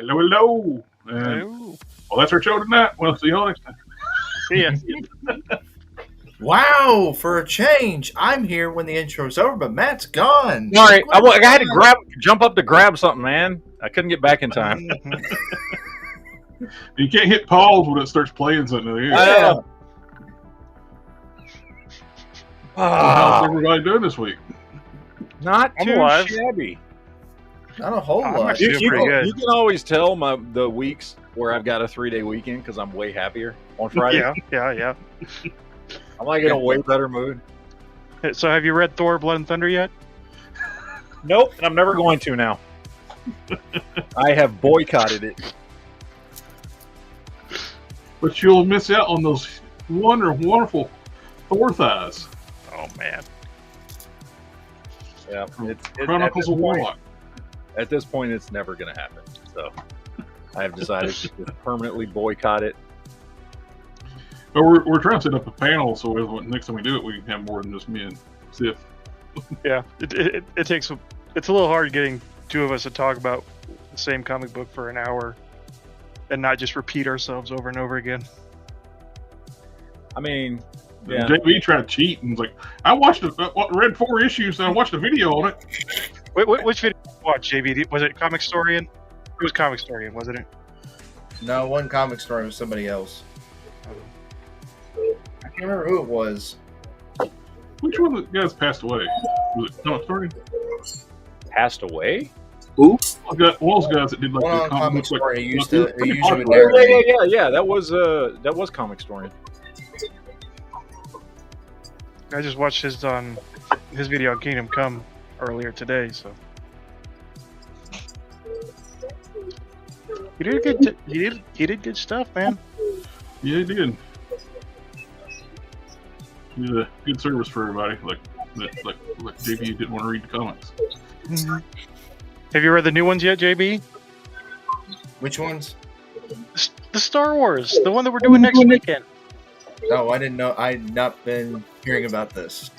Hello, hello. And, well, that's our show tonight. We'll see you all next time. See ya. Wow, for a change, I'm here when the intro's over, but Matt's gone. All right, I had to jump up to grab something, man. I couldn't get back in time. You can't hit pause when it starts playing something. Yeah. How's everybody doing this week? Not I'm too alive. shabby. Not a whole I'm lot. actually doing pretty good. You can always tell the weeks where I've got a 3-day weekend because I'm way happier on Friday. Yeah. I'm like in a way better mood. So have you read Thor: Blood and Thunder yet? Nope, and I'm never going to now. I have boycotted it. But you'll miss out on those wonderful Thor thighs. Oh man. Yeah, Chronicles of Warlock. At this point, it's never going to happen. So I have decided to just permanently boycott it. But we're trying to set up a panel so next time we do it, we can have more than just me and Sif. Yeah, it takes. It's a little hard getting two of us to talk about the same comic book for an hour, and not just repeat ourselves over and over again. I mean, yeah. JB tried to cheat and was like, I read 4 issues and I watched a video on it. Which video did you watch, JB? Was it Comic Storian? It was Comic Storian, wasn't it? No, one comic story was somebody else. I can't remember who it was. Which one of the guys passed away? Was it Comic Story? Passed away? Who? One of those guys that did like One the on Comic Story. Like, He used to Yeah. That was Comic Story. I just watched his video on Kingdom Come earlier today, so he did good. He did good stuff, man. Yeah, he did. He did a good service for everybody. Like JB didn't want to read the comics. Mm-hmm. Have you read the new ones yet, JB? Which ones? The Star Wars, the one that we're doing next weekend. No, I didn't know. I'd not been hearing about this.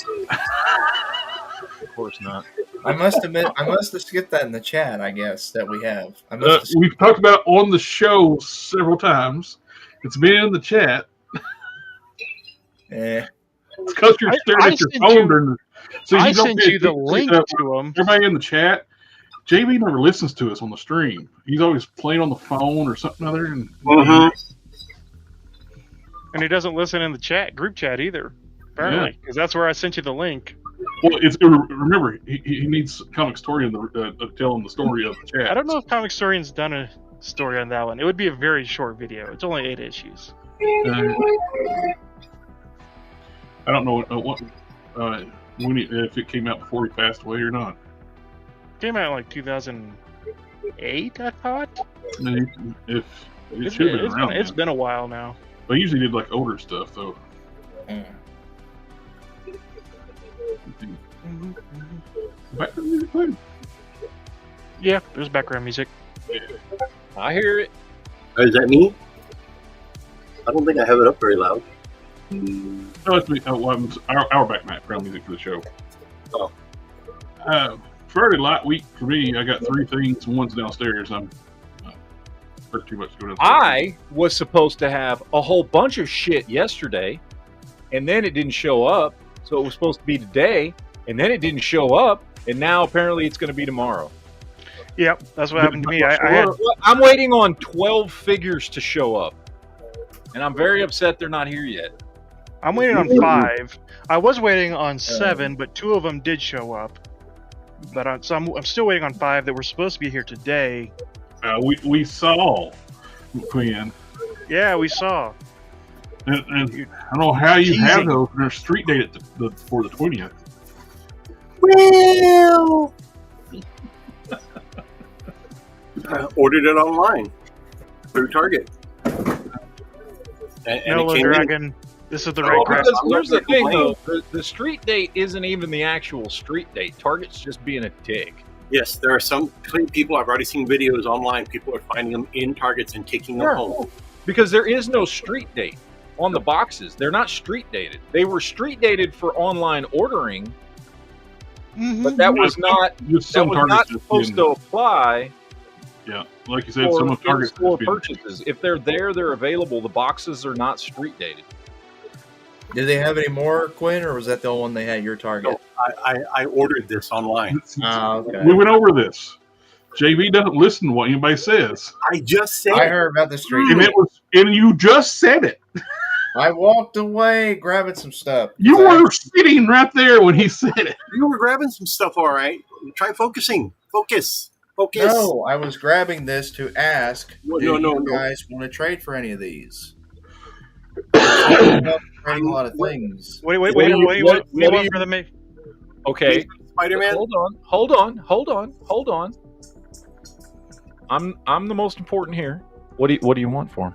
Of course not. I must admit, I must have skipped that in the chat, I guess, that we have. We've talked about on the show several times. It's been in the chat. It's because you're staring at your phone during the... So I sent you the link to them. Everybody in the chat, JB never listens to us on the stream. He's always playing on the phone or something other. And he doesn't listen in the group chat either, apparently, because that's where I sent you the link. Well, remember, he needs Comic Story to tell him the story of the chat. I don't know if Comic Storian's done a story on that one. It would be a very short video. It's only 8 issues. I don't know if it came out before he passed away or not. It came out in like 2008, I thought. It's been a while now. I usually did like older stuff though. Background music playing? Yeah, there's background music. I hear it. Is that me? I don't think I have it up very loud. No, it's me. Our background music for the show. Oh. Fairly light week for me. I got 3 things. One's downstairs. I'm too much going to. I was supposed to have a whole bunch of shit yesterday, and then it didn't show up. So it was supposed to be today, and then it didn't show up, and now apparently it's going to be tomorrow. Yep, that's what happened to me. I'm waiting on 12 figures to show up, and I'm very upset they're not here yet. I'm waiting on 5. I was waiting on 7, but 2 of them did show up. But I'm still waiting on 5 that were supposed to be here today. We saw Quinn. Yeah, we saw. And I don't know how you have those. There's street date for the 20th. Well, I ordered it online through Target. And Hello, Dragon. This is the right crap. Here's the thing, though. The street date isn't even the actual street date. Target's just being a dick. Yes, there are some people, I've already seen videos online, people are finding them in Targets and taking them home. Because there is no street date on the boxes. They're not street dated. They were street dated for online ordering, but that was not supposed to apply Yeah, like you said, some of Target's store purchases. If they're there, they're available. The boxes are not street dated. Did they have any more, Quinn, or was that the only one they had at your Target? No, I ordered this online. Okay. We went over this. JB doesn't listen to what anybody says. I just said I heard about the street. And you just said it. I walked away grabbing some stuff. You were sitting right there when he said it. you were grabbing some stuff, all right. Try focusing. Focus. No, I was grabbing this to ask, No, do no, you no. guys want to trade for any of these? I'm trading a lot of things. Wait, what What do do you you- want for the Okay. Spider-Man. Hold on. I'm the most important here. What do you want for him?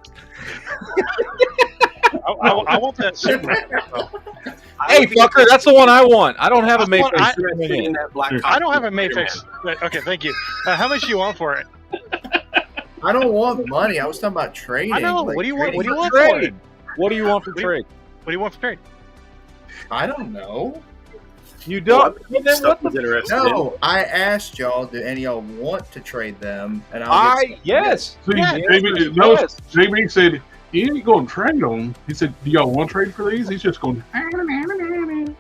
I want that Superman. Hey, fucker, that's the one I want. I don't have a Mayfair. In that black I don't have a Mayfix. Okay, thank you. How much do you want for it? I don't want money. I was talking about trading. I know. like What do you want? What do you trading. want for it? Trade. What do you want for trade? What do you want for trade? I don't know. You don't. Then what Stuff the was interested in. No, I asked y'all, do any of y'all want to trade them? And I'll get some- See, Yeah, JB said, he ain't going to trade them. He said, do y'all want to trade for these? He's just going, Mhm.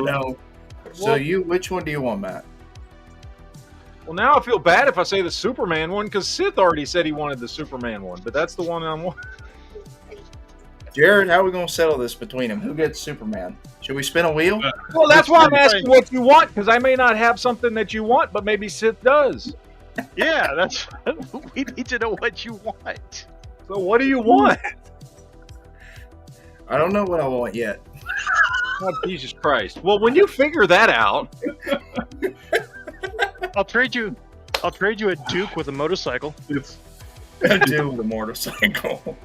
No. So which one do you want, Matt? Well, now I feel bad if I say the Superman one because Sith already said he wanted the Superman one, but that's the one I want. Jared, how are we going to settle this between them? Who gets Superman? Should we spin a wheel? Well, that's why I'm asking what you want because I may not have something that you want, but maybe Sith does. Yeah, that's. We need to know what you want. So what do you want? I don't know what I want yet. Oh, Jesus Christ! Well, when you figure that out, I'll trade you a Duke with a motorcycle. it's I do with a motorcycle.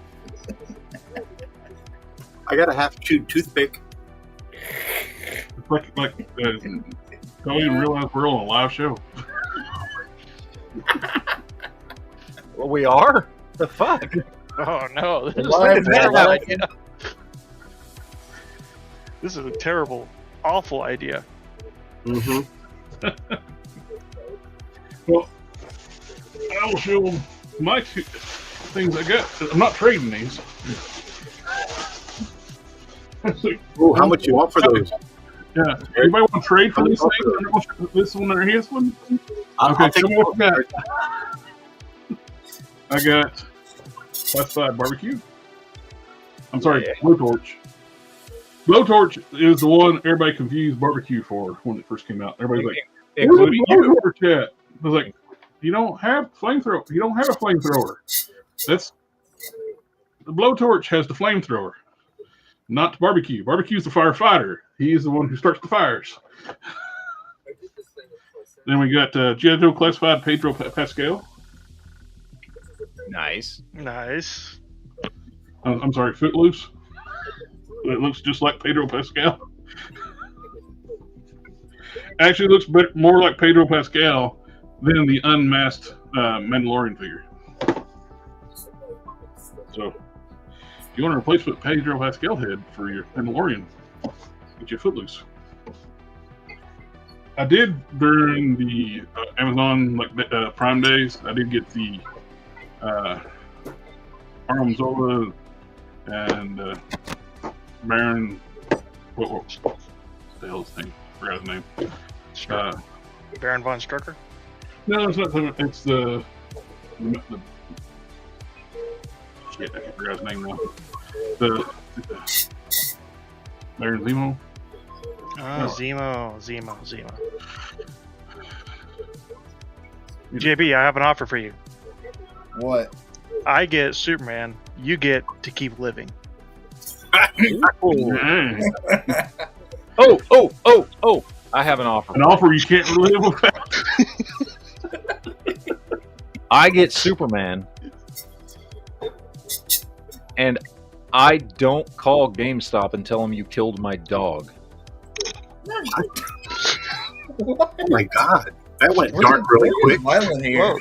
I got a half-chewed toothpick. don't even realize we're on a live show. well, we are. The fuck? Oh no! This is Live, a terrible live. idea. This is a terrible, awful idea. Mm-hmm. Well, I will show them my two things I got. I'm not trading these. Ooh, how much you want for those? Yeah. Anybody want to trade for these things? This one or his one? I'll Okay, take come it. on. I got Classified Barbecue. I'm sorry, Blowtorch. Blowtorch is the one everybody confused barbecue for when it first came out. Everybody's like, Including you. Blowtorch at? I was like, you don't have flamethrower. You don't have a flamethrower. That's the Blowtorch has the flamethrower, not the barbecue. Barbecue's the firefighter. He is the one who starts the fires. Then we got G.I. Joe Classified Pedro Pascal. Nice. Nice. I'm sorry, Footloose. It looks just like Pedro Pascal. Actually, looks more like Pedro Pascal than the unmasked Mandalorian figure. So, if you want to replace with Pedro Pascal head for your Mandalorian, get you Footloose. I did during the Amazon Prime days. I did get the Arm Zola and Baron. What the hell is his name? I forgot his name. Baron von Strucker. No, it's not him. It's the shit. I forgot his name now. The Baron Zemo. Oh, Zemo. JB, I have an offer for you. What? I get Superman. You get to keep living. Dang. Oh! I have an offer. An offer you can't live without. I get Superman, and I don't call GameStop and tell them you killed my dog. Oh my god, that went dark really quick. Violent here.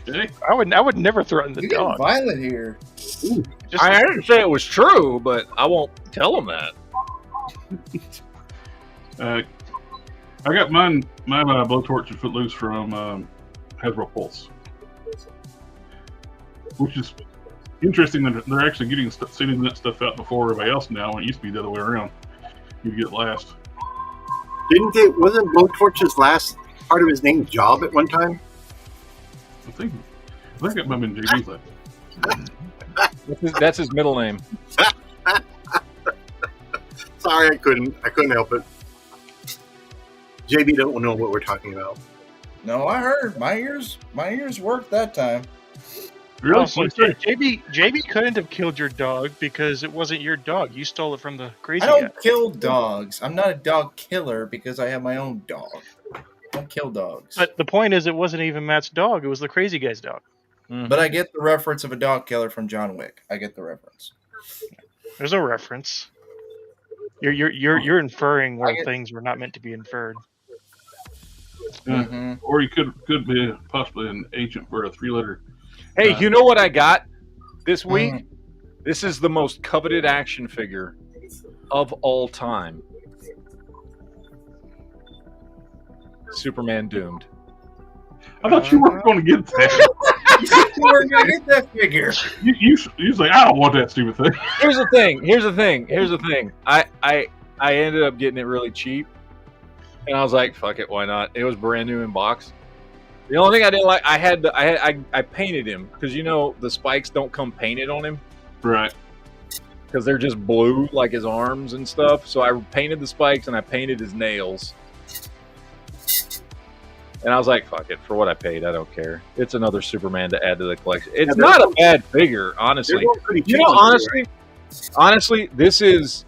Okay. I would never threaten the You're getting dog. violent here. Just I didn't say it was true, but I won't tell them that. I got my Blowtorch and Footloose from Hasbro Pulse, which is interesting that they're actually sending that stuff out before everybody else now. It used to be the other way around. You get it last. Wasn't Blowtorch's last part of his name Job at one time? I think it might have been JB's last. That's his middle name. Sorry, I couldn't help it. JB don't know what we're talking about. No, I heard. My ears worked that time. Really? Oh, so JB couldn't have killed your dog because it wasn't your dog. You stole it from the crazy I guy. don't kill dogs. I'm not a dog killer because I have my own dog. I don't kill dogs. But the point is, it wasn't even Matt's dog. It was the crazy guy's dog. But I get the reference of a dog killer from John Wick. I get the reference. There's no reference. You're inferring where things were not meant to be inferred. Or you could be possibly an agent for a 3-letter. Hey, you know what I got this week? This is the most coveted action figure of all time. Superman Doomed. I thought you weren't going to get that. You weren't going to get that figure. You say, I don't want that stupid thing. Here's the thing. I ended up getting it really cheap. And I was like, fuck it, why not? It was brand new in box. The only thing I didn't like, I painted him because the spikes don't come painted on him, Right. because they're just blue like his arms and stuff. So I painted the spikes and I painted his nails. And I was like, fuck it, for what I paid, I don't care. It's another Superman to add to the collection. It's not a bad figure, honestly. Honestly, this is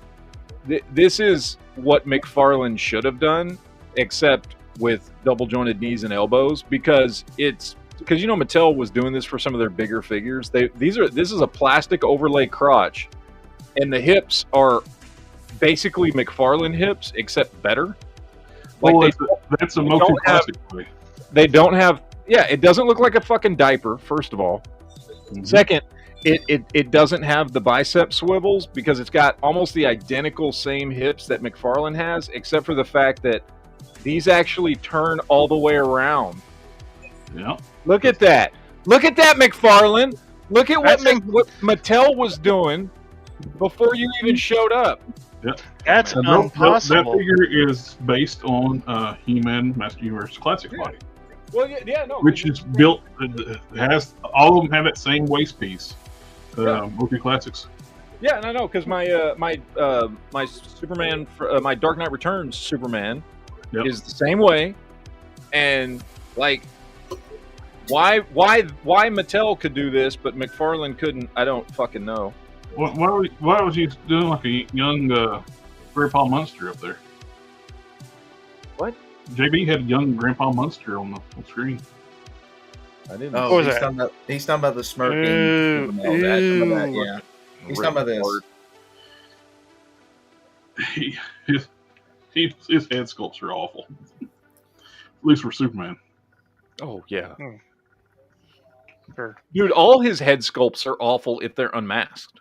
what McFarlane should have done, except with double jointed knees and elbows, because Mattel was doing this for some of their bigger figures. This is a plastic overlay crotch, and the hips are basically McFarlane hips except better. That's a Motu Classic toy. They don't have. Yeah, it doesn't look like a fucking diaper. First of all, second, it doesn't have the bicep swivels because it's got almost the identical same hips that McFarlane has, except for the fact that these actually turn all the way around. Yeah. Look at that. Look at that, McFarlane. Look at what Mattel was doing before you even showed up. Yep. That's impossible. That figure is based on He-Man Master Universe Classic body. Well, yeah, no. Which is built, it has, all of them have that same waist piece. Motu Classics. Yeah, and I know, because my Superman, my Dark Knight Returns Superman is the same way. And, like, why Mattel could do this, but McFarlane couldn't, I don't fucking know. Why was he doing like a young Grandpa Munster up there? What? JB had young Grandpa Munster on the screen. I didn't. Oh, he's talking about the smirking. Yeah. He's talking about this. His head sculpts are awful. At least for Superman. Oh, yeah. Sure. Dude, all his head sculpts are awful if they're unmasked.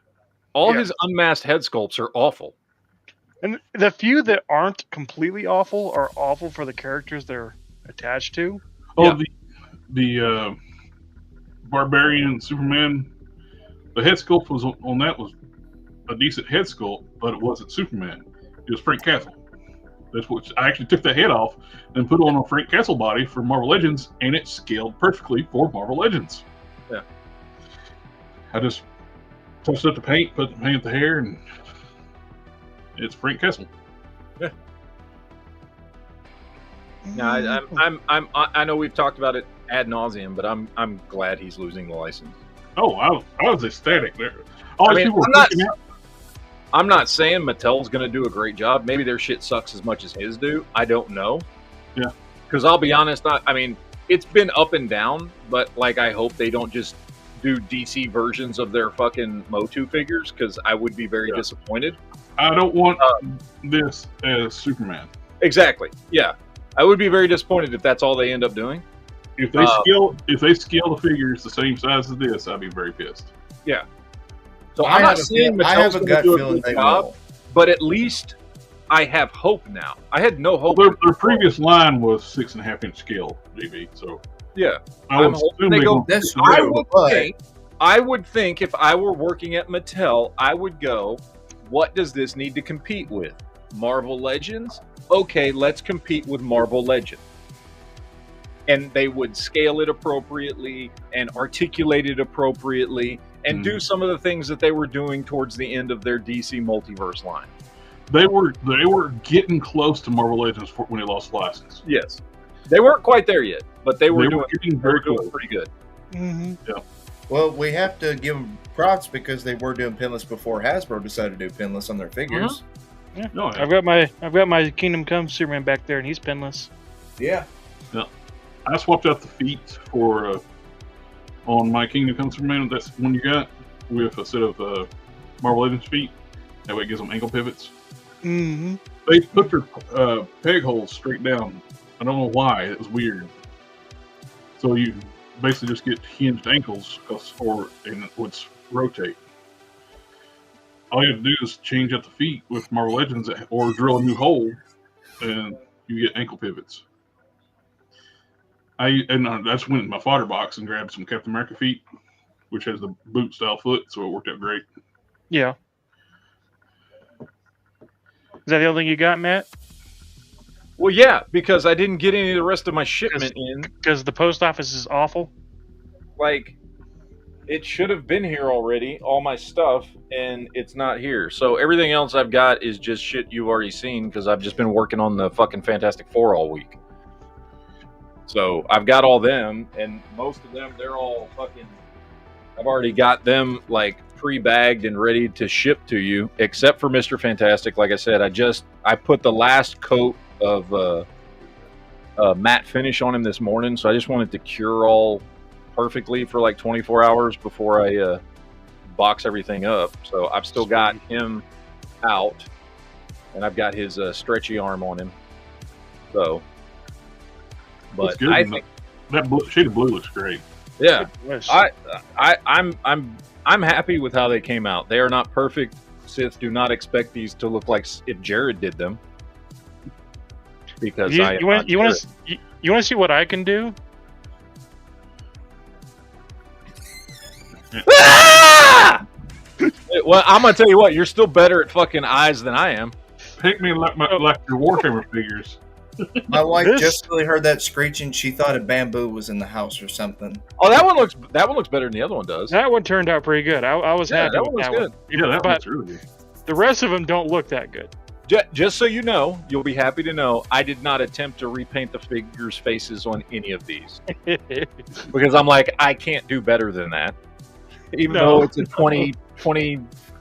All his unmasked head sculpts are awful. And the few that aren't completely awful are awful for the characters they're attached to. Oh, the Barbarian Superman, the head sculpt was on that was a decent head sculpt, but it wasn't Superman. It was Frank Castle. That's what I actually took the head off and put on a Frank Castle body for Marvel Legends, and it scaled perfectly for Marvel Legends. Yeah. I just touched up the paint, put the paint the hair, and it's Frank Castle. Yeah. No, I know we've talked about it ad nauseum, but I'm glad he's losing the license. Oh, I was ecstatic there. I'm not saying Mattel's going to do a great job. Maybe their shit sucks as much as his do. I don't know. Yeah. Because I'll be honest, it's been up and down, but like I hope they don't just do DC versions of their fucking Motu figures, because I would be very disappointed. I don't want this as Superman. Exactly. Yeah. I would be very disappointed if that's all they end up doing. If they scale the figures the same size as this, I'd be very pissed. Yeah. So I'm not saying Mattel's going to do a good job, but at least I have hope now. I had no hope. Well, their previous line was 6.5-inch scale, JB. So Yeah. I would I'm hoping assume they they go- go. That's I true, would but think. I would think if I were working at Mattel, I would go, what does this need to compete with? Marvel Legends? Okay, let's compete with Marvel Legends. And they would scale it appropriately and articulate it appropriately and do some of the things that they were doing towards the end of their DC multiverse line. They were getting close to Marvel Legends when they lost the license. Yes. They weren't quite there yet, but they were doing getting very doing close. pretty good. Mm-hmm. well, we have to give them props because they were doing pinless before Hasbro decided to do pinless on their figures. Yeah. No, I've got my Kingdom Come Superman back there, and he's pinless. Yeah. I swapped out the feet for on my Kingdom Come Superman. That's one you got with a set of Marvel Legends feet. That way it gives them ankle pivots. Mm-hmm. They put their peg holes straight down. I don't know why. It was weird. So you basically just get hinged ankles and it would rotate. All you have to do is change out the feet with Marvel Legends or drill a new hole, and you get ankle pivots. I just went in my fodder box and grabbed some Captain America feet, which has the boot style foot, so it worked out great. Yeah. Is that the only thing you got, Matt? Well, yeah, because I didn't get any of the rest of my shipment in. Because the post office is awful. Like, it should have been here already, all my stuff, and it's not here. So everything else I've got is just shit you've already seen because I've just been working on the fucking Fantastic Four all week. So I've got all them, and most of them, they're all fucking... I've already got them, like, pre-bagged and ready to ship to you, except for Mr. Fantastic. Like I said, I put the last coat of matte finish on him this morning, so I just wanted to cure all perfectly for like 24 hours before I box everything up. So I've still got him out, and I've got his stretchy arm on him. So, but good. I think That shade of blue looks great. yeah, I'm happy with how they came out. They are not perfect. Sith do not expect these to look like if Jared did them. Because you want to see what I can do? Ah! Well, I'm gonna tell you what. You're still better at fucking eyes than I am. Pick me like your Warhammer figures. My wife This- just really heard that screeching. She thought a bamboo was in the house or something. Oh, that one looks better than the other one does. That one turned out pretty good. I was Yeah, happy that with one that looks one. Yeah, that But looks really good. the rest of them don't look that good. Just so you know, you'll be happy to know, I did not attempt to repaint the figures' faces on any of these because I'm like, I can't do better than that. Even No. though it's a 20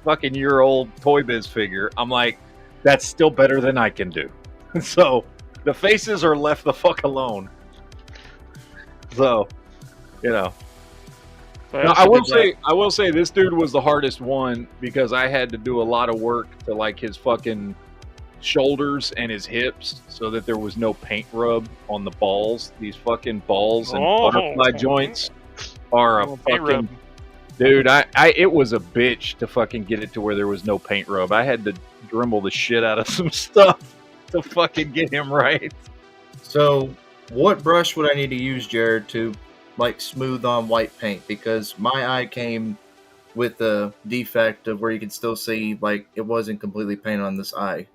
fucking year old Toy Biz figure, I'm like, that's still better than I can do. So the faces are left the fuck alone. So, you know. So No, I I will did that. say this dude was the hardest one because I had to do a lot of work to like his fucking shoulders and his hips so that there was no paint rub on the balls. These fucking balls and butterfly joints are a Oh, paint rub. fucking dude. It was a bitch to fucking get it to where there was no paint rub. I had to Dremel the shit out of some stuff to fucking get him right. So, what brush would I need to use, Jared, to like smooth on white paint? Because my eye came with the defect of where you can still see like it wasn't completely painted on this eye.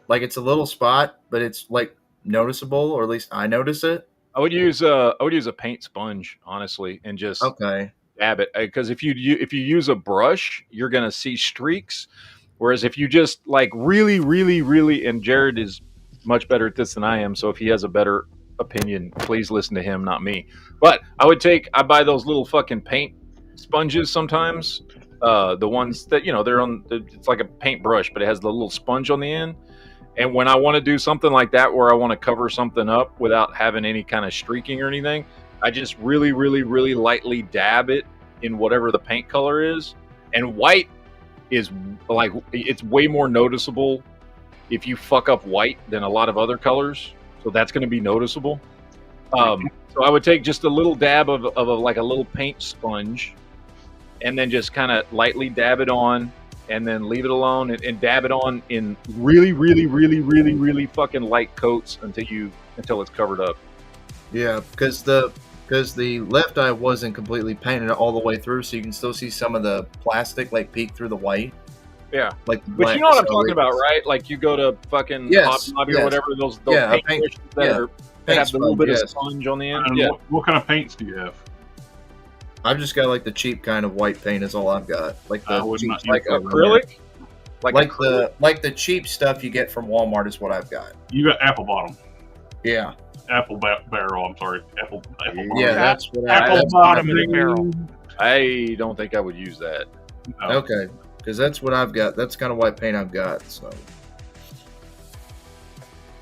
Like it's a little spot, but it's like noticeable, or at least I notice it. I would use a paint sponge, honestly, and just Okay. dab it, because if you use a brush, you're gonna see streaks. Whereas if you just like really, and Jared is much better at this than I am, so if he has a better opinion, please listen to him, not me. But I buy those little fucking paint sponges sometimes. The ones that, it's like a paint brush, but it has the little sponge on the end. And when I want to do something like that, where I want to cover something up without having any kind of streaking or anything, I just really lightly dab it in whatever the paint color is. And white is like, it's way more noticeable if you fuck up white than a lot of other colors. So that's going to be noticeable. So I would take just a little dab of like a little paint sponge, and then just kind of lightly dab it on, and then leave it alone, and dab it on in really fucking light coats until it's covered up. Yeah, because the because the left eye wasn't completely painted all the way through, so you can still see some of the plastic like peek through the white. Yeah. Like the But black you know what I'm talking accelerator. about, right? Like you go to fucking Yes, Hobby Lobby or yes. whatever, those Yeah, paint paint- brushes that yeah. are that have the little Paint bit sponge, of sponge on the end. And Yeah. what kind of paints do you have? I've just got like the cheap kind of white paint is all I've got. Like I the would cheap, not use like that. Acrylic? like the cheap stuff you get from Walmart is what I've got. You got apple bottom, Yeah, barrel. I'm sorry, apple. yeah, that's what I Apple that's bottom what I've and barrel. I don't think I would use that. No. got. Okay, because that's what I've got. That's kind of white paint I've got. So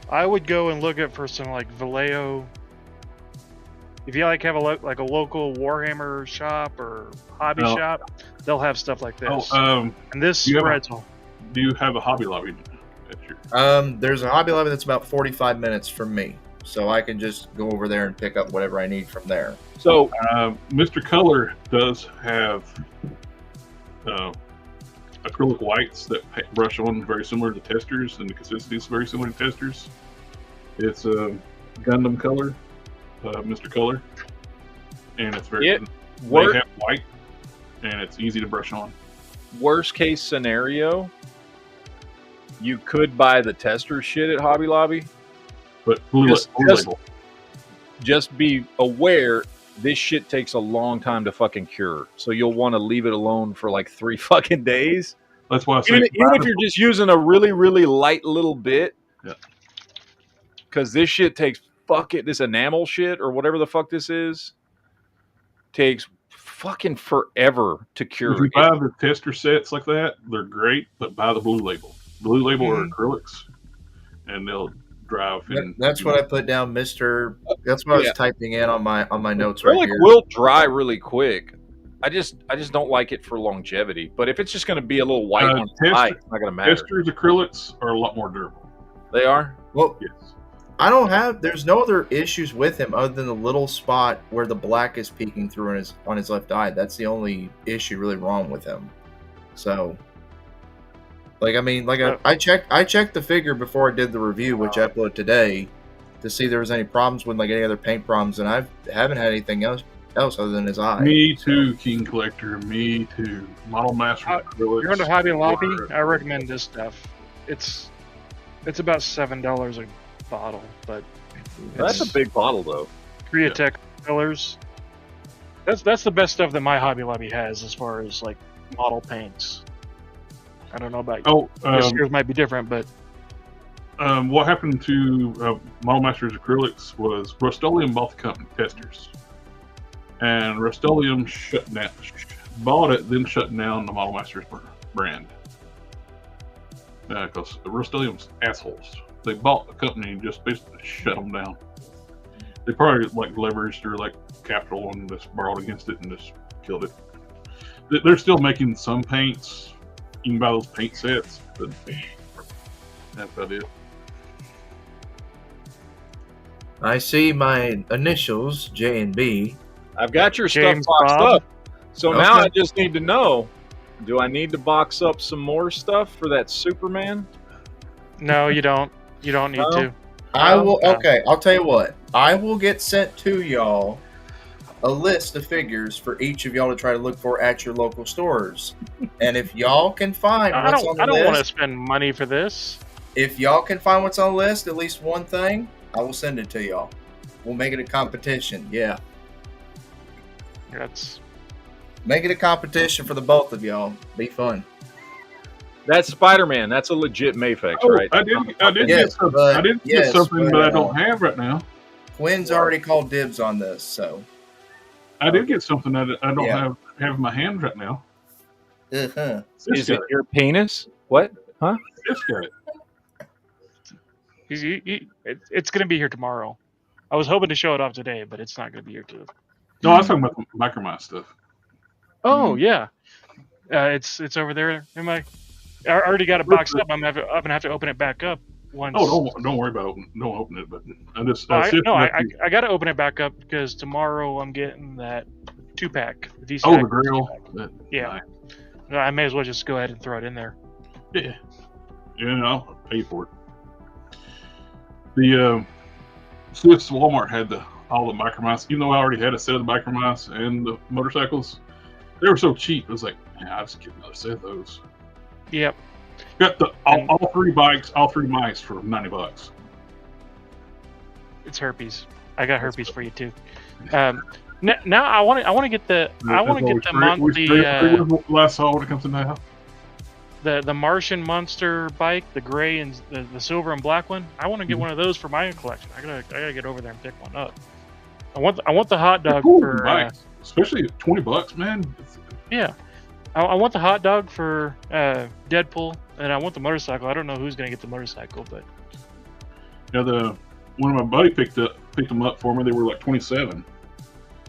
I would go and look at for some like Vallejo. If you like have a local Warhammer shop or hobby No. shop, they'll have stuff like this. Oh, and this do you have spreads all. do you have a Hobby Lobby at your? there's a Hobby Lobby that's about 45 minutes from me, so I can just go over there and pick up whatever I need from there. So Mr. Color does have acrylic whites that brush on very similar to testers, and the consistency is very similar to testers. It's a Gundam color, Mr. Color, and it's very they have white, and it's easy to brush on. worst case scenario, you could buy the tester shit at Hobby Lobby. But blue label. Just be aware this shit takes a long time to fucking cure. So you'll want to leave it alone for like 3 fucking days. That's why I say Even if you're just using a really, really light little bit. Yeah. Because this shit takes this enamel shit or whatever the fuck this is takes fucking forever to cure. If you buy the tester sets like that, they're great, but buy the blue label. Blue label are acrylics, and they'll drive. That's what I put down, Mr. That's what I was typing in on my notes right Acrylic here. will dry really quick. I just don't like it for longevity. But if it's just going to be a little white on the eye, it's not going to matter. Testers acrylics are a lot more durable. They are? Well, Yes. there's no other issues with him other than the little spot where the black is peeking through on his left eye. That's the only issue really wrong with him. So, like, I mean, like I checked the figure before I did the review, which I uploaded today, to see if there was any problems with like any other paint problems, and I haven't had anything else other than his eye. Me too, King Collector. Me too. Model Master acrylics. You're on the Hobby Lobby. I recommend this stuff. It's about $7 a bottle, but That's a big bottle, though. Createch colors. That's the best stuff that my Hobby Lobby has as far as like model paints. I don't know about you. Yours might be different, but what happened to Model Master's acrylics was Rust-Oleum bought the company testers, and Rust-Oleum bought it, then shut down the Model Master's brand because Rust-Oleum's assholes. They bought the company and just basically shut them down. They probably like leveraged their like capital and just borrowed against it and just killed it. They're still making some paints. You can buy those paint sets, but that's about it. I see my initials, J and B. I've got your James stuff boxed Bob. up. So now I just need to know, do I need to box up some more stuff for that Superman? no, you don't. You don't need to. I will. No. Okay, I'll tell you what. I will get sent to y'all a list of figures for each of y'all to try to look for at your local stores. And if y'all can find I what's on the don't want to list, spend money for this. if y'all can find what's on the list, at least one thing, I will send it to y'all. We'll make it a competition. Yeah, make it a competition for the both of y'all. Be fun. That's Spider-Man. That's a legit Mayfix, right? I did Yes, get something. but- I did yes, get something but, that I don't have right now. Quinn's already called dibs on this, so. I did get something that I don't Yeah. have in my hands right now. Uh-huh. Is it your penis? What? Huh? This guy. It's going to be here tomorrow. I was hoping to show it off today, but it's not going to be here today. No, I was talking about the Micromine stuff. Oh yeah, it's over there. I already got it boxed up. I'm gonna have to open it back up once. Oh, don't worry about it. Don't open it. But I just I got to open it back up because tomorrow I'm getting that 2-pack. the grill. Yeah. I may as well just go ahead and throw it in there. Yeah. I'll pay for it. The Swiss Walmart had the all the micromice. Even though I already had a set of the micromice and the motorcycles, they were so cheap. It was like, yeah, I'll just get another set of those. Yep. Got all 3 bikes, all 3 mice for $90. It's herpes. I got herpes for you too. Now I want to get the last haul when it comes to now. The Martian monster bike, the gray and the silver and black one. I want to get one of those for my own collection. I gotta get over there and pick one up. I want the hot dog cool for bikes, especially at $20, man. Yeah, I want the hot dog for Deadpool, and I want the motorcycle. I don't know who's gonna get the motorcycle, but yeah, one of my buddy picked them up for me. They were like $27,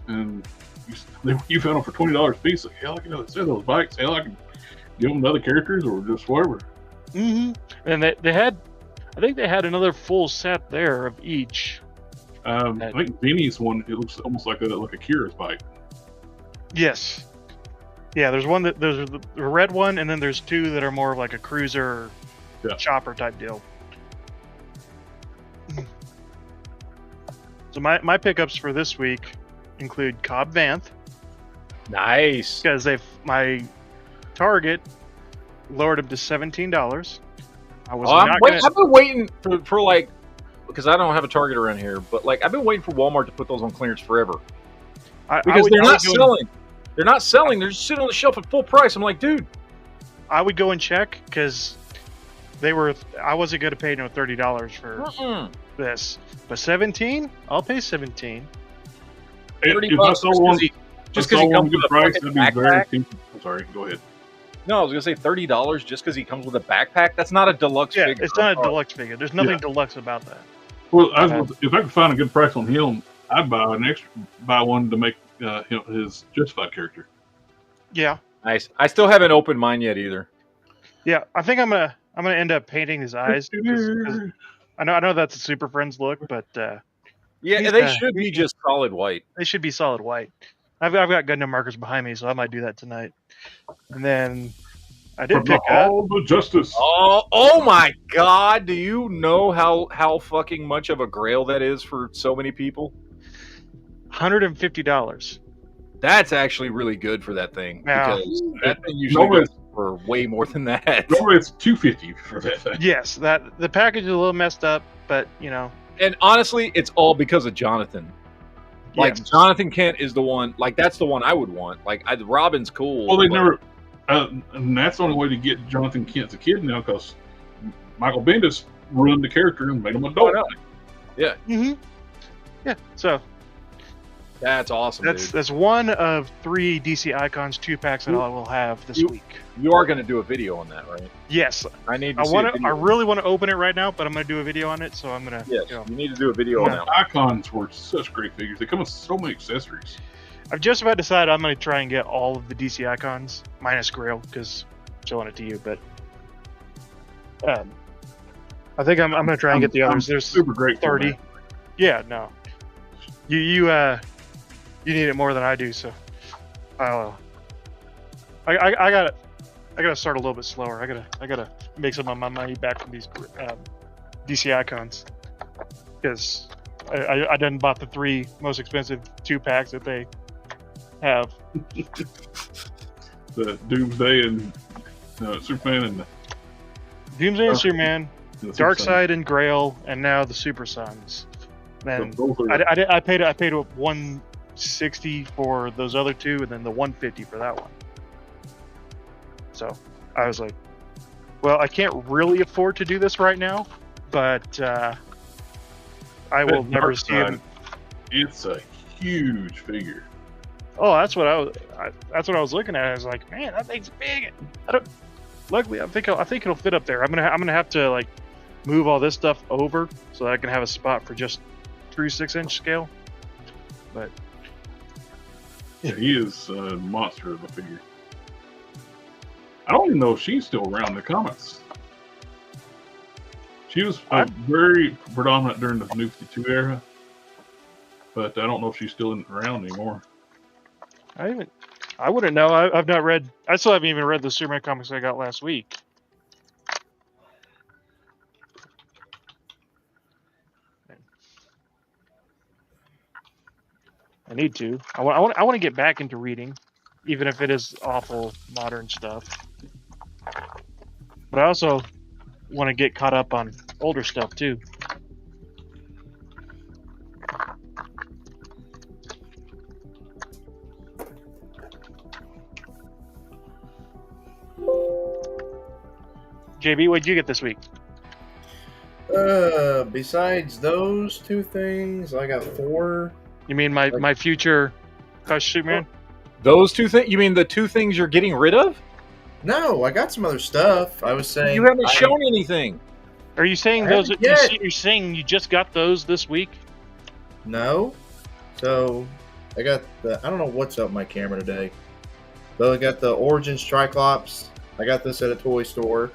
and you found them for $20 a piece. Like, hell, I can sell those bikes. Hell, I can give them to other characters or just whatever. Mm-hmm. And they had, I think they had another full set there of each. I think Vinny's one. It looks almost like a Kira's bike. Yes. Yeah, there's the red one, and then there's 2 that are more of like a cruiser, chopper type deal. So my pickups for this week include Cobb Vanth. Nice. Because my Target lowered him to $17. I've been waiting for like, because I don't have a Target around here, but like I've been waiting for Walmart to put those on clearance forever. Because they're not selling. They're not selling. They're just sitting on the shelf at full price. I'm like, dude. I would go and check because I wasn't going to pay no $30 for this, but $17. I'll pay $17. If I saw one, just because he comes with a price, that'd be very cheap. I'm sorry. Go ahead. No, I was gonna say $30 just because he comes with a backpack. That's not a deluxe figure. It's not a deluxe figure. There's nothing deluxe about that. Well, if I could find a good price on him, I'd buy one to make his Justified character. Yeah. Nice. I still haven't opened mine yet either. Yeah, I think I'm gonna end up painting his eyes. Cause I know that's a Super Friends look, but they should be just solid white. They should be solid white. I've got Gundam markers behind me, so I might do that tonight. And then I did pick up all the justice. Oh my God! Do you know how fucking much of a grail that is for so many people? $150. That's actually really good for that thing because that thing usually goes for way more than that. Normally it's $250 for that thing. Yes, the package is a little messed up, but you know. And honestly, it's all because of Jonathan. Like Jonathan Kent is the one. Like that's the one I would want. Like Robin's cool. Well, never. And that's the only way to get Jonathan Kent's a kid now because Michael Bendis ruined the character and made him adult. Yeah. Mm-hmm. Yeah. So that's awesome. That's one of 3 DC Icons 2-packs that I will have this week. You are going to do a video on that, right? Yes. I need to see a video. I really want to open it right now, but I'm going to do a video on it, so I'm going to... Yes, you need to do a video on that. Icons were such great figures. They come with so many accessories. I've just about decided I'm going to try and get all of the DC Icons, minus Grail, because I'm showing it to you, but... I think I'm going to try and get the others. There's super great 30. Yeah, no. You need it more than I do, so... I gotta start a little bit slower. I gotta make some of my money back from these DC Icons because I done bought the 3 most expensive 2-packs that they have. The Doomsday and Superman and Doomsday and Superman, Darkseid and Grail, and now the Super Sons. And I paid $160 for those other 2, and then the $150 for that one. So I was like, well, I can't really afford to do this right now, but I will never see him. It's a huge figure. Oh, that's what I was looking at. I was like, man, that thing's big. Luckily, I think it'll fit up there. I'm gonna have to like move all this stuff over so that I can have a spot for just true 6-inch scale. But yeah, he is a monster of a figure. I don't even know if she's still around in the comics. She was very predominant during the New 52 era, but I don't know if she's still around anymore. I wouldn't know. I've not read. I still haven't even read the Superman comics I got last week. I need to. I want to get back into reading, even if it is awful modern stuff. But I also want to get caught up on older stuff too. JB, what'd you get this week? Besides those two things, I got 4. You mean my future costume man? Those two things? You mean the 2 things you're getting rid of? No, I got some other stuff. I was saying You haven't shown anything. Are you saying I those? haven't yet. You're saying you just got those this week? No. So I got I don't know what's up my camera today. So I got the Origins Triclops. I got this at a toy store.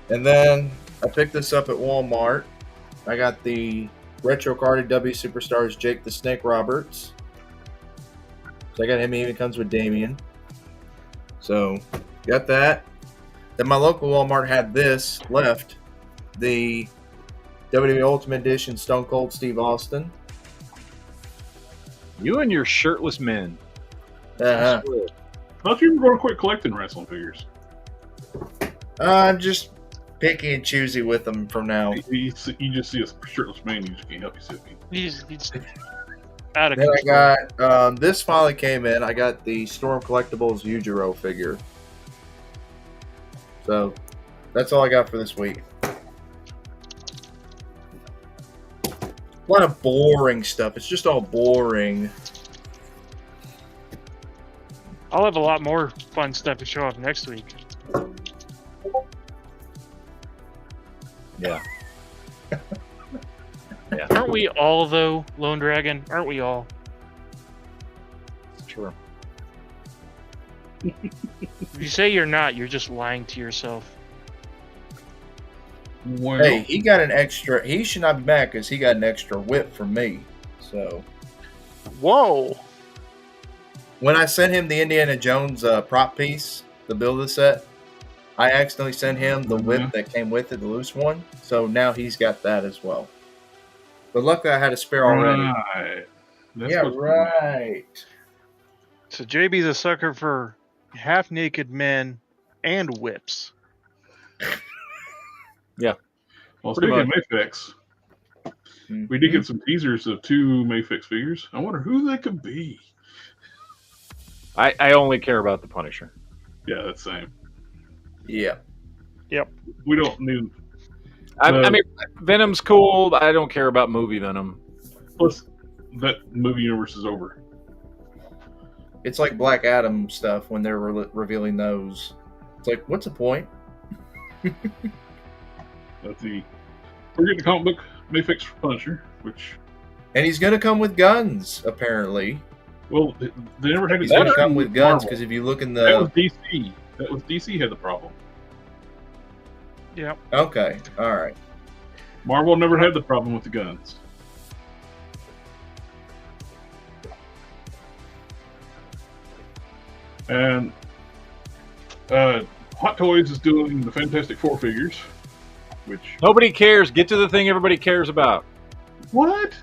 And then I picked this up at Walmart. I got the retro carded W Superstars Jake the Snake Roberts. So I got him. He even comes with Damien. So got that. Then my local Walmart had this left. The WWE Ultimate Edition Stone Cold Steve Austin. You and your shirtless men. Uh-huh. I thought you were going to quit collecting wrestling figures. I'm just picky and choosy with them from now. You just see a shirtless man, you just can't help yourself. He's out of Then control. I got this finally came in. I got the Storm Collectibles Yujiro figure. So that's all I got for this week. A lot of boring stuff. It's just all boring. I'll have a lot more fun stuff to show off next week. Yeah. Yeah. Aren't we all though, Lone Dragon? Aren't we all? Sure. If you say you're not, you're just lying to yourself. Well, Hey, he got an extra. He should not be mad because he got an extra whip from me. So Whoa! when I sent him the Indiana Jones prop piece, the build of the set, I accidentally sent him the whip that came with it, the loose one. So now he's got that as well. But luckily I had a spare already. right. That's Yeah, what's- right. So JB's a sucker for half-naked men and whips. Well, Pretty speaking of Mayfix, we did get some teasers of 2 Mayfix figures. I wonder who they could be. I only care about the Punisher. Yeah, that's the same. Yeah. We don't need. I mean, Venom's cool. I don't care about movie Venom. Plus, that movie universe is over. It's like Black Adam stuff when they're revealing those. It's like, what's the point? Let's see. We're getting the comic book Mayfix Punisher, which, And he's going to come with guns, apparently. well, they never had He's it going to done come with guns Marvel. because if you look in That was the... DC. That was DC had the problem. Yep. Okay, all right. Marvel never had the problem with the guns. And Hot Toys is doing the Fantastic Four figures, which... Nobody cares. Get to the thing everybody cares about. What?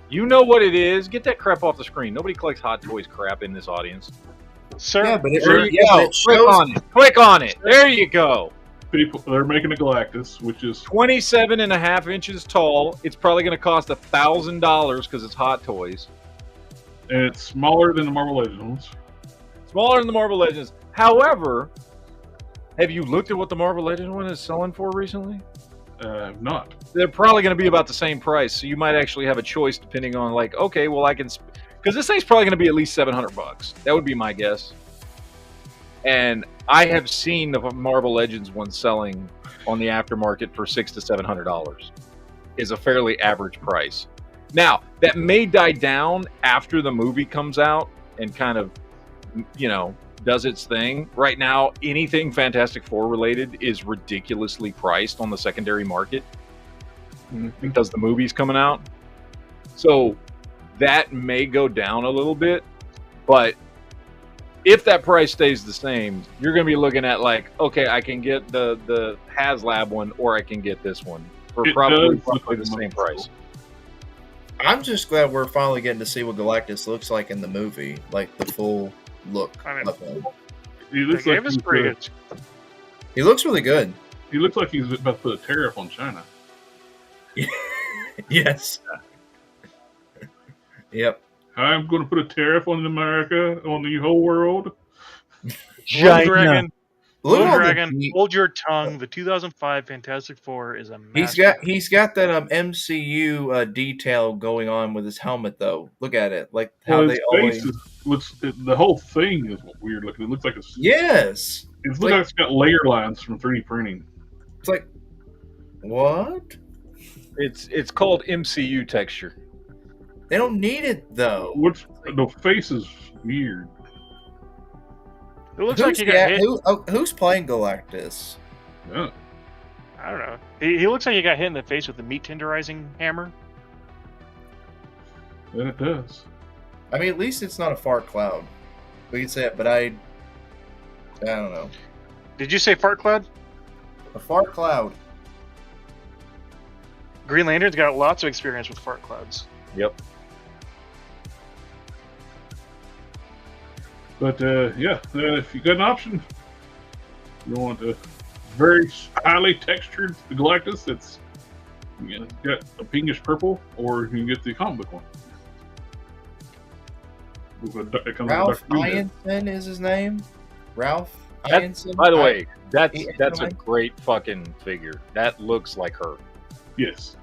You know what it is. Get that crap off the screen. Nobody collects Hot Toys crap in this audience. Sir, Yeah, but it, There you yeah, go. but it Click shows... on it. Click on it. There you go. People, they're making a Galactus, which is 27.5 inches tall. It's probably going to cost $1,000 because it's Hot Toys. and it's smaller than the Marvel Legends ones. Smaller than the Marvel Legends. However, have you looked at what the Marvel Legends one is selling for recently? Not. They're probably going to be about the same price, so you might actually have a choice depending on, like, okay, well, I can, because this thing's probably going to be at least $700. That would be my guess. And I have seen the Marvel Legends one selling on the aftermarket for $600 to $700. Is a fairly average price. Now, that may die down after the movie comes out and kind of, you know, does its thing. Right now, anything Fantastic Four related is ridiculously priced on the secondary market because the movie's coming out. So that may go down a little bit, but if that price stays the same, you're going to be looking at, like, okay, I can get the HasLab one or I can get this one for It probably does look like the a same money price. I'm just glad we're finally getting to see what Galactus looks like in the movie, like the full look I mean, of him. He looks they like gave us he's, pretty good. He looks really good. he looks like he's about to put a tariff on China. Yes. Yep. I'm going to put a tariff on America, on the whole world. Little Dragon, Look Little at all the Dragon, geek- hold your tongue. The 2005 Fantastic Four is a He's masterpiece. got that MCU detail going on with his helmet though. Look at it, like how Well, they his always. face looks. The whole thing is weird looking. It looks like it's. Yes. It looks like- like it's got layer lines from 3D printing. It's like what? It's called MCU texture. They don't need it though. What's the face is weird. It looks like he got hit. Who's playing Galactus? Yeah. I don't know. He looks like he got hit in the face with a meat tenderizing hammer. Then it does. I mean, at least it's not a fart cloud. We can say it, but I don't know. Did you say fart cloud? A fart cloud. Green Lantern's got lots of experience with fart clouds. Yep. But if you got an option, you want a very highly textured Galactus that's got a pinkish purple, or you can get the comic book one. It comes Ralph with Dr. Doom. Ianson is his name. Ralph That- Ianson. By the way, that's a Ianson? great fucking figure. That looks like her. Yes.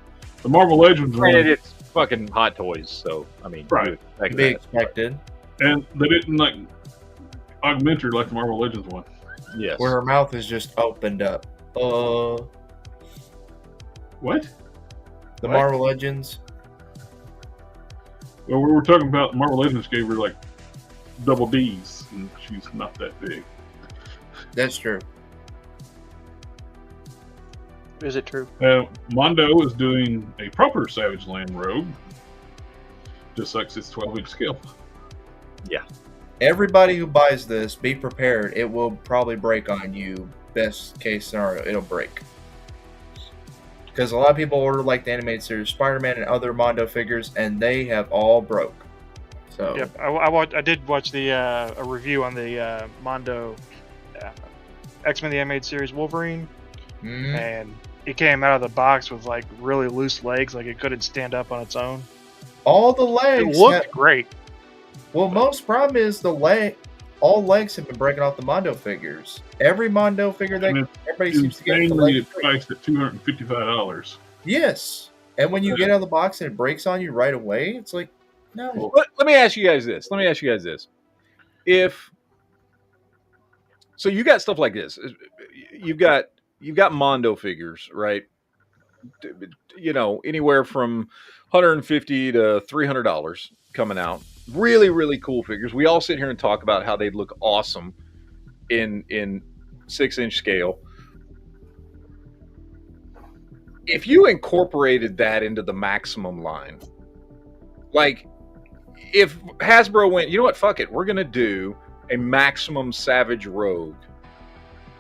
The Marvel Legends Granted, one, it's fucking Hot Toys, so I mean, Right. you expect to be that. expected. and they didn't like augment her like the Marvel Legends one. Yes. Where her mouth is just opened up. What? The What? Marvel Legends. Well, we were talking about Marvel Legends gave her like double D's, and she's not that big. That's true. Is it true? Mondo is doing a proper Savage Land Rogue. Just like its 12-inch scale. Everybody who buys this, be prepared. It will probably break on you. Best case scenario, it'll break. Because a lot of people order like the animated series Spider-Man and other Mondo figures, and they have all broke. So Yep. I did watch the a review on the Mondo X-Men the Animated Series Wolverine, mhm. and it came out of the box with like really loose legs, like it couldn't stand up on its own. all the It legs. looked great. Well, most problem is the leg. All legs have been breaking off the Mondo figures. Every Mondo figure that And it's everybody seems to get the insanely legs. priced at $255. Yes, and when you get out of the box and it breaks on you right away, it's like no. Let me ask you guys this. If so, you got stuff like this. You've got Mondo figures, right? You know, anywhere from $150 to $300 coming out. Really, really cool figures. We all sit here and talk about how they'd look awesome in 6-inch scale. If you incorporated that into the Maximum line, like if Hasbro went, you know what, fuck it, we're gonna do a Maximum Savage Rogue,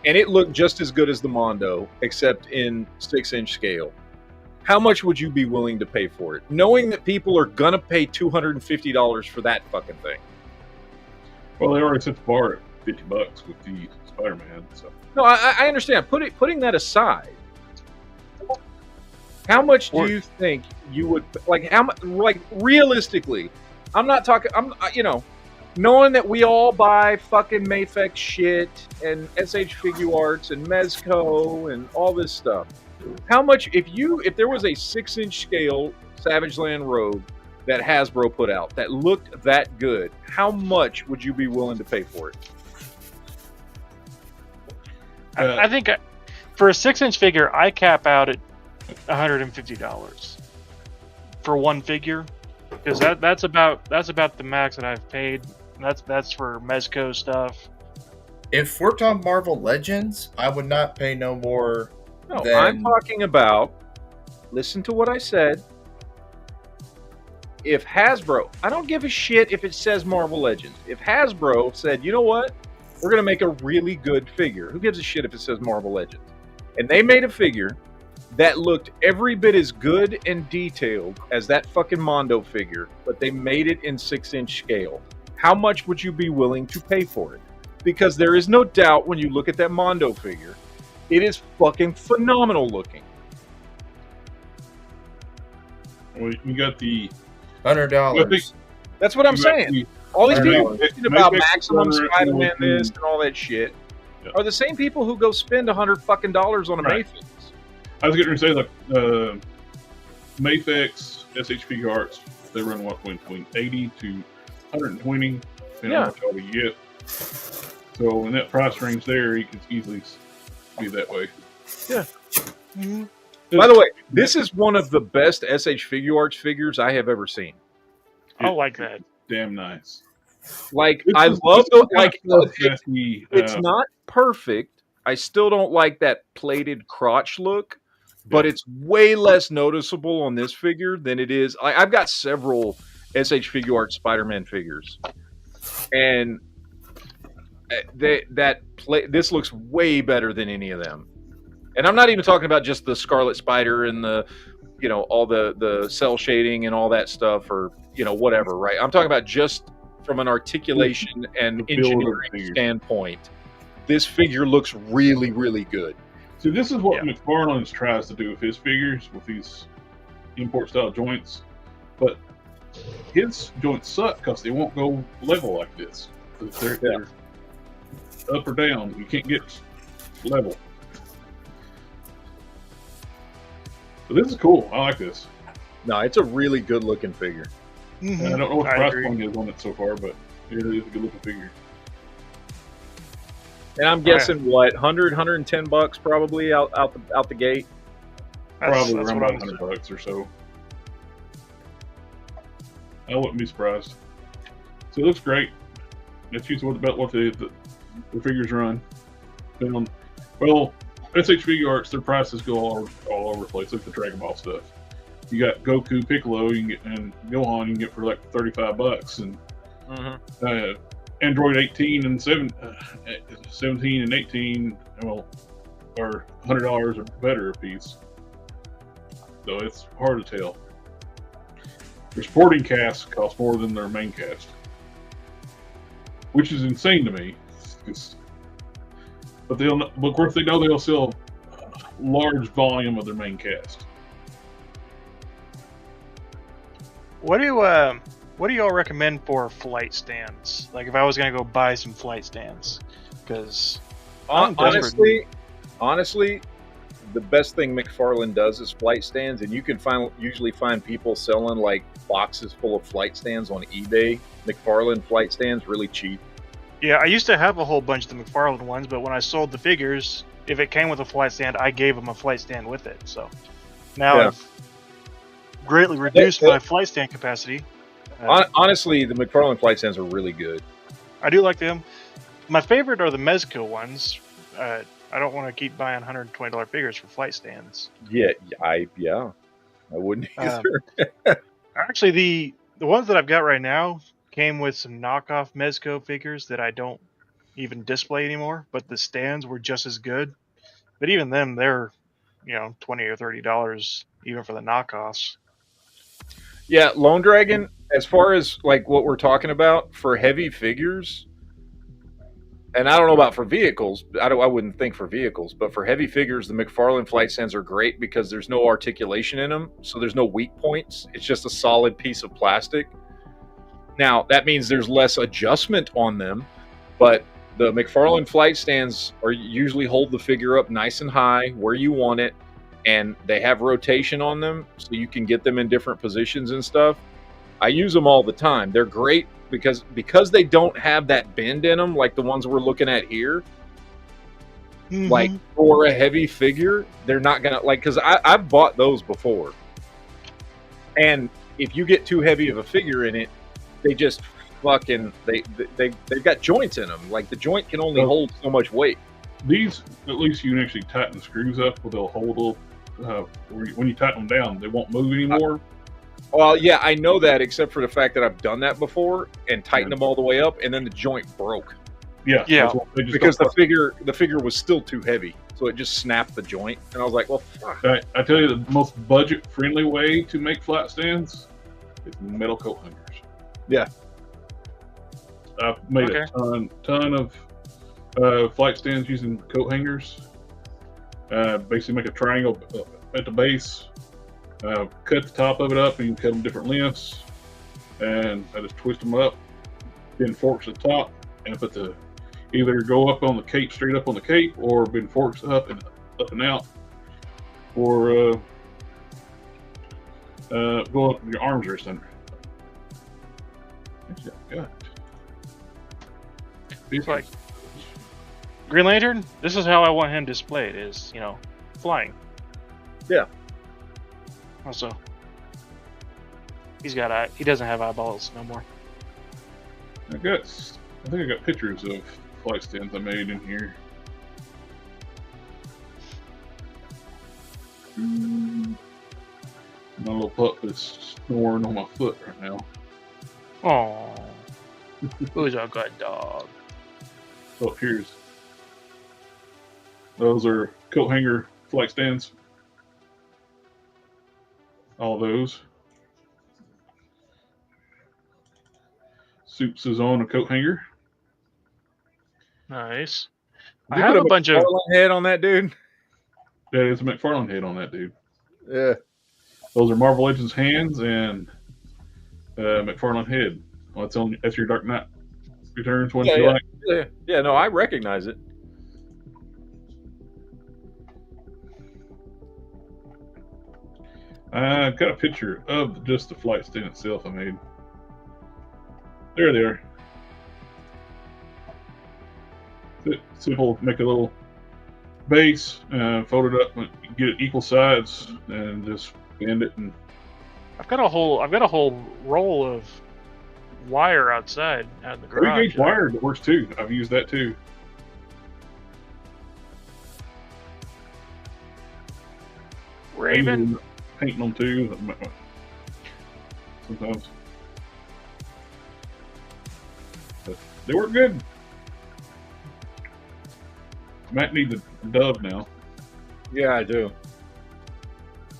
and it looked just as good as the Mondo, except in 6-inch scale, how much would you be willing to pay for it, knowing that people are gonna pay $250 for that fucking thing? Well, they already set the bar at $50 with the Spider-Man. So No, I understand. Putting that aside, how much do you think you would like? How much? Like realistically, I'm not talking. Knowing that we all buy fucking Mayfex shit and SH Figuarts and Mezco and all this stuff. How much? If there was a 6-inch scale Savage Land Rogue that Hasbro put out that looked that good, how much would you be willing to pay for it? I think for a 6-inch figure, I cap out at $150 for one figure, because that's about the max that I've paid. That's for Mezco stuff. If we're talking Marvel Legends, I would not pay no more. No, than... I'm talking about. Listen to what I said. If Hasbro, I don't give a shit if it says Marvel Legends. If Hasbro said, you know what, we're going to make a really good figure. Who gives a shit if it says Marvel Legends? And they made a figure that looked every bit as good and detailed as that fucking Mondo figure, but they made it in 6-inch scale. How much would you be willing to pay for it? Because there is no doubt when you look at that Mondo figure, it is fucking phenomenal looking. Well, you got the $100. That's what I'm saying. All these people talking about Mayfix Maximum Runner Spider-Man and- this and all that shit Yeah. are the same people who go spend $100 fucking on a Right. Mayfix. I was going to say, like, Mayfix, SHP Arts, they run what, between 80 to 120, depending on what all you get. So in that price range there, you can easily be that way. Yeah. Mm-hmm. By the way, this is one of the best SH Figure Arts figures I have ever seen. I like that. Damn nice. Like, This I is- love this is the, like, kind of stuff that he, it's not perfect. I still don't like that plated crotch look, but it's way less noticeable on this figure than it is. I've got several SH Figure Arts Spider-Man figures, and this looks way better than any of them. And I'm not even talking about just the Scarlet Spider and the, you know, all the cell shading and all that stuff, or, you know, whatever, right? I'm talking about just from an articulation and the build of the engineering figure. standpoint. This figure looks really, really good. So this is what McFarlane's tries to do with his figures, with these import style joints, but his joints suck because they won't go level like this. They're up or down. You can't get level. But this is cool. I like this. No, it's a really good looking figure. And I don't know what the I price agree. point is on it so far, but it is a good looking figure. And I'm guessing what, 100, 110 bucks probably out the gate. Probably That's around what about I'm $100 or so. I wouldn't be surprised. So it looks great. It's usually about what the figures run. Well, SH Figure Arts, their prices go all over the place. Look at the Dragon Ball stuff. You got Goku, Piccolo, you can get, and Gohan, you can get for like $35, and Android 18 and 17 and 18, well, are $100 or better a piece. So it's hard to tell. Their supporting cast cost more than their main cast, which is insane to me. But of course they know they'll sell a large volume of their main cast. What do y'all recommend for flight stands? Like if I was gonna go buy some flight stands, because honestly, the best thing McFarlane does is flight stands, and you can usually find people selling like boxes full of flight stands on eBay. McFarlane flight stands really cheap. yeah, I used to have a whole bunch of the McFarlane ones, but when I sold the figures, if it came with a flight stand, I gave them a flight stand with it. So now I've greatly reduced my flight stand capacity. Honestly, the McFarlane flight stands are really good. I do like them. My favorite are the Mezco ones. I don't want to keep buying $120 figures for flight stands. Yeah, I wouldn't either. Actually, the ones that I've got right now came with some knockoff Mezco figures that I don't even display anymore, but the stands were just as good. But even them, they're, $20 or $30 even for the knockoffs. Yeah, Lone Dragon, as far as like what we're talking about for heavy figures, and I don't know about for vehicles, I wouldn't think for vehicles, but for heavy figures, the McFarlane flight stands are great because there's no articulation in them, so there's no weak points. It's just a solid piece of plastic. Now, that means there's less adjustment on them, but the McFarlane flight stands usually hold the figure up nice and high where you want it, and they have rotation on them, so you can get them in different positions and stuff. I use them all the time. They're great because they don't have that bend in them like the ones we're looking at here. Mm-hmm. Like for a heavy figure, they're not gonna because I've bought those before, and if you get too heavy of a figure in it, they just fucking they've got joints in them. Like the joint can only hold so much weight. These, at least you can actually tighten the screws up, where they'll hold when you tighten them down, they won't move anymore. Well, yeah, I know that, except for the fact that I've done that before and tightened them all the way up, and then the joint broke. Yeah. Yeah. They just Because don't the figure was still too heavy. so it just snapped the joint. And I was like, well, fuck. I tell you, the most budget-friendly way to make flat stands is metal coat hangers. Yeah. I've made Okay. a ton of flight stands using coat hangers. Basically make a triangle at the base, cut the top of it up, and you can cut them different lengths, and I just twist them up, then forks at the top, and I put the either go up on the cape, straight up on the cape, or been forks up and out, or go up your arms rest under. Yeah. It's like Green Lantern. This is how I want him displayed: is flying. Yeah. Also, he doesn't have eyeballs no more. I think I got pictures of flight stands I made in here. My little pup is snoring on my foot right now. Oh, who's a good dog? Oh, those are coat hanger flight stands. All those. Soups is on a coat hanger. Nice. Did I you have put a bunch of. McFarlane head on that dude. That is a McFarlane head on that dude. Yeah. Those are Marvel Legends hands and McFarlane head. Well, that's your Dark Knight Returns one. Yeah, you yeah. like? Yeah, no, I recognize it. I got a picture of just the flight stand itself I made. There they are. Simple, make a little base, fold it up, get it equal sides, and just bend it. And I've got a whole roll of wire outside out in the garage. 3-gauge wire works too. I've used that too. Raven. Painting them too. Sometimes. But they work good. Might need the dove now. Yeah, I do.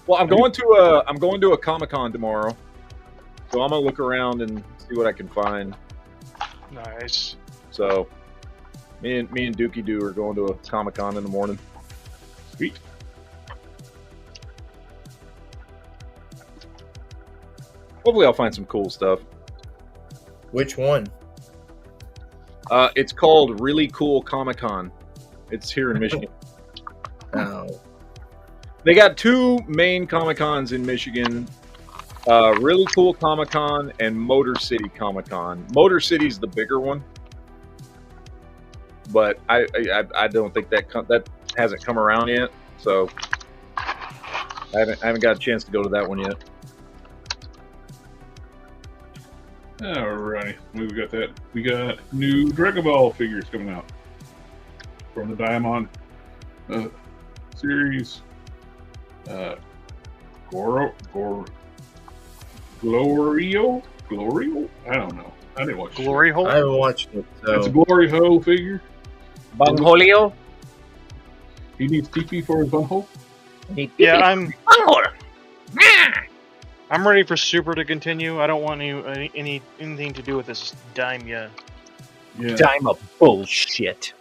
Well, I'm going to a Comic-Con tomorrow, so I'm gonna look around and see what I can find. Nice. So, me and Dookie Doo are going to a Comic-Con in the morning. Sweet. Hopefully, I'll find some cool stuff. Which one? It's called Really Cool Comic-Con. It's here in Michigan. Oh. They got two main Comic-Cons in Michigan. Really Cool Comic-Con and Motor City Comic-Con. Motor City's the bigger one. But I don't think that hasn't come around yet. So I haven't got a chance to go to that one yet. Alrighty, we got that. We got new Dragon Ball figures coming out from the Diamond series. Glorio? I don't know. I didn't watch Glory hole. I haven't watched it. So. That's a Glory Ho figure. Bungholio? He needs TP for his bunghole. Yeah, I'm ready for Super to continue. I don't want anything to do with this Daimya. Yeah. Time of bullshit.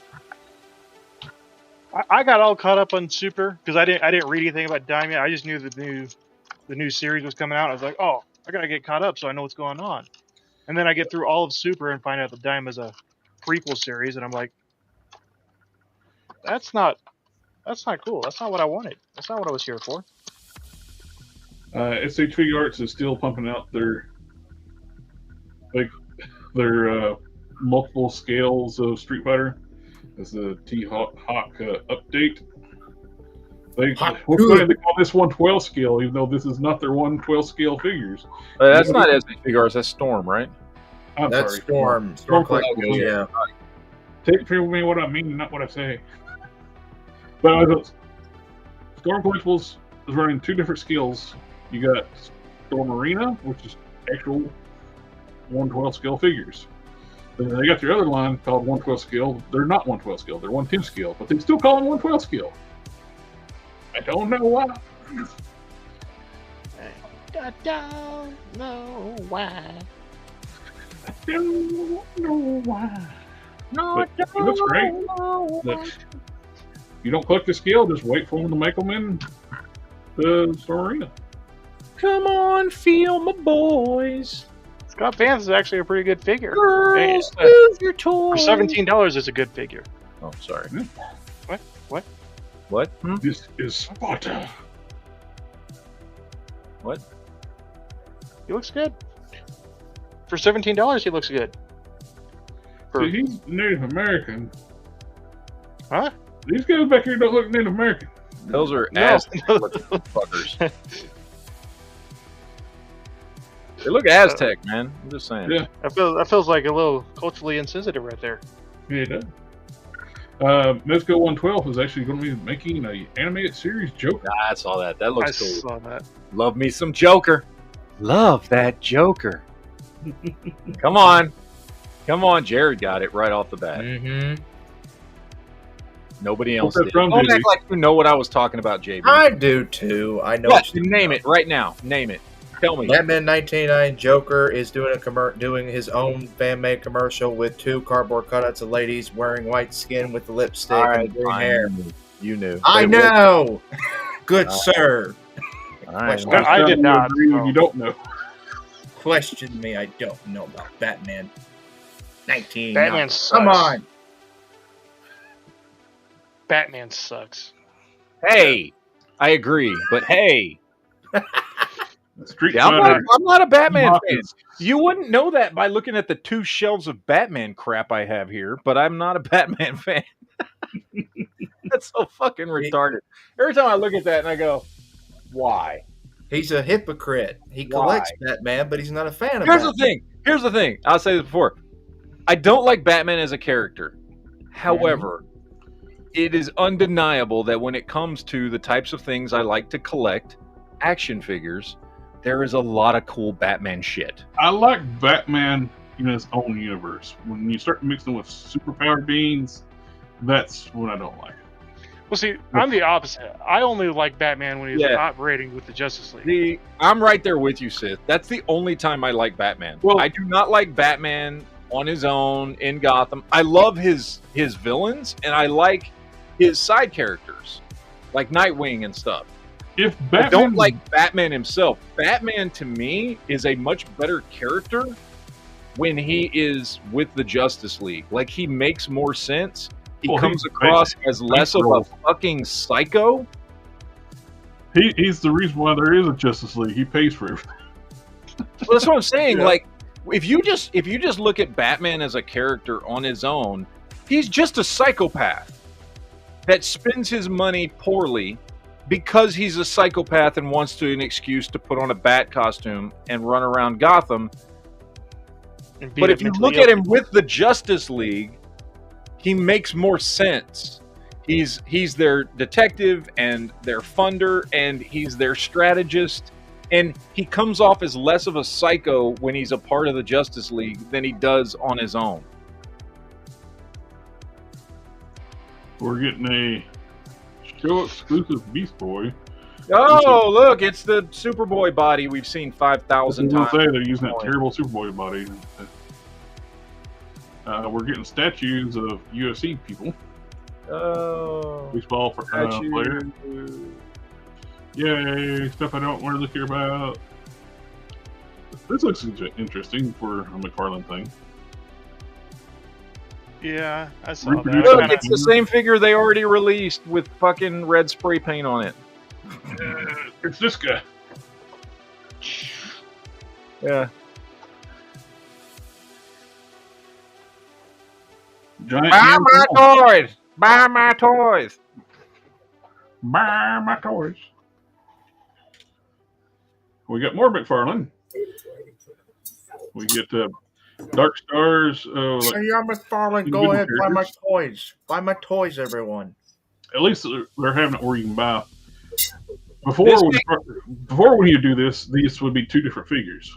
I got all caught up on Super because I didn't read anything about Daimya. I just knew the new series was coming out. I was like, oh, I gotta get caught up so I know what's going on. And then I get through all of Super and find out that Daimya's a prequel series, and I'm like, that's not cool. That's not what I wanted. That's not what I was here for. SH Figure Arts is still pumping out their multiple scales of Street Fighter. It's the T-Hawk update. They call this 112 scale, even though this is not their 112 scale figures. That's not SH Figure Arts. That's Storm, right? I'm That's sorry. Storm. Storm Collectibles, yeah. Take from me what I mean, not what I say. But Storm Collectibles is running two different skills. You got Storm Arena, which is actual 112 scale figures. Then they got their other line called 112 scale. They're not 112 scale. They're 110 scale, but they still call them 112 scale. I don't know why. I don't know why. I don't know why. No, But it looks great. But you don't collect the scale, just wait for them to make them in the store arena. Come on, feel my boys. Scott Vance is actually a pretty good figure. Girls, Hey, move your for toys. $17, it's a good figure. Oh, sorry. What? What? This is Sparta. What? He looks good. For $17, he looks good. See, he's Native American. Huh? These guys back here don't look Native American. Those are No. Aztec fuckers. They look Aztec, man. I'm just saying. Yeah. That feels like a little culturally insensitive right there. Yeah, it does. Mezco 112 is actually going to be making an animated series Joker. I saw that. That I looks cool. saw that. Love me some Joker. Love that Joker. Come on. Come on. Jared got it right off the bat. Mm-hmm. Nobody else What's that did. from, Don't JB? act like you know what I was talking about, JB. I do too. I know. What? Name it right now. Name it. Tell me. Batman 1989 Joker is doing doing his own fan-made commercial with 2 cardboard cutouts of ladies wearing white skin with the lipstick All and right, green fine. hair. You knew. I They know. Good All right. sir. All right. Question. I did You not, agree when no. You don't know. Question me. I don't know about Batman 19. Batman sucks. Come on. Batman sucks. Hey, I agree, but hey, Street yeah, Fighter. I'm not a Batman fan. Hawkins. You wouldn't know that by looking at the 2 shelves of Batman crap I have here, but I'm not a Batman fan. That's so fucking retarded. Every time I look at that and I go, why? He's a hypocrite. He Why? collects Batman, but he's not a fan of Here's Batman. the thing. Here's the thing. I'll say this before. I don't like Batman as a character. However, it is undeniable that when it comes to the types of things I like to collect, action figures, there is a lot of cool Batman shit. I like Batman in his own universe. When you start mixing with superpower beings, that's what I don't like. Well, see, I'm the opposite. I only like Batman when he's Yeah. operating with the Justice League. I'm right there with you, Sith. That's the only time I like Batman. Well- I do not like Batman on his own in Gotham. I love his villains, and I like his side characters, like Nightwing and stuff. If I Batman, don't like Batman himself. Batman, to me, is a much better character when he is with the Justice League. Like, he makes more sense. He Well, comes he's across as less of a role. fucking psycho. he's the reason why there is a Justice League. He pays for everything. Well, that's what I'm saying. Yeah. Like, if you just look at Batman as a character on his own, he's just a psychopath that spends his money poorly because he's a psychopath and wants an excuse to put on a bat costume and run around Gotham. And beat But up if you mentally look at ill him with the Justice League, he makes more sense. He's their detective and their funder, and he's their strategist, and he comes off as less of a psycho when he's a part of the Justice League than he does on his own. We're getting a show exclusive Beast Boy. Oh, look, it's the Superboy body we've seen 5,000 I was times. gonna say they're using that terrible Superboy body. We're getting statues of UFC people. Oh, Baseball for player. Yay! Stuff I don't really care about. This looks interesting for a McFarlane thing. Yeah, I saw Reproduce that. Look, Kinda- it's the same figure they already released with fucking red spray paint on it. It's this guy. Yeah. Giant Buy hand my ball. toys! Buy my toys! Buy my toys. We got more McFarlane. We get Dark Stars. Hey, I'm McFarlane. Go Individual ahead, buy my characters. toys. Buy my toys, everyone. At least they're having it where you can buy. Before when you do this, these would be 2 different figures.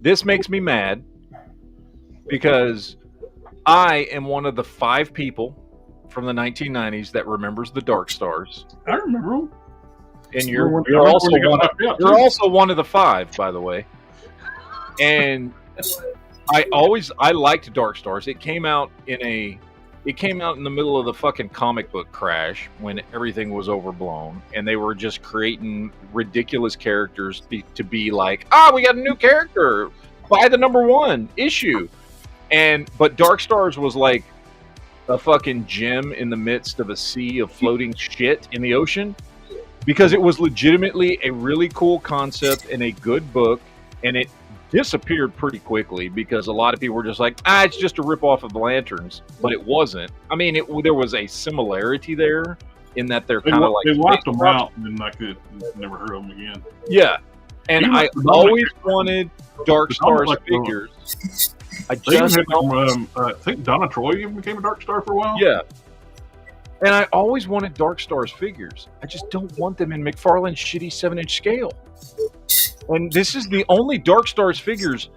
This makes me mad because I am one of the 5 people from the 1990s that remembers the Dark Stars, I remember them. and I you're remember also when they got one. knocked out, You're too. also one of the 5, by the way. And I liked Dark Stars. It came out in the middle of the fucking comic book crash when everything was overblown, and they were just creating ridiculous characters to be like, we got a new character, buy the #1 issue. But Dark Stars was like a fucking gem in the midst of a sea of floating shit in the ocean, because it was legitimately a really cool concept and a good book, and it disappeared pretty quickly because a lot of people were just like, it's just a ripoff of the Lanterns, but it wasn't. I mean, there was a similarity there in that they're kind of like they wiped them out, and then like they never heard of them again. Yeah, and Even I like the always Dominic- wanted Dark the Stars Dominic, figures. I They even just had don't. I think Donna Troy even became a Dark Star for a while. Yeah. And I always wanted Dark Stars figures. I just don't want them in McFarlane's shitty 7-inch scale. And this is the only Dark Stars figures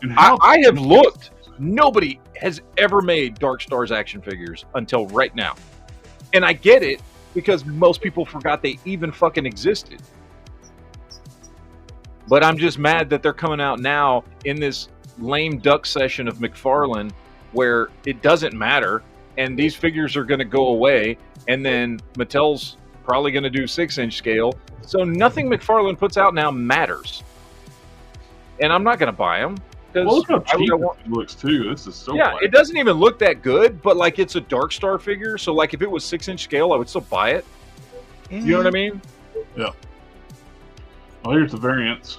And how I have looked. Nobody has ever made Dark Stars action figures until right now. And I get it, because most people forgot they even fucking existed. But I'm just mad that they're coming out now in this lame duck session of McFarlane where it doesn't matter, and these figures are going to go away, and then Mattel's probably going to do 6-inch scale, so nothing McFarlane puts out now matters. And I'm not going to buy them. well, look how cheap it looks too. This is so Yeah, it doesn't even look that good, but like it's a Dark Star figure, so like if it was 6-inch scale, I would still buy it. You know what I mean? Yeah. Oh, here's the variants.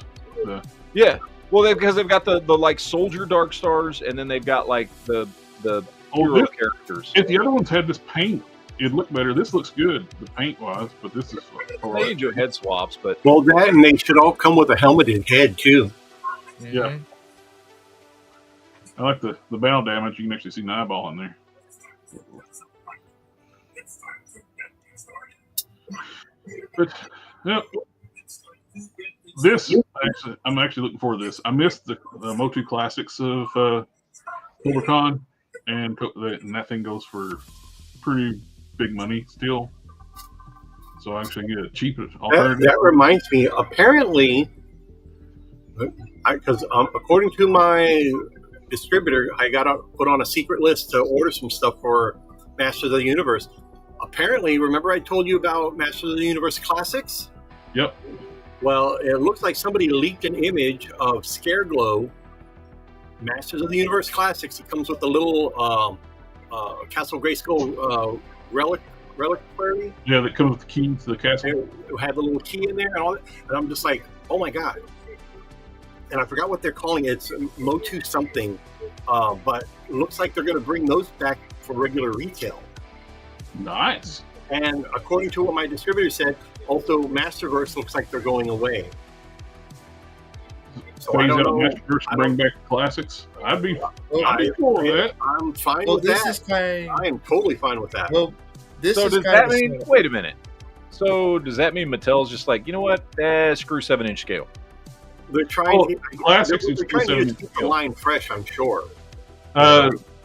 Yeah. Well, because they've got the like soldier Dark Stars, and then they've got like the hero characters. If the other ones had this paint, it'd look better. This looks good, the paint wise, but this is They enjoy head swaps, but Well, that and they should all come with a helmeted head too. yeah. I like the bow damage. You can actually see an eyeball in there. But yeah, this actually, I'm actually looking forward to this. I missed the Motu Classics of CobraCon, and that thing goes for pretty big money still. So I actually get a cheap alternative. That reminds me. Apparently, because according to my distributor, I got put on a secret list to order some stuff for Masters of the Universe. Apparently, remember I told you about Masters of the Universe Classics? Yep. Well, it looks like somebody leaked an image of Scareglow Masters of the Universe Classics. It comes with a little Castle Grayskull reliquary. Yeah, that comes with the key to the castle. It had the little key in there and all that. And I'm just like, oh my god. And I forgot what they're calling it. It's Motu something. But it looks like they're going to bring those back for regular retail. Nice. And according to what my distributor said, also Masterverse looks like they're going away. So I don't know. Masterverse to bring back the classics. I'd be cool with that. I'm fine Well, with this that. is kind. I am totally fine with that. Well, this so is does kind that of mean? Wait a minute. So does that mean Mattel's just like, you know what? Screw 7-inch scale. They're trying to classics they're is trying to 7-inch keep the line fresh, I'm sure.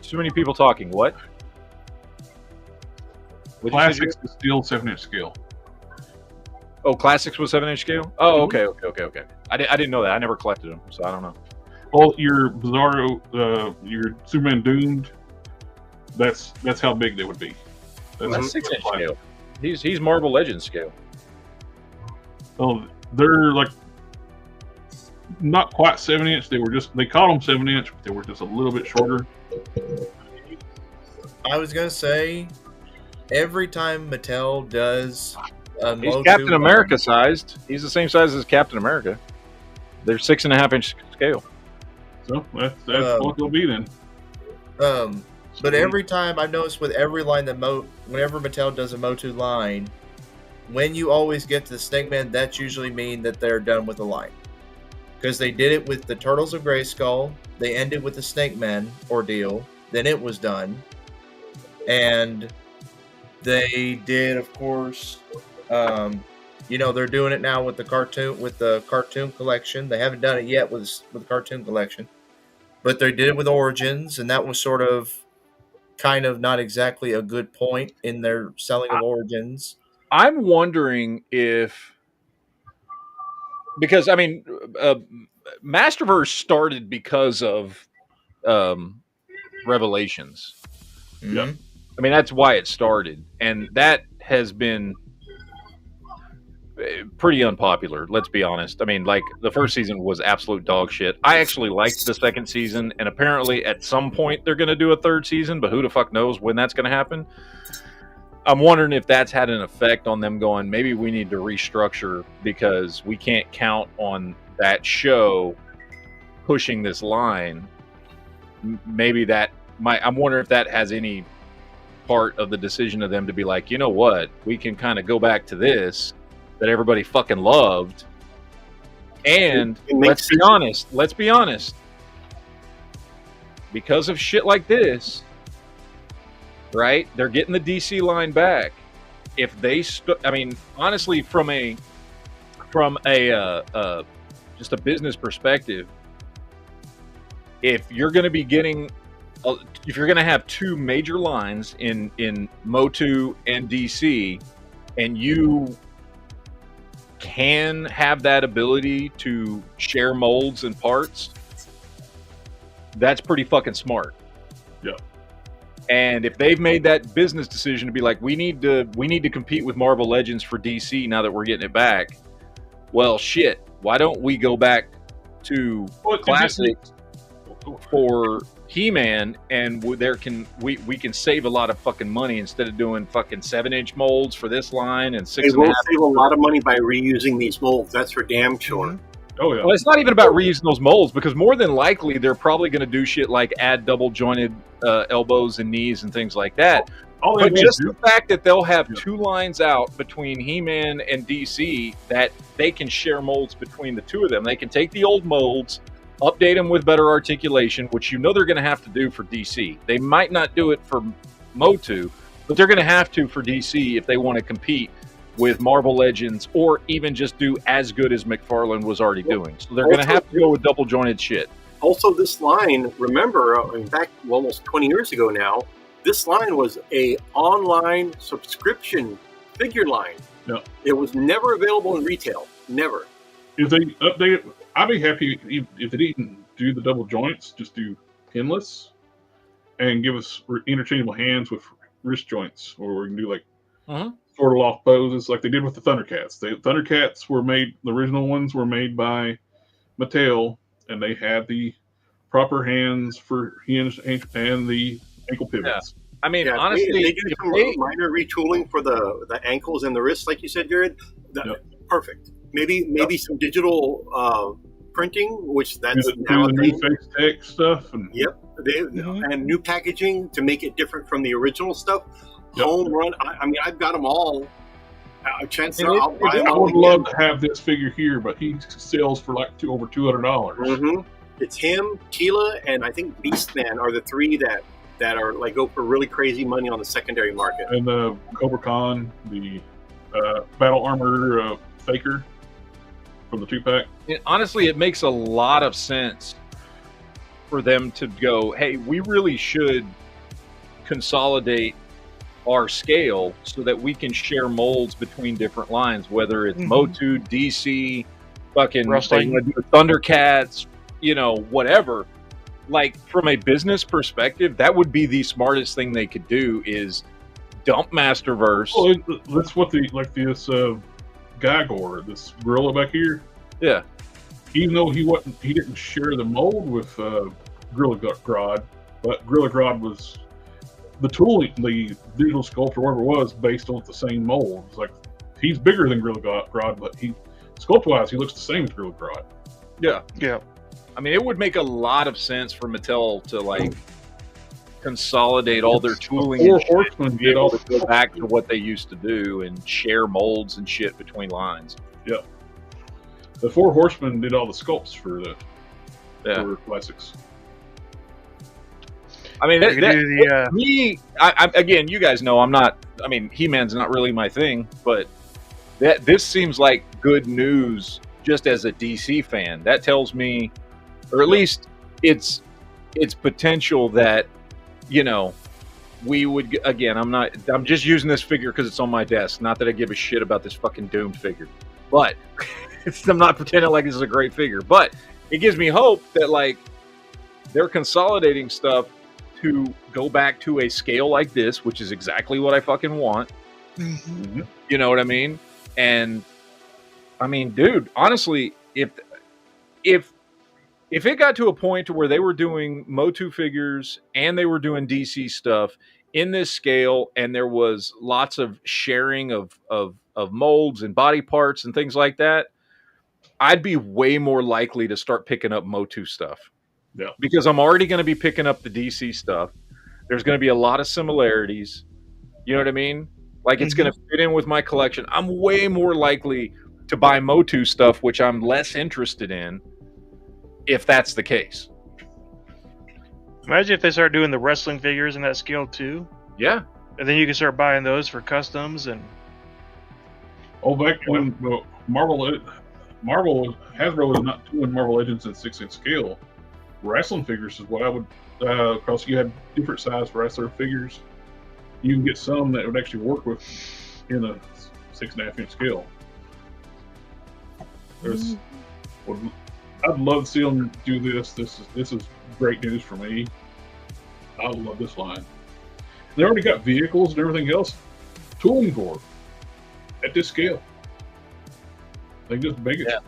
Too many people talking. What? What'd you say, Classics is still 7-inch scale. Oh, Classics was 7-inch scale? Oh, okay. I didn't know that. I never collected them, so I don't know. Well, your Bizarro, your Superman Doomed, that's how big they would be. That's 6-inch scale. He's Marvel Legends scale. Oh, they're like not quite 7-inch. They called them 7-inch, but they were just a little bit shorter. I was gonna say, every time Mattel does a He's Motu Captain line- America sized. He's the same size as Captain America. They're 6.5-inch scale. So that's what they'll be then. But every time I've noticed with every line whenever Mattel does a Motu line, when you always get to the Snake Man, that's usually mean that they're done with the line. Because they did it with the Turtles of Grayskull, they ended with the Snake Man ordeal, then it was done. And they did, of course, they're doing it now with the cartoon collection. They haven't done it yet with the cartoon collection. but they did it with Origins, and that was sort of kind of not exactly a good point in their selling of Origins. I'm wondering if, because I mean, Masterverse started because of Revelations. Yeah. Mhm. I mean, that's why it started, and that has been pretty unpopular. Let's be honest. I mean, like the first season was absolute dog shit. I actually liked the second season, and apparently at some point they're going to do a third season, but who the fuck knows when that's going to happen? I'm wondering if that's had an effect on them going, maybe we need to restructure because we can't count on that show pushing this line. Maybe that might, I'm wondering if that has any part of the decision of them to be like, you know what, we can kind of go back to this that everybody fucking loved. And let's be honest. Because of shit like this, right? They're getting the DC line back. If they, I mean, honestly, from a just a business perspective, if you're going to be getting, if you're going to have two major lines in Motu and DC, and you can have that ability to share molds and parts, that's pretty fucking smart. Yeah. And if they've made that business decision to be like, we need to compete with Marvel Legends for DC now that we're getting it back, well, shit, why don't we go back to classics for He-Man, and we can save a lot of fucking money instead of doing fucking 7-inch molds for this line and 6.5. They will save a lot of money by reusing these molds. That's for damn sure. Oh yeah. Well, it's not even about reusing those molds, because more than likely they're probably going to do shit like add double jointed elbows and knees and things like that. But just the fact that they'll have two lines out between He-Man and DC, that they can share molds between the two of them. They can take the old molds, update them with better articulation, which you know they're going to have to do for DC. They might not do it for Motu, but they're going to have to for DC if they want to compete with Marvel Legends, or even just do as good as McFarlane was already doing. So they're going to have to go with double jointed shit. Also, this line, remember, in fact, almost 20 years ago now, this line was a online subscription figure line. Yeah. It was never available in retail. Never. If they update it, I'd be happy if they didn't do the double joints, just do pinless and give us interchangeable hands with wrist joints, or we can do like sort of loft poses like they did with the Thundercats. The Thundercats were made, the original ones were made by Mattel, and they had the proper hands for hinge and the ankle pivots. Yeah. I mean, honestly, they do some minor retooling for the ankles and the wrists, like you said, Jared. Perfect. Maybe some digital printing, which that's now the new face tech stuff. And, and new packaging to make it different from the original stuff. Yep. Home run. I mean, I've got them all. Chances are I'll buy them I all. would love to have this figure here, but he sells for like over $200. Mm-hmm. It's him, Tila, and I think Beastman are the three that are like go for really crazy money on the secondary market. And the Cobra Khan, the battle armor faker from the 2-pack. Honestly, it makes a lot of sense for them to go, hey, we really should consolidate our scale so that we can share molds between different lines, whether it's Motu, DC, fucking Thundercats, whatever. Like, from a business perspective, that would be the smartest thing they could do, is dump Masterverse. Well, that's what this Gygor, this gorilla back here. Yeah. Even though he didn't share the mold with Gorilla Grodd, but Gorilla Grodd was the tooling, the digital sculpt or whatever it was, based on the same mold. It's like, he's bigger than Gorilla Grodd, but sculpt-wise, he looks the same as Gorilla Grodd. Yeah. Yeah. I mean, it would make a lot of sense for Mattel to, like, consolidate all their tooling and Horsemen did all to go back to what they used to do and share molds and shit between lines. Yeah. The 4 Horsemen did all the sculpts for for classics. I mean, again, you guys know I'm not. I mean, He-Man's not really my thing, but this seems like good news just as a DC fan. That tells me, or at least it's it's potential that, you know, we would, again, I'm just using this figure because it's on my desk. Not that I give a shit about this fucking Doomed figure, but I'm not pretending like this is a great figure. But it gives me hope that, like, they're consolidating stuff to go back to a scale like this, which is exactly what I fucking want. Mm-hmm. You know what I mean? And I mean, dude, honestly, if it got to a point to where they were doing Motu figures and they were doing DC stuff in this scale, and there was lots of sharing of molds and body parts and things like that, I'd be way more likely to start picking up Motu stuff. Yeah. Because I'm already going to be picking up the DC stuff. There's going to be a lot of similarities. You know what I mean? Like, it's going to fit in with my collection. I'm way more likely to buy Motu stuff, which I'm less interested in, if that's the case. Imagine if they start doing the wrestling figures in that scale too. Yeah. And then you can start buying those for customs and. Oh, back when Hasbro was not doing Marvel Legends in 6-inch scale. Wrestling figures is what I would, because you had different size wrestler figures. You can get some that would actually work with in a 6.5-inch scale. I'd love to see them do this. This is great news for me. I love this line. They already got vehicles and everything else tooling for it at this scale. They just make it. Yeah.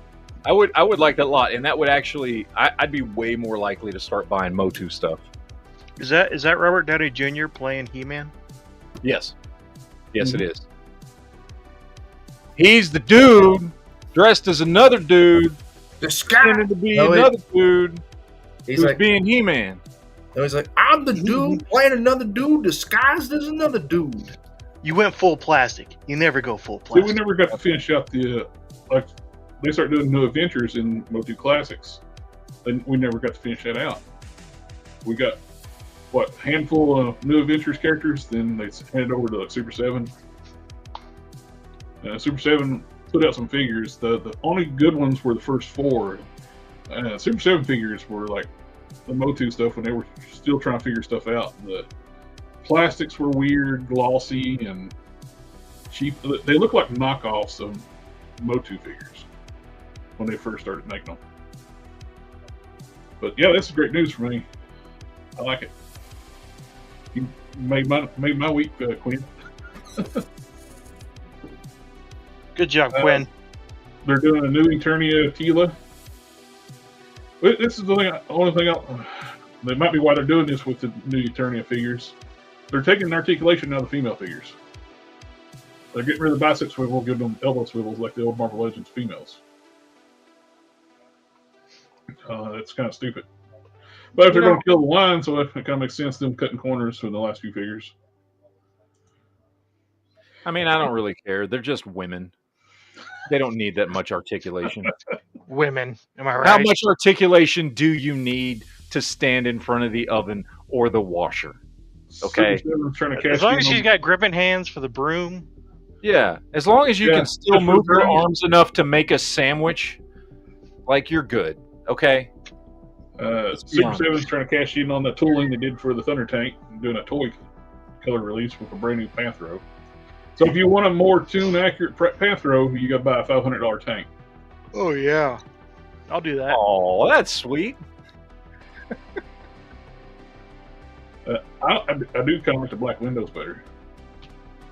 I would like that a lot, and that would actually, I'd be way more likely to start buying Motu stuff. Is that Robert Downey Jr. playing He-Man? Yes. Yes, it is. He's the dude dressed as another dude, pretending to be another dude who's like, being He-Man. And he's like, I'm the dude playing another dude disguised as another dude. You went full plastic. You never go full plastic. See, we never got to finish out the, like, they started doing new adventures in Motu Classics. And we never got to finish that out. We got, a handful of new adventures characters, then they handed over to like, Super 7. Super 7 put out some figures. The only good ones were the first 4. Super 7 figures were like the Motu stuff when they were still trying to figure stuff out. The plastics were weird, glossy, and cheap. They look like knockoffs of Motu figures when they first started making them. But yeah, that's great news for me. I like it. You made my week, Quinn. Good job, Quinn. They're doing a new Eternia Tila. This is the only thing. That might be why they're doing this with the new Eternia figures. They're taking the articulation out of the female figures. They're getting rid of the bicep swivel, giving them elbow swivels like the old Marvel Legends females. It's kind of stupid. But if they're going to kill the line, so it kind of makes sense them cutting corners from the last few figures. I mean, I don't really care. They're just women. They don't need that much articulation. Women, am I right? How much articulation do you need to stand in front of the oven or the washer? Okay. As long as she's got gripping hands for the broom. Yeah. As long as you can still move your arms enough to make a sandwich, like, you're good. Okay. Super 7's trying to cash in on the tooling they did for the Thunder Tank, doing a toy color release with a brand new Panthro. So if you want a more tune-accurate Panthro, you got to buy a $500 tank. Oh, yeah. I'll do that. Oh, that's sweet. I do kind of like the black windows better.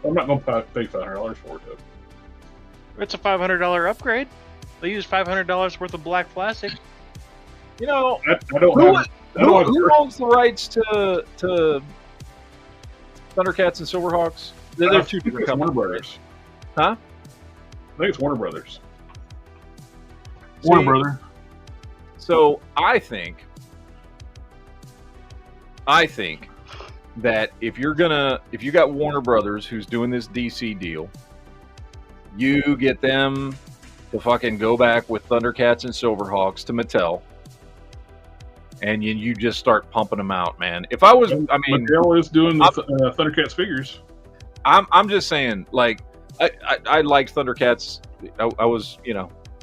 I'm not going to pay $500 for it, though. It's a $500 upgrade. They use $500 worth of black plastic. You know, who owns the rights to Thundercats and Silverhawks? They're two different companies. Warner Brothers. Huh? I think it's Warner Brothers. Warner Brothers. So I think that if you got Warner Brothers who's doing this DC deal, you get them to fucking go back with Thundercats and Silverhawks to Mattel, and you just start pumping them out, man. If I was, Mattel is doing the Thundercats figures. I'm just saying, like, I liked Thundercats. I was,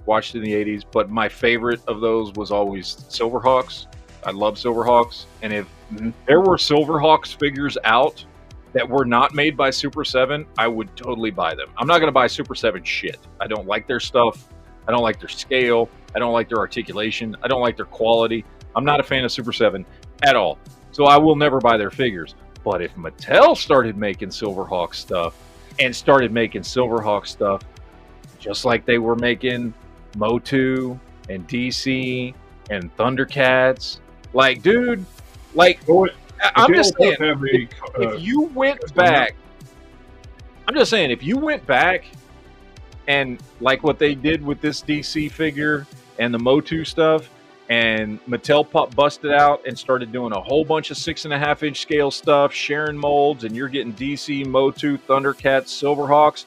watched in the 80s, but my favorite of those was always Silverhawks. I love Silverhawks, and if Mhm. there were Silverhawks figures out that were not made by Super 7, I would totally buy them. I'm not going to buy Super 7 shit. I don't like their stuff. I don't like their scale. I don't like their articulation. I don't like their quality. I'm not a fan of Super 7 at all. So I will never buy their figures. But if Mattel started making Silverhawk stuff and started making Silverhawk stuff just like they were making Motu and DC and Thundercats, like, dude, like, Well, I'm Mattel just does saying, have a, if you went back, I'm just saying, if you went back and like what they did with this DC figure and the Motu stuff, and Mattel busted out and started doing a whole bunch of 6.5 inch scale stuff, sharing molds, and you're getting DC, Motu, Thundercats, Silverhawks,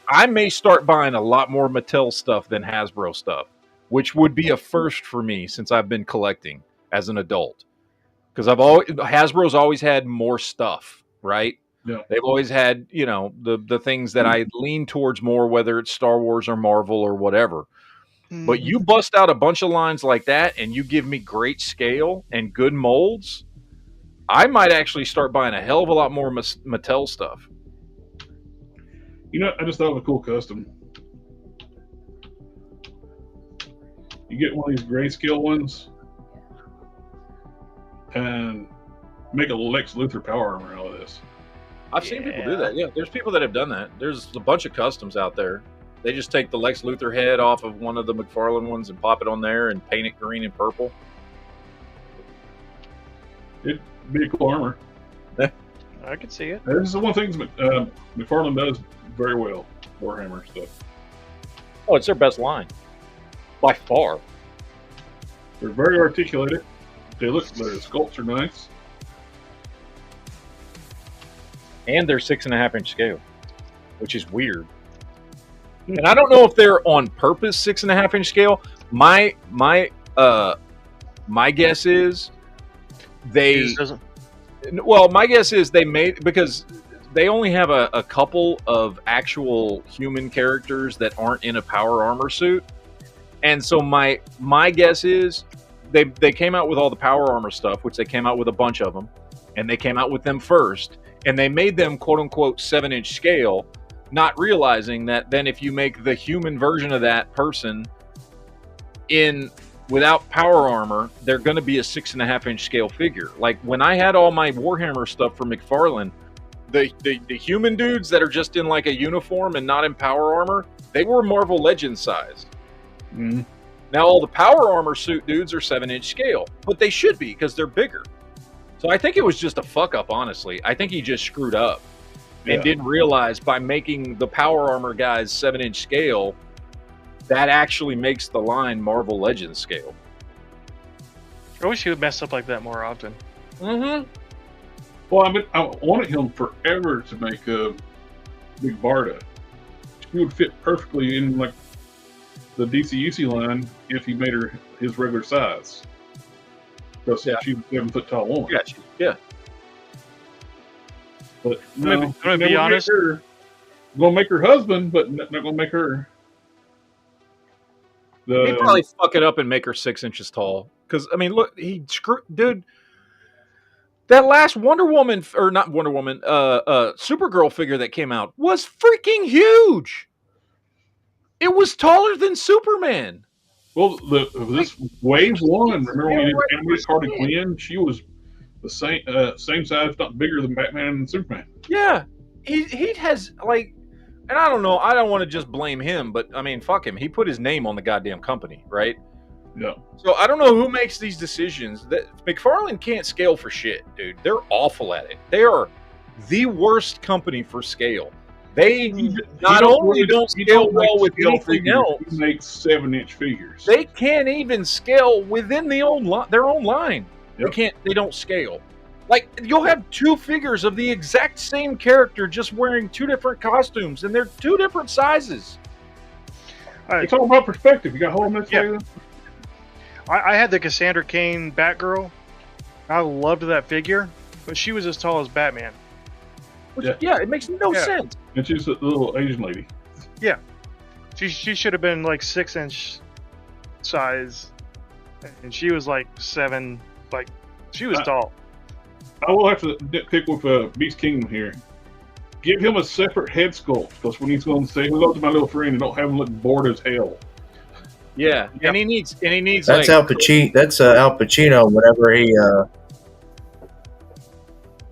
I may start buying a lot more Mattel stuff than Hasbro stuff, which would be a first for me since I've been collecting as an adult. Because Hasbro's always had more stuff, right? Yeah. They've always had, you know, the things that I lean towards more, whether it's Star Wars or Marvel or whatever. But you bust out a bunch of lines like that and you give me great scale and good molds, I might actually start buying a hell of a lot more Mattel stuff. You know, I just thought of a cool custom. You get one of these grayscale ones and make a Lex Luthor power armor out of this. I've seen people do that. Yeah, there's people that have done that. There's a bunch of customs out there. They just take the Lex Luthor head off of one of the McFarlane ones and pop it on there and paint it green and purple. It'd be a cool armor. I can see it. This is the one thing McFarlane does very well. Warhammer stuff. Oh, it's their best line. By far. They're very articulated. Their sculpts are nice. And they're 6.5 inch scale, which is weird. And I don't know if they're on purpose 6.5 inch scale. My guess is my guess is they made, because they only have a couple of actual human characters that aren't in a power armor suit. And so my guess is they came out with all the power armor stuff, which they came out with a bunch of them, and they came out with them first, and they made them quote unquote 7-inch scale, not realizing that then if you make the human version of that person without power armor, they're going to be a 6.5 inch scale figure. Like when I had all my Warhammer stuff from McFarlane, the human dudes that are just in like a uniform and not in power armor, they were Marvel Legends size. Mm-hmm. Now all the power armor suit dudes are 7-inch scale, but they should be because they're bigger. So I think it was just a fuck up, honestly. I think he just screwed up and didn't realize by making the power armor guys 7-inch scale, that actually makes the line Marvel Legends scale. I wish he would mess up like that more often. Mm-hmm. Well, I wanted him forever to make a Big Barda. She would fit perfectly in like the DCUC line if he made her his regular size. Because she's a 7 foot tall woman. Yeah. But I'm gonna be honest. Gonna make her husband, but not gonna make her. He'd probably fuck it up and make her 6 inches tall. Because I mean, look, dude. That last Wonder Woman, or not Wonder Woman, Supergirl figure that came out was freaking huge. It was taller than Superman. Well, this Wave 1, remember when you did Animated Harley Quinn? She was the same size, if not bigger than Batman and Superman. Yeah. He has, like, and I don't know, I don't want to just blame him, but, I mean, fuck him. He put his name on the goddamn company, right? Yeah. So I don't know who makes these decisions. McFarlane can't scale for shit, dude. They're awful at it. They are the worst company for scale. They not only don't scale well with anything else, he makes 7-inch figures. They can't even scale within their own line. Yep. They don't scale. Like, you'll have two figures of the exact same character just wearing two different costumes, and they're two different sizes. It's all about perspective. You got to hold them this way. I had the Cassandra Cain Batgirl. I loved that figure, but she was as tall as Batman. It makes no sense. And she's a little Asian lady. Yeah. She should have been like 6-inch size, and she was like 7 Like, she was tall. I will have to nitpick with Beast Kingdom here. Give him a separate head sculpt, because when he's going to say hello to my little friend, and don't have him look bored as hell. Yeah, and he needs That's like, Al Pacino. That's Al Pacino. Whenever he.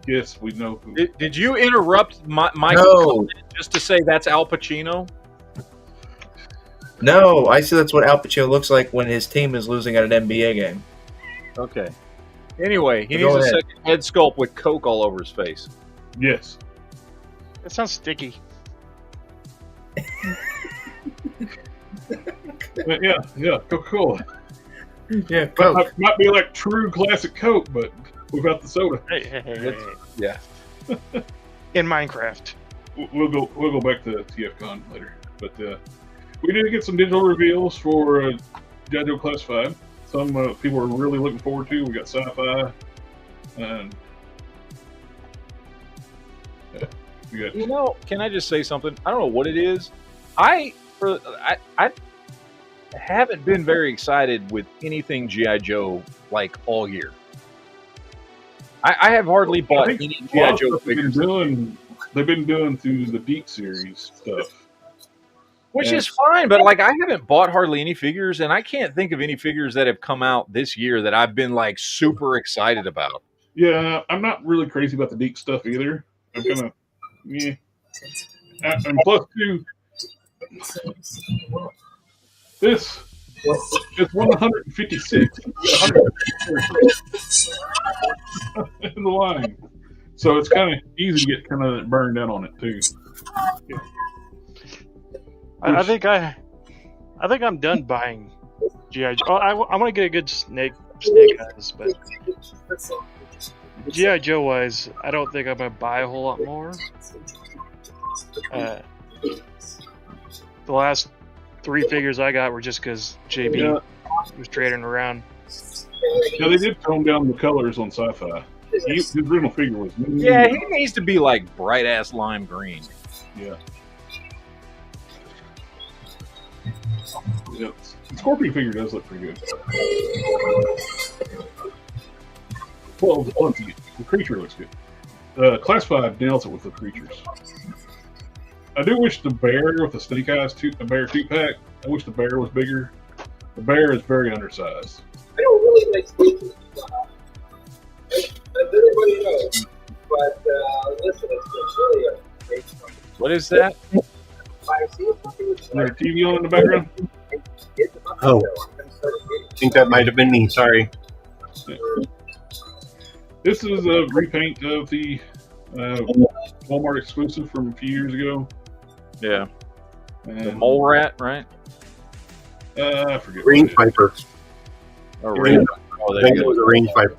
Yes, we know. Did you interrupt Michael No. just to say that's Al Pacino? No, I see that's what Al Pacino looks like when his team is losing at an NBA game. Okay. Anyway, he Go needs a ahead. second head sculpt with Coke all over his face. Yes. That sounds sticky. But yeah, Coca-Cola. Yeah, Coke. Might be like true classic Coke, but without the soda. Hey. Yeah. In Minecraft. We'll go back to TFCon later. But we did get some digital reveals for G.I. Joe Classified. Some people are really looking forward to. We got sci-fi. And we got. You know, can I just say something? I don't know what it is. I haven't been very excited with anything G.I. Joe like all year. I have hardly bought any G.I. Joe figures. They've been doing through the Geek series stuff. Which is fine, but like I haven't bought hardly any figures, and I can't think of any figures that have come out this year that I've been like super excited about. Yeah, I'm not really crazy about the Geek stuff either. I'm kind of, yeah. And plus, too, this is 156 in the line, so it's kind of easy to get kind of burned out on it too. Yeah. I think I'm done buying G.I. Joe. I want to get a good snake eyes, but G.I. Joe wise, I don't think I'm gonna buy a whole lot more. The last 3 figures I got were just because JB was trading around. Yeah, they did tone down the colors on sci-fi. His original figure was Yeah, he needs to be like bright ass lime green. Yeah. Yeah, the Scorpion figure does look pretty good. Well, the creature looks good. Classified nails it with the creatures. I do wish the bear with the snake eyes, a bear 2-pack, I wish the bear was bigger. The bear is very undersized. I don't really like speeches, as everybody knows. But listen, it's really a great story. What is that? Is there a TV on in the background? Oh, I think that might have been me. Sorry. Yeah. This is a repaint of the Walmart exclusive from a few years ago. Yeah. And, The mole rat, right? I forget. Range what it is. Viper. Oh, range. Oh, I there think you it go. was a Range Viper.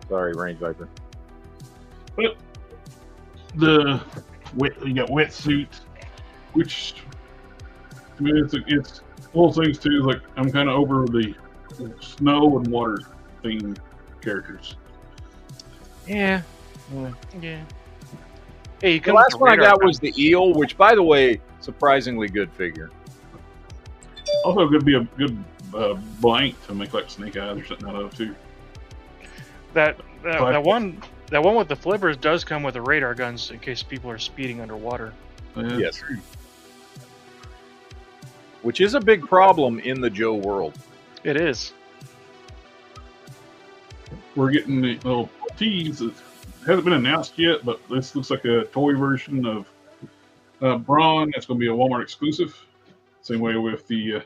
Sorry, range viper. But you got wetsuit, which I mean it's one of those things too. Like I'm kind of over the snow and water theme characters. Yeah. Yeah. Hey, The last one I got was the eel, which, by the way, surprisingly good figure. Also, could be a good blank to make like snake eyes or something out of too. that one with the flippers does come with the radar guns in case people are speeding underwater. Yes. Which is a big problem in the Joe world. It is. We're getting the little tease. It hasn't been announced yet, but this looks like a toy version of Braun. That's going to be a Walmart exclusive. Same way with the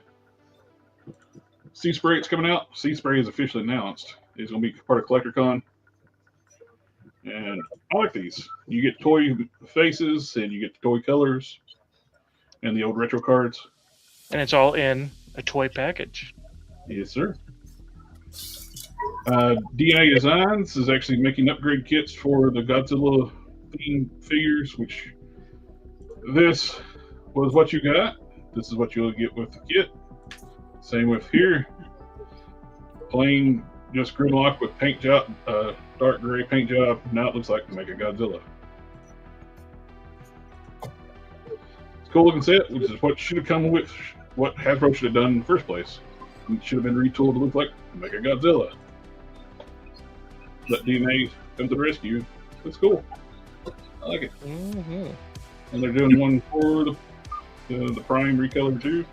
Sea Spray that's coming out. Sea Spray is officially announced. It's going to be part of CollectorCon. And I like these. You get toy faces, and you get the toy colors, and the old retro cards. And it's all in a toy package. Yes, sir. DNA Designs is actually making upgrade kits for the Godzilla themed figures, which this was what you got. This is what you'll get with the kit. Same with here. Plain, just gridlock with paint job, dark gray paint job. Now it looks like Mega Godzilla. It's a cool looking set, which is what should have come with what Hasbro should have done in the first place. It should have been retooled to look like Mega Godzilla. let DNA come to the rescue. It's cool. I like it. Mm-hmm. And they're doing one for the Prime recolor too.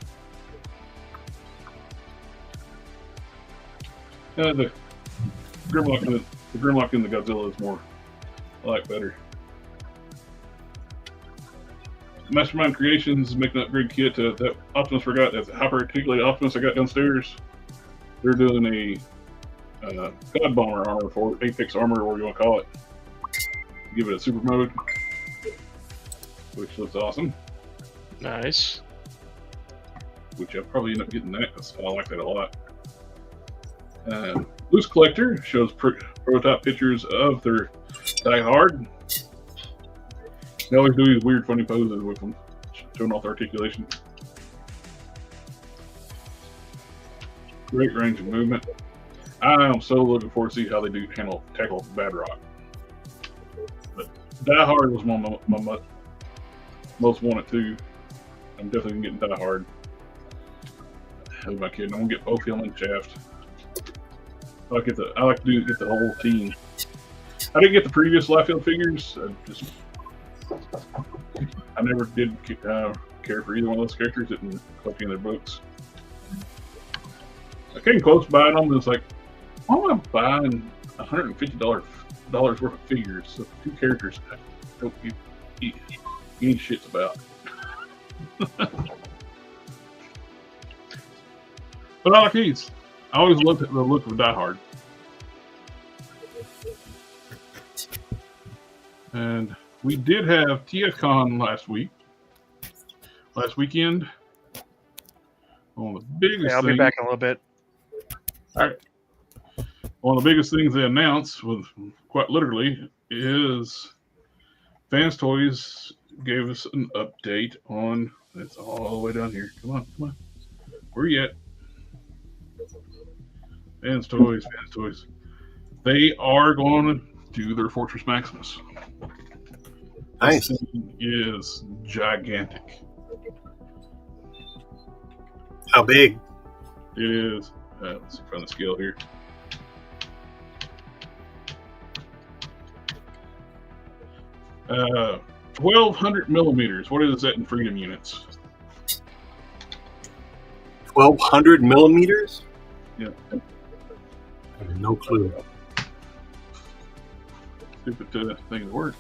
The Grimlock and the Godzilla is more I like better. Mastermind Creations is making an upgrade kit to that Optimus forgot. That's a hyper-articulated Optimus I got downstairs. They're doing a God Bomber armor for Apex armor, or you want to call it. Give it a super mode, which looks awesome. Nice. Which I'll probably end up getting that because I like that a lot. Loose Collector shows prototype pictures of their Die Hard. They always do these weird, funny poses with them, showing off the articulation. Great range of movement. I am so looking forward to see how they do tackle Badrock. But Die Hard was my most wanted too. I'm definitely getting Die Hard. Who am I kidding? I'm gonna get both him and Shaft. I like to get the whole team. I didn't get the previous Liefeld figures. I never did care for either one of those characters. Didn't collect any of their books. I came close buying them. It's like, why am I buying $150 worth of figures of two characters I don't give any shits about? But I like these. I always looked at the look of Die Hard. And we did have TFCon last weekend. One of the biggest Yeah, I'll be back in a little bit. All right. One of the biggest things they announced, with quite literally, is Fans Toys gave us an update on. It's all the way down here. Come on. Where you at? Fans Toys. They are going to do their Fortress Maximus. Nice. This thing is gigantic. How big? It is. Let's see from the scale here. Uh, 1,200 millimeters. What is that in freedom units? 1,200 millimeters? Yeah. I have no clue. Stupid thing to work.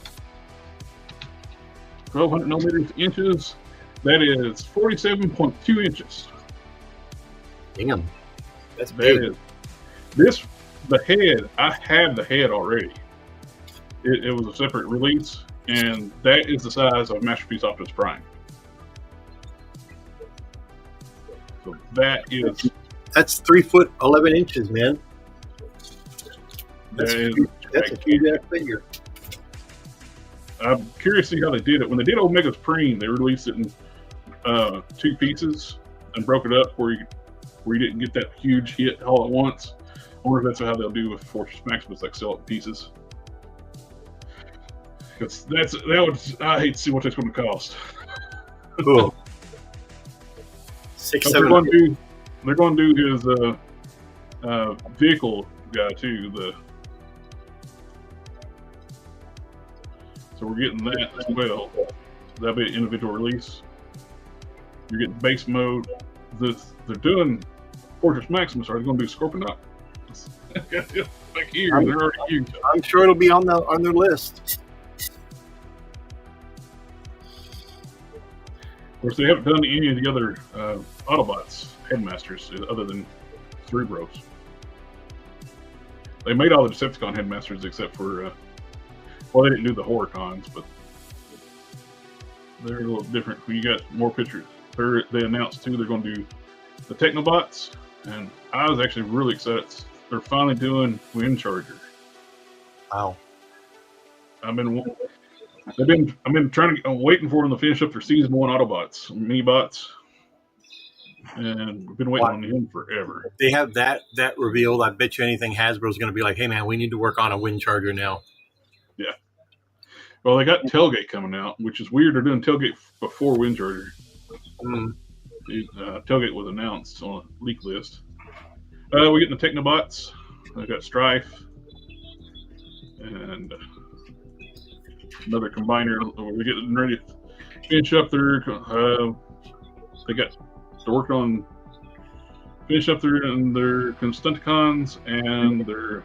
1,200 millimeters inches. That is 47.2 inches. Damn. That's That big. is. The head, I had the head already. It was a separate release, and that is the size of Masterpiece Optimus Prime. So that is. That's 3 foot 11 inches, man. That's a huge ass figure. I'm curious to see how they did it. When they did Omega Supreme, they released it in 2 pieces and broke it up where you didn't get that huge hit all at once. I wonder if that's how they'll do with Fortress Maximus, like sell it in pieces. Because I hate to see what that's going to cost. Cool. 6, 7. They're going to do his vehicle guy too. So we're getting that as well. That'll be an individual release. You're getting base mode. They're doing Fortress Maximus. Are they going to do Scorponok? Like here, they're already huge. I'm sure it'll be on their list. Of course, they haven't done any of the other Autobots headmasters other than Cerebros. They made all the Decepticon headmasters except for, well, they didn't do the Horrorcons, but they're a little different. When you got more pictures, they announced too they're going to do the Technobots, and I was actually really excited. They're finally doing Wind Charger. Wow. I'm waiting for them to finish up their season 1 Autobots, mini bots, and we've been waiting on him forever. If they have that revealed, I bet you anything Hasbro's going to be like, hey man, we need to work on a Wind Charger now. Yeah. Well, they got Tailgate coming out, which is weird. They're doing Tailgate before Wind Charger. Tailgate was announced on a leak list. We're getting the Technobots. I got Strife. and another combiner. We're getting ready to finish up their. They're working on finish up their Constructicons and their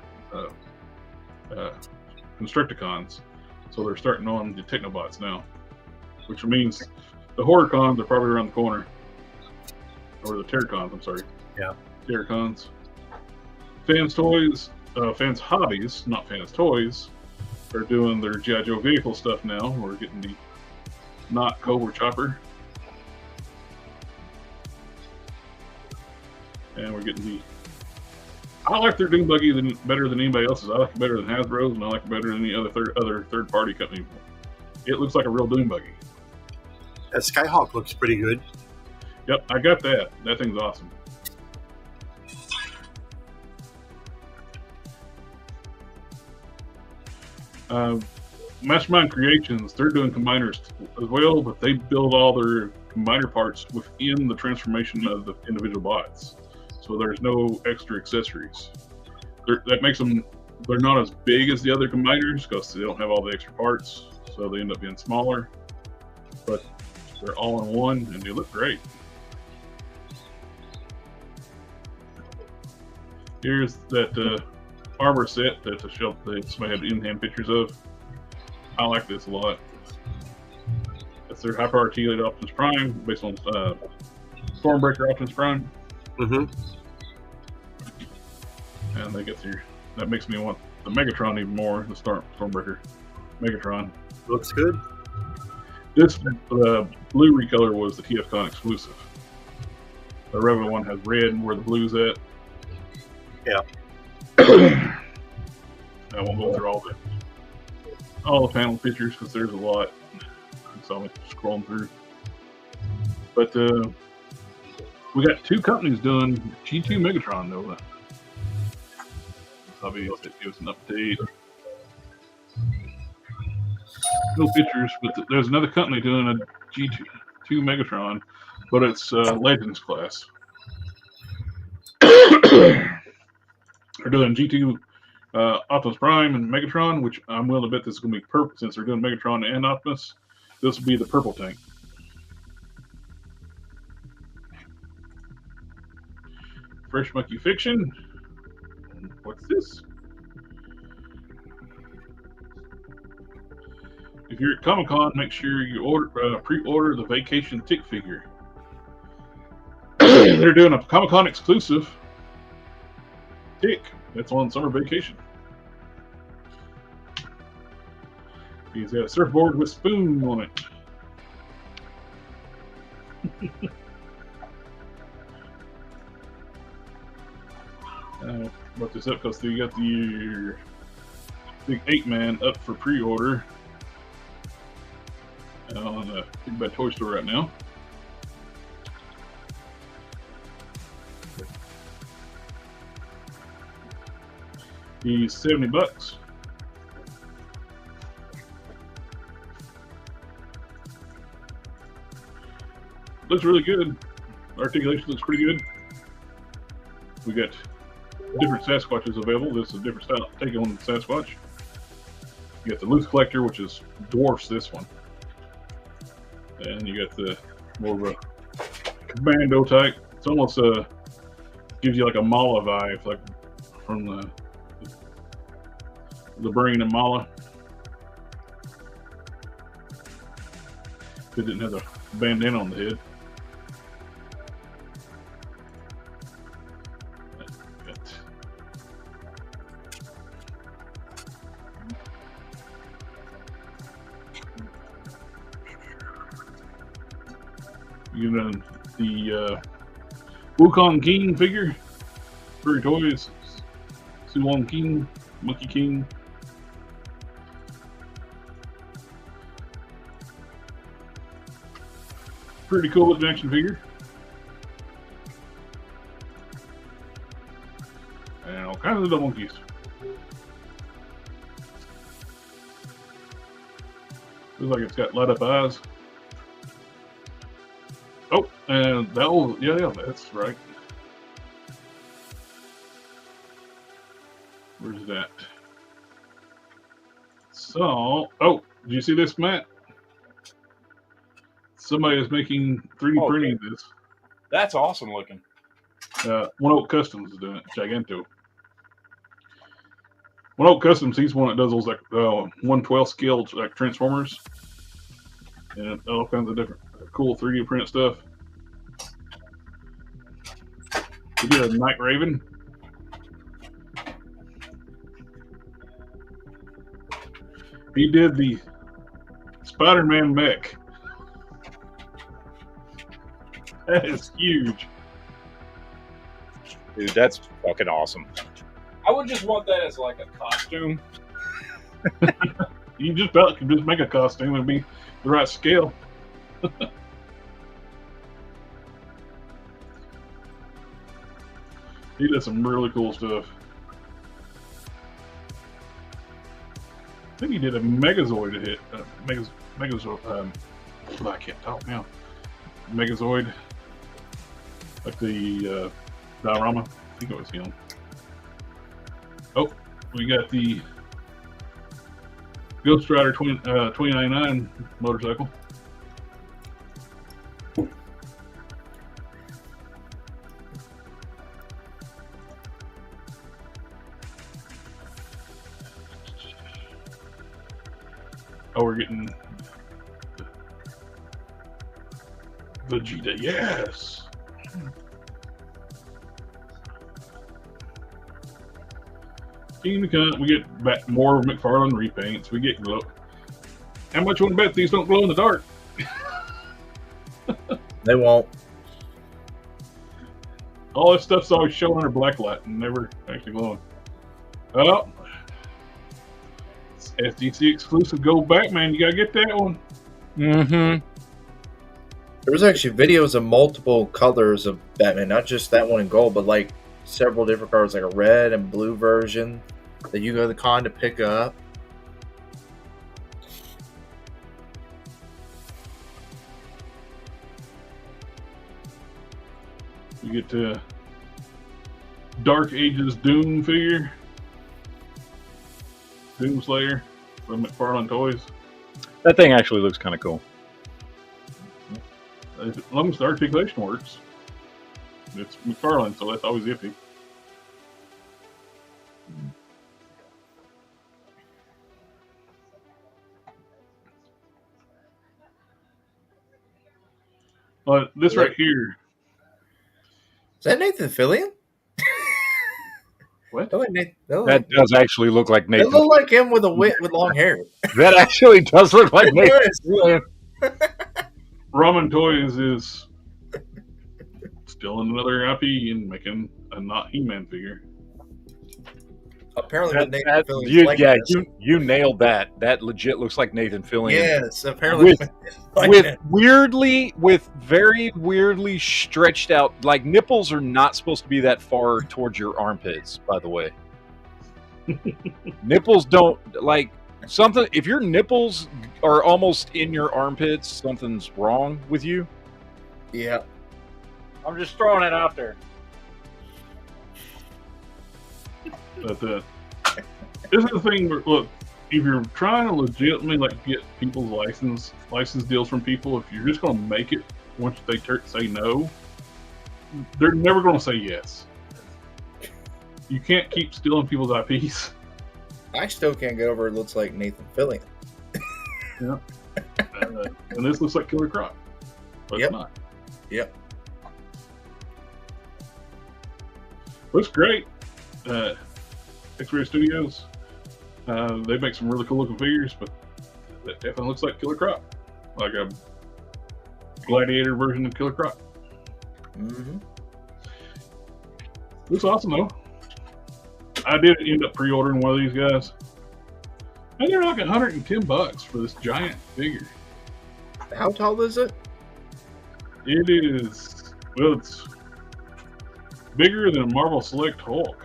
Constructicons. So they're starting on the Technobots now, which means the Horrorcons are probably around the corner, or the Terracons. I'm sorry. Yeah. Terracons. Fans Hobbies, not Fans Toys, are doing their G.I. Joe vehicle stuff now. We're getting the not Cobra Chopper. And we're getting the... I like their Doom Buggy better than anybody else's. I like it better than Hasbro's, and I like it better than any other third-party company. It looks like a real Doom Buggy. That Skyhawk looks pretty good. Yep, I got that. That thing's awesome. Mastermind Creations, they're doing combiners as well, but they build all their combiner parts within the transformation of the individual bots. So there's no extra accessories. That makes them, they're not as big as the other combiners because they don't have all the extra parts, so they end up being smaller. But they're all in one and they look great. Here's that armor set that somebody had in-hand pictures of. I like this a lot. That's their high power articulated Optimus Prime based on Stormbreaker Optimus Prime. Mm-hmm. And they get that makes me want the Megatron even more, the Stormbreaker Megatron. Looks good. This blue recolor was the TFCon exclusive. The regular one has red where the blue's at. Yeah. I won't go through all the panel pictures because there's a lot. So I'm scrolling through. But we got two companies doing G2 Megatron though. Obviously, it gives an update. No pictures, but there's another company doing a G2 Megatron, but it's Legends class. They're doing G2 Optimus Prime and Megatron, which I'm willing to bet this is going to be purple since they're doing Megatron and Optimus. This will be the purple tank. Fresh Monkey Fiction. What's this? If you're at Comic-Con, make sure you pre-order the Vacation Tick figure. They're doing a Comic-Con exclusive Tick. That's on summer vacation. He's got a surfboard with spoon on it. Brought this up because you got the big 8-man up for pre-order on the Big Bad Toy Store right now. He's $70. Looks really good. Articulation looks pretty good. We got different Sasquatches available. This is a different style take on Sasquatch. You got the Loose Collector, which is dwarfs this one. And you got the more of a commando type. It's almost gives you like a Mala vibe, like from the brain of Mala. It didn't have the bandana on the head. You know, the Wukong King figure, Furry Toys, Sulong King, Monkey King. Pretty cool looking action figure. And all kinds of little monkeys. Looks like it's got light up eyes. Oh, and that will, yeah, that's right. Where's that? So, oh, did you see this, Matt? Somebody is making 3D printing this. That's awesome looking. One Oak Customs is doing it. Giganto. One Oak Customs, he's one that does those like 1/12 scale like Transformers and all kinds of different cool 3D print stuff. He did a Night Raven. He did the Spider-Man mech. That is huge. Dude, that's fucking awesome. I would just want that as like a costume. You just about could just make a costume and be the right scale. He did some really cool stuff. I think he did a Megazord hit. Megazord. I can't talk now. Megazord. Like the diorama. I think it was him. Oh, we got the Ghost Rider 2099 motorcycle. Oh, we're getting Vegeta, yes. We get back more McFarlane repaints. We get glow. How much you want to bet these don't glow in the dark? They won't. All this stuff's always showing under black light and never actually glowing. Oh, it's SDC exclusive Gold Batman. You gotta get that one. Mm-hmm. There was actually videos of multiple colors of Batman, not just that one in gold, but like several different colors, like a red and blue version that you go to the con to pick up. You get to Dark Ages Doom figure, Doom Slayer from McFarlane Toys. That thing actually looks kind of cool. As long as the articulation works, it's McFarlane, so that's always iffy. But this right here. Is that Nathan Fillion? What? That does actually look like Nathan. It looked like him with with long hair. That actually does look like Nathan Fillion. Ramen Toys is still in another IP and making a not He-Man figure. Apparently, you nailed that. That legit looks like Nathan Fillion. Yes, apparently. With very weirdly stretched out, like nipples are not supposed to be that far towards your armpits, by the way. Nipples don't like something. If your nipples are almost in your armpits, something's wrong with you. Yeah. I'm just throwing it out there. But this is the thing where, look, if you're trying to legitimately like get people's license deals from people, if you're just going to make it once they say no, they're never going to say yes. You can't keep stealing people's IPs. I still can't get over it looks like Nathan Fillion. Yeah. And this looks like Killer Croc. But it's not. Yep. Looks great. X-Ray Studios. They make some really cool looking figures, but that definitely looks like Killer Croc. Like a gladiator version of Killer Croc. Mm-hmm. Looks awesome though. I did end up pre-ordering one of these guys. And they're like $110 for this giant figure. How tall is it? It is, well, it's bigger than a Marvel Select Hulk.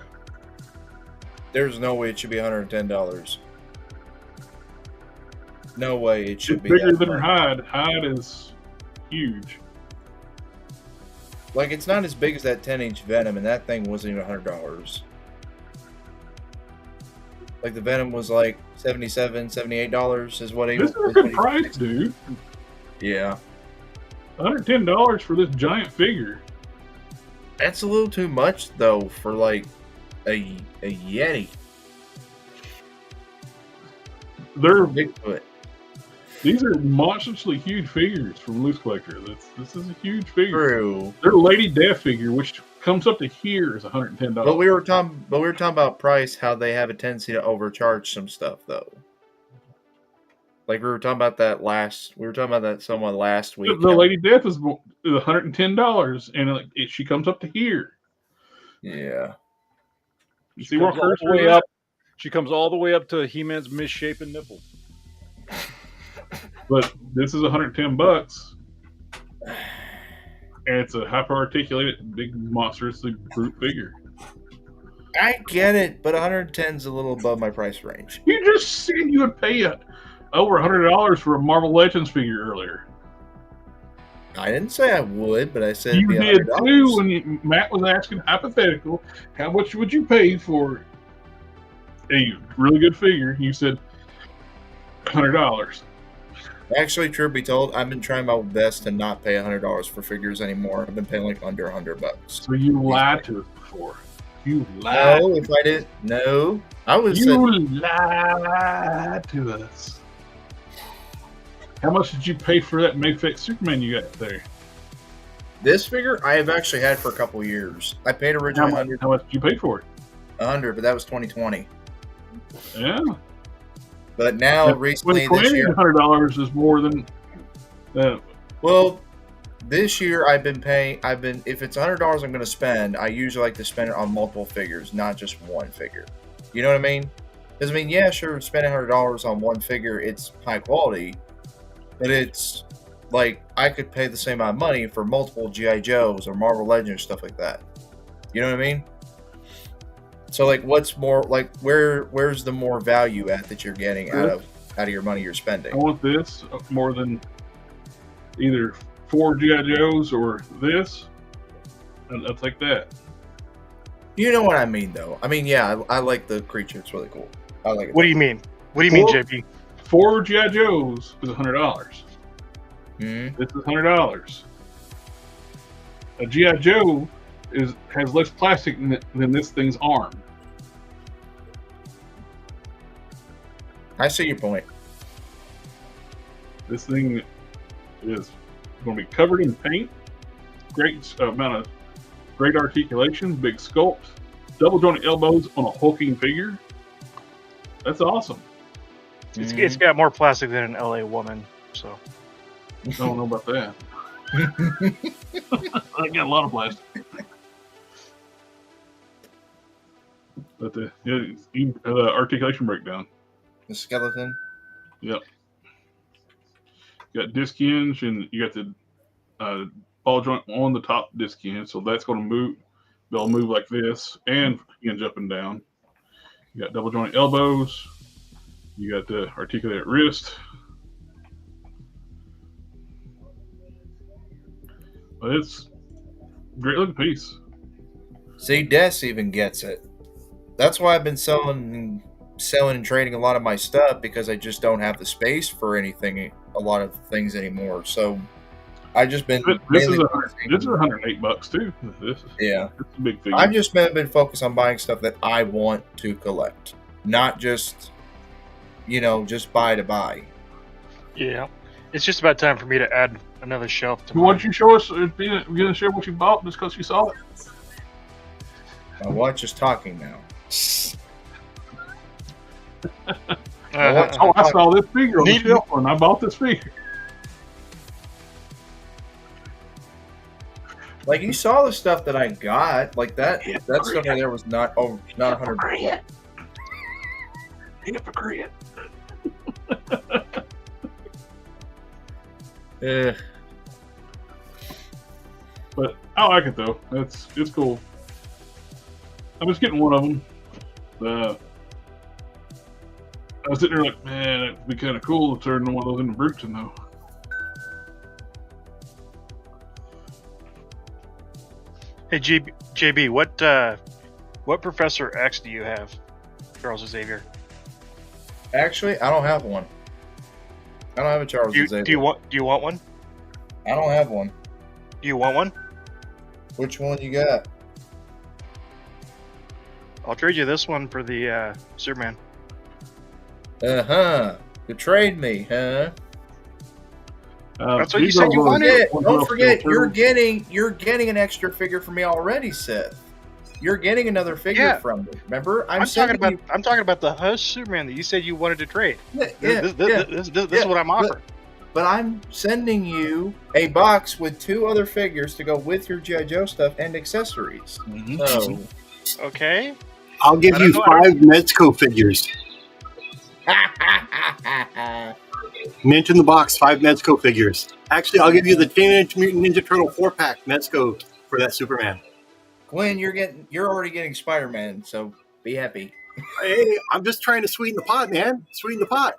There's no way it should be $110. No way it should be bigger that than her much. hide. Hide is huge. Like, it's not as big as that 10-inch Venom, and that thing wasn't even $100. Like the Venom was like $77, $78 is what he. This is a good price, dude. Yeah, $110 for this giant figure. that's a little too much though for like a Yeti. They're Bigfoot. These are monstrously huge figures from Loose Collector. This is a huge figure. True. Their Lady Death figure, which comes up to here, is $110. But we were talking about price, how they have a tendency to overcharge some stuff though. Like we were talking about that someone last week. The Lady Death is $110, and she comes up to here. Yeah. You see where Comes all the way up. She comes all the way up to He-Man's misshapen nipple. But this is $110, and it's a hyper-articulated, big, monstrously brute figure. I get it, but 110 is a little above my price range. You just said you would pay over $100 for a Marvel Legends figure earlier. I didn't say I would, but I said You it'd be did $100. too when Matt was asking hypothetical, how much would you pay for a really good figure? You said $100. Actually, truth be told, I've been trying my best to not pay $100 for figures anymore. I've been paying like under $100. So you lied to us before. You lied. No, if I did, no, I would say You lied to us. How much did you pay for that Mayfix Superman you got there? this figure I have actually had for a couple years. I paid originally How much did you pay for it? 100, but that was 2020. Yeah. But now recently this year, $100 is more than. well, this year I've been paying. If it's $100 I'm going to spend, I usually like to spend it on multiple figures, not just one figure. You know what I mean? Because I mean, yeah, sure, spending $100 on one figure, it's high quality, but it's like I could pay the same amount of money for multiple GI Joes or Marvel Legends, stuff like that. You know what I mean? So like, what's more like where's the more value at that you're getting out of your money you're spending? I want this more than either 4 GI Joes or this. I'll take that. You know what I mean, though. I mean, yeah, I like the creature. It's really cool. I like it. What do you mean? What do you mean, JP? 4 GI Joes is $100. Mm-hmm. This is $100. A GI Joe has less plastic than this thing's arm. I see your point. This thing is going to be covered in paint. Great amount of great articulation, big sculpt, double jointed elbows on a hulking figure. That's awesome. It's got more plastic than an LA woman, so. I don't know about that. I got a lot of plastic. But the articulation breakdown. The skeleton. Yep. You got disc hinge, and you got the ball joint on the top disc hinge, so that's going to move. They'll move like this and hinge up and down. You got double jointed elbows. You got the articulated wrist. But it's a great looking piece. See, Des even gets it. That's why I've been selling and trading a lot of my stuff, because I just don't have the space for a lot of things anymore. So I just been This is $108 too. It's a big figure. I've just been focused on buying stuff that I want to collect, not just just buy to buy. Yeah, it's just about time for me to add another shelf to. Why don't you show us? You're gonna share what you bought just because you saw it. My watch is talking now. I saw this figure on the shelf and I bought this figure. Like, you saw the stuff that I got, like that stuff right there was not $100. Hypocrite. Yeah. But I like it though. It's cool. I'm just getting one of them. I was sitting there like, man, it'd be kind of cool to turn one of those into Bruton though. Hey, JB, what Professor X do you have? Charles Xavier. Actually, I don't have one. I don't have a Charles Xavier. Do you want one? I don't have one. Do you want one? Which one you got? I'll trade you this one for the Superman. Betrayed me, huh? That's what you said you wanted. Don't forget, you're getting an extra figure from me already, Seth. You're getting another figure from me. Remember, I'm talking about the host Superman that you said you wanted to trade. This is what I'm offering. But I'm sending you a box with 2 other figures to go with your G.I. Joe stuff and accessories. So, okay. I'll give you 5 Mezco figures. Mention the box, 5 Mezco figures. Actually, I'll give you the Teenage Mutant Ninja Turtle 4-pack Mezco for that Superman. Gwen, you're already getting Spider-Man, so be happy. Hey, I'm just trying to sweeten the pot, man. Sweeten the pot.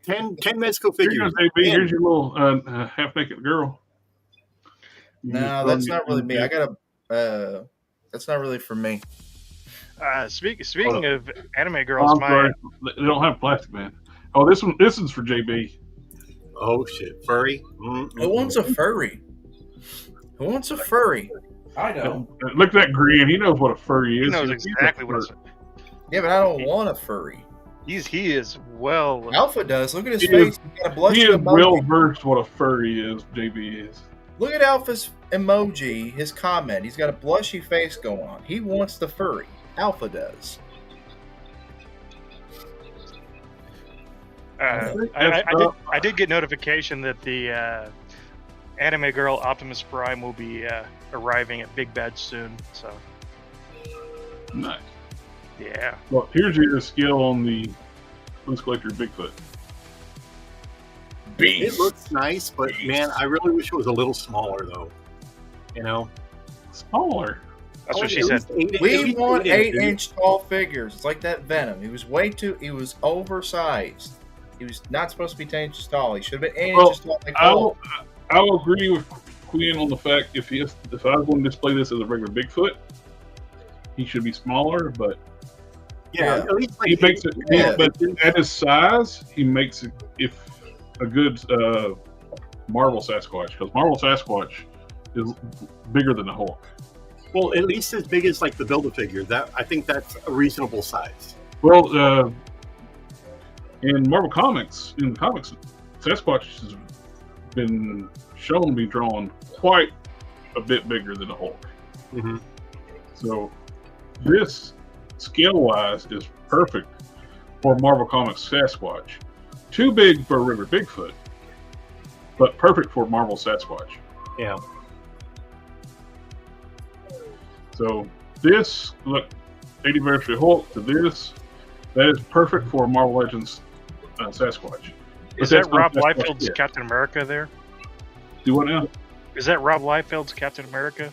10 Mezco figures. Here's your little half-naked girl. No, that's not really me. I got a. That's not really for me. Speaking of anime girls, they don't have plastic, man. Oh, this is for JB. Oh shit, furry. Who wants a furry? Who wants a furry? I know. Look at that grin. He knows what a furry is. He knows exactly what it's. Yeah, but I don't want a furry. He is well. Alpha does. Look at his face. He is well versed what a furry is. JB is. Look at Alpha's emoji. His comment. He's got a blushy face going on. He wants the furry. Alpha does. I did get notification that the anime girl Optimus Prime will be arriving at Big Bad soon. So nice. Yeah. Well, here's your skill on the Loose Collector Bigfoot. It looks nice, but man, I really wish it was a little smaller, though. You know, smaller. That's what she said. We want 8-inch tall figures. It's like that Venom. He was oversized. He was not supposed to be 10 inches tall. He should have been 8 inches tall. I'll agree with Quinn on the fact if I was going to display this as a regular Bigfoot, he should be smaller, but yeah. At least like he makes it. Yeah. But at his size, he makes it a good Marvel Sasquatch, because Marvel Sasquatch is bigger than the Hulk. Well, at least as big as like the Build-A-Figure. I think that's a reasonable size. Well, in Marvel Comics, Sasquatch has been shown to be drawn quite a bit bigger than the Hulk. Mm-hmm. So this, scale-wise, is perfect for Marvel Comics Sasquatch. Too big for a regular Bigfoot, but perfect for Marvel Sasquatch. Yeah. So this, look, 80th Anniversary Hulk to this, that is perfect for Marvel Legends Sasquatch. Is that Rob Liefeld's Captain America there? Do what now? Is that Rob Liefeld's Captain America?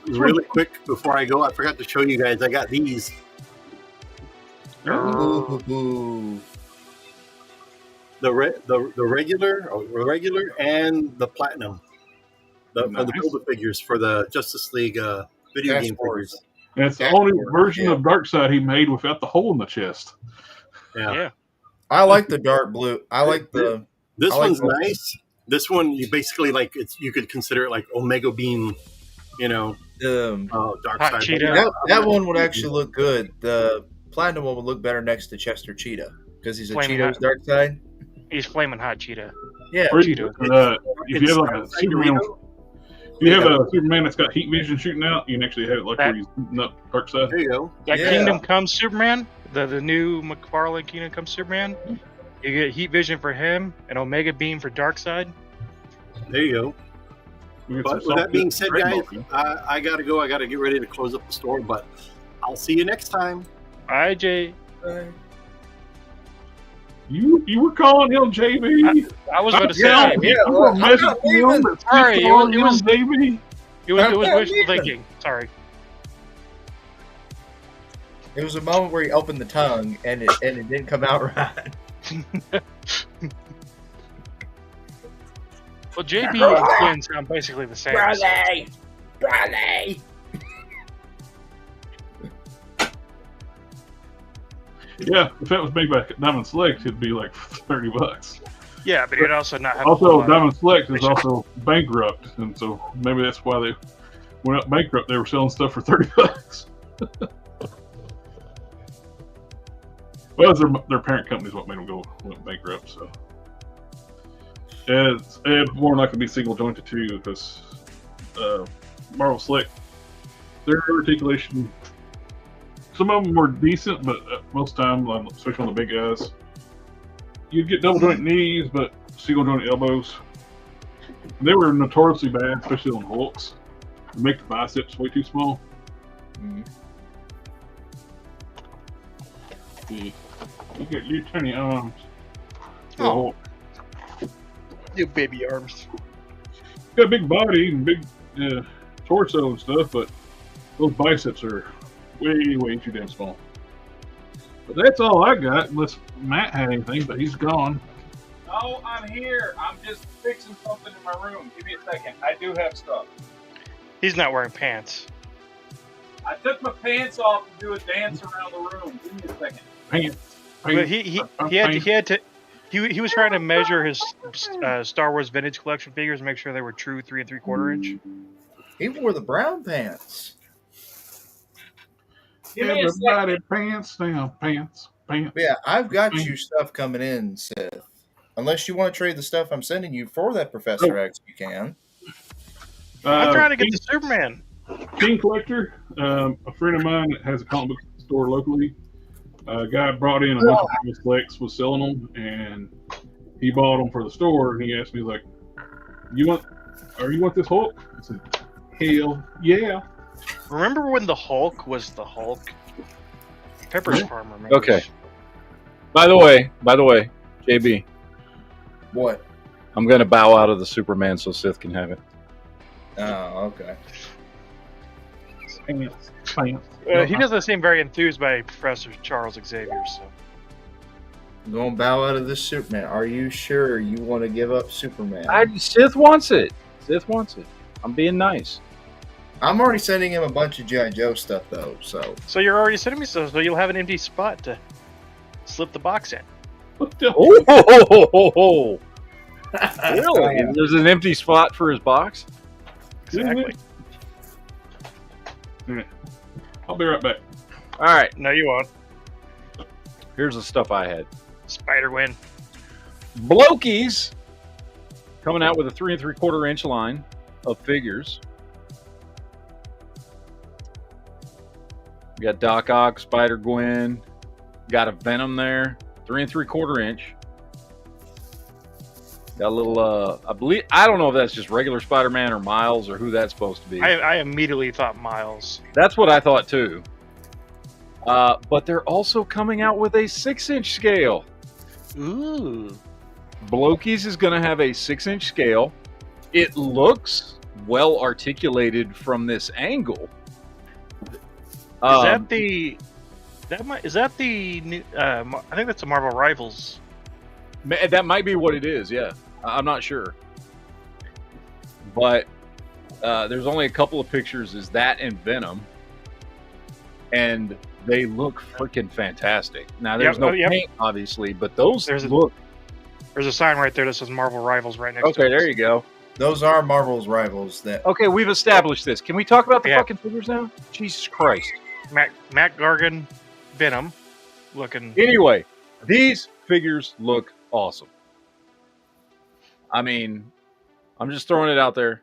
Really quick before I go, I forgot to show you guys. I got these. Ooh. The regular and the platinum. The Build-A-Figures for the Justice League video game figures. And it's the only version of Darkseid he made without the hole in the chest. Yeah. I like the dark blue. I like the. This one's nice. This one, you basically you could consider it like Omega Beam, Darkseid. Cheetah. That one would actually look good. The platinum one would look better next to Chester Cheetah because he's a Cheetah's Darkseid. He's flaming hot Cheetah. Yeah. Cheetah. If you have like a Superman. If you have a Superman that's got heat vision shooting out, you can actually have it like where he's not Darkseid. There you go. That Kingdom Come Superman, the new McFarlane Kingdom Come Superman, you get heat vision for him and Omega Beam for Darkseid. There you go. But with that being said, guys, I got to go. I got to get ready to close up the store, but I'll see you next time. Bye, Jay. Bye. You were calling him JB. I was going to say, sorry, it was JB. It was wishful thinking. Sorry. It was a moment where he opened the tongue and it didn't come out right. Well, JB and Quinn sound basically the same. Bradley! Yeah, if that was made by Diamond Select, it'd be like $30. Yeah, but you'd also not have. Also, Diamond Select is also bankrupt, and so maybe that's why they went up bankrupt. They were selling stuff for $30. Well, it was their parent company is what made them went bankrupt. So, and more than likely be single jointed too, because Marvel Select, their articulation. Some of them were decent, but most time, especially on the big guys, you'd get double joint knees, but single joint elbows. And they were notoriously bad, especially on Hulks. They make the biceps way too small. Mm-hmm. You get your tiny arms. Oh. You baby arms. Got a big body and big torso and stuff, but those biceps are way too damn small. But that's all I got, unless Matt had anything, but he's gone. Oh, I'm here. I'm just fixing something in my room. Give me a second. I do have stuff. He's not wearing pants. I took my pants off to do a dance around the room. Give me a second. Pants. But he was trying to measure his Star Wars vintage collection figures and make sure they were true 3 3/4 inch. He wore the brown pants. Give me a Everybody second. pants down, pants. Yeah, I've got you stuff coming in, Seth. Unless you want to trade the stuff I'm sending you for that Professor X, you can. I'm trying to get the Superman. King Collector, a friend of mine that has a comic book store locally, a guy brought in a bunch of Diamond Selects, was selling them, and he bought them for the store, and he asked me, like, you want this Hulk? I said, hell yeah. Remember when the Hulk was the Hulk? Pepper's Farm remembers. Okay. By the way, JB, What? I'm going to bow out of the Superman so Sith can have it. Oh, okay. Pants. He doesn't seem very enthused by Professor Charles Xavier, so. I'm going to bow out of this Superman. Are you sure you want to give up Superman? Sith wants it. Sith wants it. I'm being nice. I'm already sending him a bunch of G.I. Joe stuff, though, so. So you're already sending me stuff, so you'll have an empty spot to slip the box in. Oh, really? There's an empty spot for his box? Exactly. I'll be right back. All right. No, you won't. Here's the stuff I had. Spider-Gwen. Blokies coming out with a 3 3/4 inch line of figures. We got Doc Ock, Spider-Gwen. Got a Venom there. 3 3/4 inch. Got a little, I don't know if that's just regular Spider-Man or Miles or who that's supposed to be. I immediately thought Miles. That's what I thought too. But they're also coming out with a 6-inch scale. Ooh. Blokies is going to have a 6-inch scale. It looks well articulated from this angle. Is that the new? I think that's the Marvel Rivals. That might be what it is. Yeah, I'm not sure. But there's only a couple of pictures. Is that and Venom, and they look freaking fantastic. Now there's no paint, obviously, but those look. There's a sign right there that says Marvel Rivals right next to it. Okay, there you go. Those are Marvel's rivals. That. Okay, we've established this. Can we talk about the fucking figures now? Jesus Christ. Matt Gargan, Venom, looking. Anyway, these figures look awesome. I mean, I'm just throwing it out there.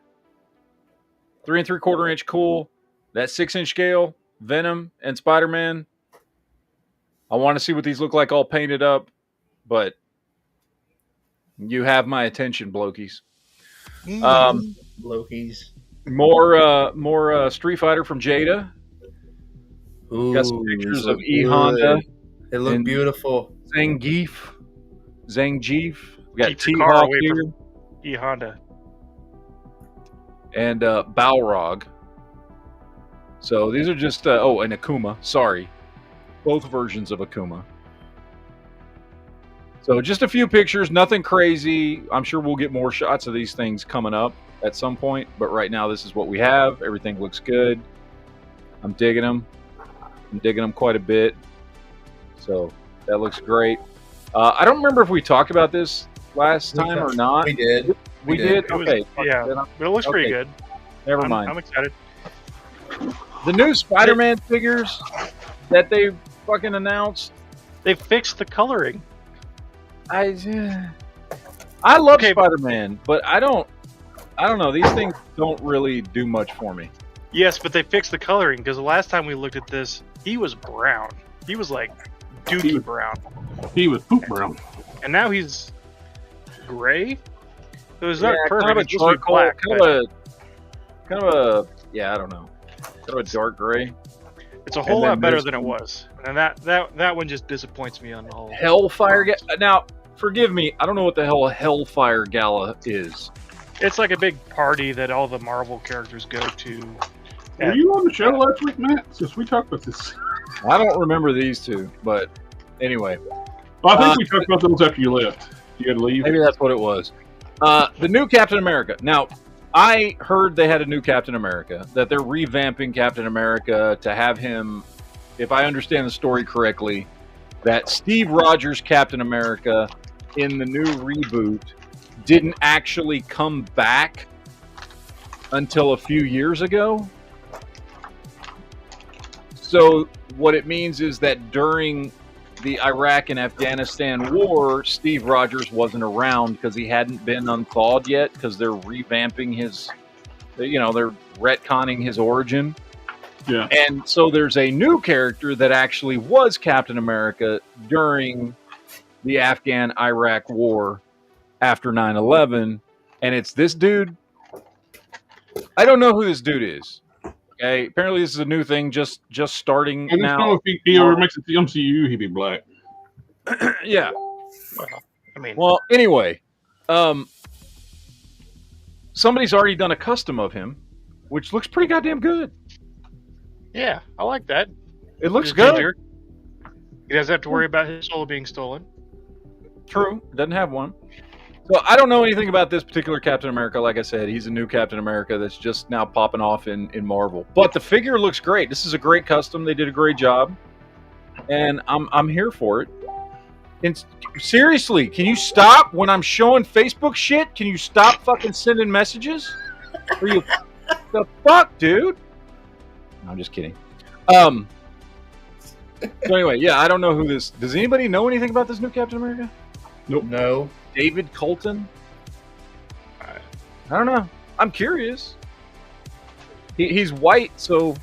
3 3/4 inch cool. That 6-inch scale, Venom and Spider-Man. I want to see what these look like all painted up, but you have my attention, Blokies. Loki's. More Street Fighter from Jada. Ooh, got some pictures of E Honda. They look beautiful. Zangief. We got Keep the car T-Hawk away here. from E Honda. And Balrog. So these are just and Akuma. Sorry, both versions of Akuma. So just a few pictures, nothing crazy. I'm sure we'll get more shots of these things coming up at some point, but right now this is what we have. Everything looks good. I'm digging them. I'm digging them quite a bit. So That looks great. I don't remember if we talked about this last time or not. We did. We did? It was- Okay. yeah, Then I'm- but it looks pretty okay. good. Never mind. I'm excited. The new Spider-Man figures that they fucking announced. They fixed the coloring. I love Okay. Spider-Man, but I don't know. These things don't really do much for me. Yes, but they fixed the coloring because the last time we looked at this, he was brown. He was like dookie brown, He was poop brown. and now he's gray. It was not Yeah, perfect. kind of a It's supposed to be charcoal, black, kind of a yeah, I don't know. Kind of a dark gray. it's a whole and then lot better there's- than it was. And that one just disappoints me on the whole. Hellfire Now, forgive me, I don't know what the hell a Hellfire Gala is. It's like a big party that all the Marvel characters go to. Were you on the show last week, Matt? Since we talked about this. I don't remember these two, but anyway, Well, I think we talked about those after you left. You had to leave. maybe that's what it was. The new Captain America. Now, I heard they had a new Captain America, that they're revamping Captain America to have him, if I understand the story correctly, that Steve Rogers' Captain America in the new reboot didn't actually come back until a few years ago. So what it means is that during the Iraq and Afghanistan war, Steve Rogers wasn't around because he hadn't been unthawed yet, because they're revamping his, they're retconning his origin. Yeah. And so there's a new character that actually was Captain America during the Afghan-Iraq war after 9/11, and it's this dude. I don't know who this dude is. Okay, apparently this is a new thing, just starting I just know now. if he ever makes it to the MCU, he'd be black. Yeah. I mean, Well, anyway, somebody's already done a custom of him, which looks pretty goddamn good. yeah, I like that. It looks Just good. ginger. He doesn't have to worry about his soul being stolen. True, doesn't have one. So I don't know anything about this particular Captain America. Like I said, he's a new Captain America that's just now popping off in Marvel. But the figure looks great. This is a great custom. They did a great job, and I'm here for it. And seriously, can you stop when I'm showing Facebook shit? Can you stop fucking sending messages? Are you the fuck, dude? No, I'm just kidding. So anyway, yeah, I don't know who this. Does anybody know anything about this new Captain America? No. David Colton? I don't know. I'm curious. He's white, so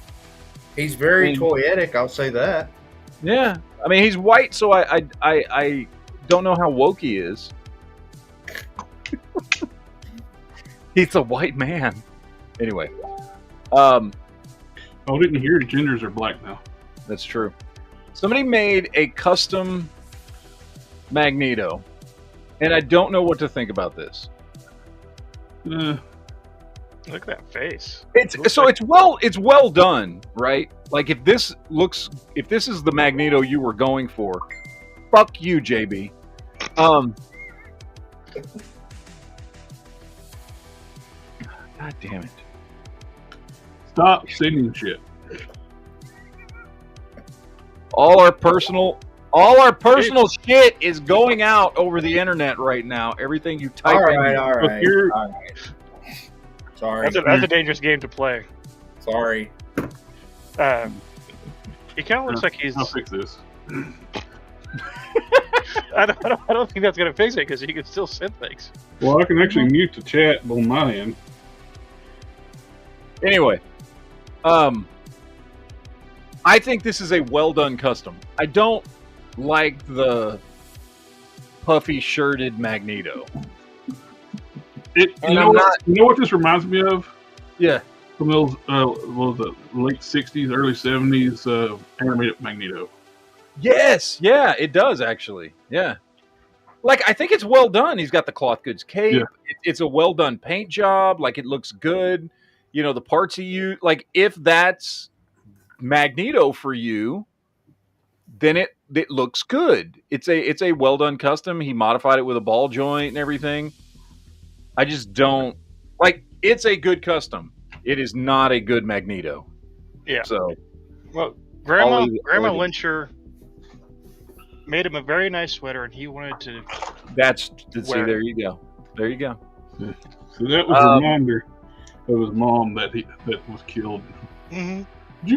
He's very I mean- toyetic, I'll say that. yeah. I mean, he's white, so I don't know how woke he is. He's a white man. Anyway, Oh, didn't hear genders are black now. that's true. Somebody made a custom Magneto, and I don't know what to think about this. Look at that face. It's well done, right? Like if this is the Magneto you were going for, fuck you, JB. God damn it. Stop sending shit. All our personal shit is going out over the internet right now. Everything you type All in. right, all Look, right. you're- All right. Sorry. That's a dangerous game to play. Sorry. He kind of looks like he's. I'll fix this. I don't think that's gonna fix it because he can still send things. Well, I can actually mute the chat on my end. Anyway, I think this is a well done custom. I don't like the puffy shirted Magneto. You And know I'm what this reminds me of? Yeah. From those what was it, late '60s, early '70s animated Magneto. Yes, yeah, it does actually. Yeah. Like I think it's well done. He's got the cloth goods cape. Yeah. It's a well done paint job. Like it looks good. You know, the parts he used. Like if that's Magneto for you, then it looks good. It's a well done custom. He modified it with a ball joint and everything. I just don't like. It's a good custom. It is not a good Magneto. Yeah. So Well, Grandma I'll leave it. Lyncher made him a very nice sweater, and he wanted to. See, there you go. There you go. So that was a reminder of his mom that was killed. Mm-hmm.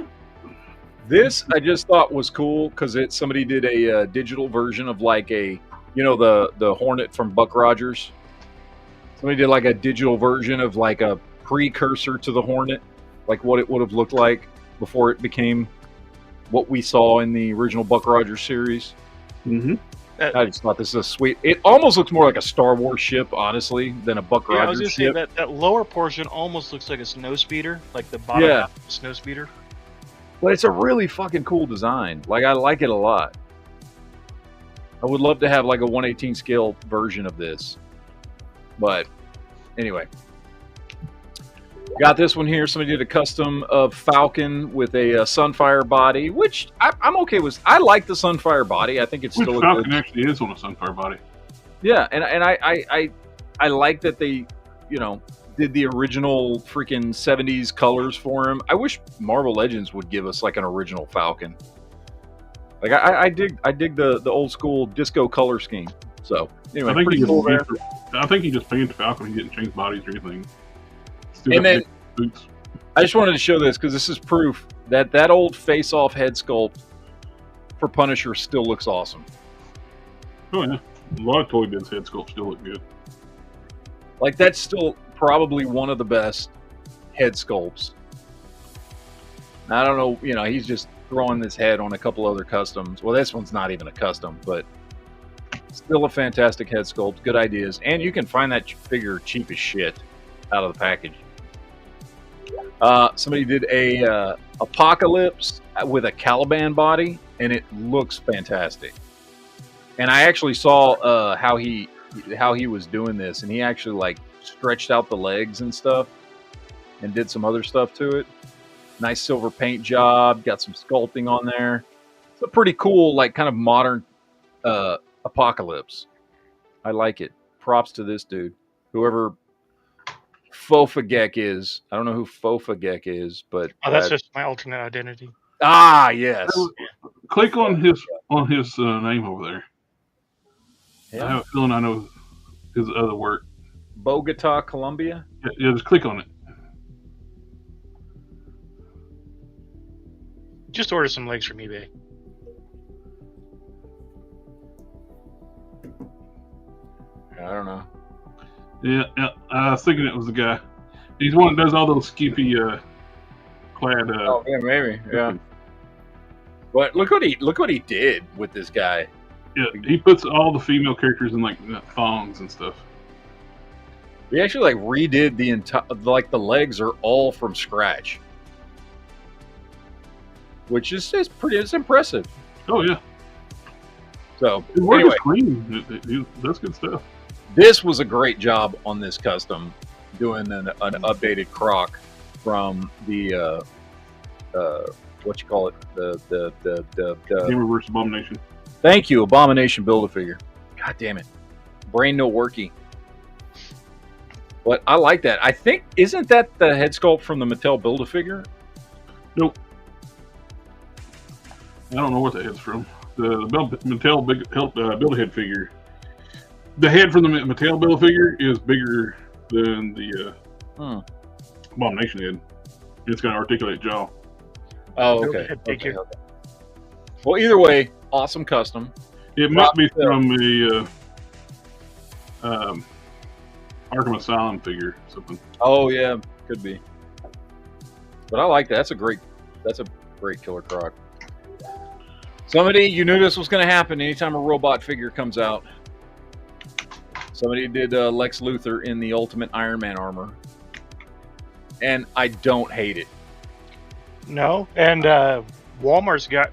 This I just thought was cool because somebody did a digital version of like the Hornet from Buck Rogers. Somebody did like a digital version of like a precursor to the Hornet, like what it would have looked like before it became what we saw in the original Buck Rogers series. Mm-hmm. I just thought this is a sweet. It almost looks more like a Star Wars ship, honestly, than a Buck Rogers I was gonna ship. say that lower portion almost looks like a snow speeder, like the bottom half of a snow speeder. But it's a really fucking cool design. Like, I like it a lot. I would love to have like a 1/18 scale version of this. But anyway, got this one here. Somebody did a custom of Falcon with a Sunfire body, which I'm okay with. I like the Sunfire body. I think it's still Falcon good. actually is on a Sunfire body. Yeah, and I like that they, did the original freaking 70s colors for him. I wish Marvel Legends would give us like an original Falcon. Like I dig the old school disco color scheme. So anyway, I think he just painted Falcon. He didn't change bodies or anything. And then I just wanted to show this because this is proof that old face-off head sculpt for Punisher still looks awesome. Oh yeah, a lot of Toy Biz head sculpts still look good. Like that's still probably one of the best head sculpts. I don't know, he's just throwing this head on a couple other customs. Well, this one's not even a custom, but still a fantastic head sculpt. Good ideas, and you can find that figure cheap as shit out of the package. Somebody did a Apocalypse with a Caliban body, and it looks fantastic. And I actually saw how he was doing this, and he actually like stretched out the legs and stuff, and did some other stuff to it. Nice silver paint job, got some sculpting on there. It's a pretty cool, like kind of modern Apocalypse. I like it. Props to this dude, whoever Fofagek is. I don't know who Fofagek is, but that's just my alternate identity. Ah, yes. Click on his name over there. Yeah. I have a feeling I know his other work. Bogota, Colombia. Yeah, just click on it. Just order some legs from eBay. I don't know. Yeah, I was thinking it was the guy. He's one that does all those skimpy clad. Oh yeah, maybe. Yeah. But look what he did with this guy. Yeah, he puts all the female characters in like thongs and stuff. He actually like redid the entire, like the legs are all from scratch, which is it's impressive. Oh yeah. So anyway, that's good stuff. This was a great job on this custom, doing an updated Croc from the what you call it, the Gamer vs. Abomination. Thank you, Abomination Build-A-Figure. God damn it, brain no worky. But I like that. I think isn't that the head sculpt from the Mattel Build-A-Figure? Nope. I don't know what the head's from. The Mattel Build-A-Head figure. The head from the Mattel Build-A-Figure is bigger than the Abomination head. It's got an articulate jaw. Oh, okay. Okay. Well, either way, awesome custom. It must be from the Arkham Asylum figure or something. Oh yeah, could be. But I like that. That's a great Killer Croc. Somebody, you knew this was going to happen anytime a robot figure comes out. Somebody did Lex Luthor in the Ultimate Iron Man armor, and I don't hate it. No, and Walmart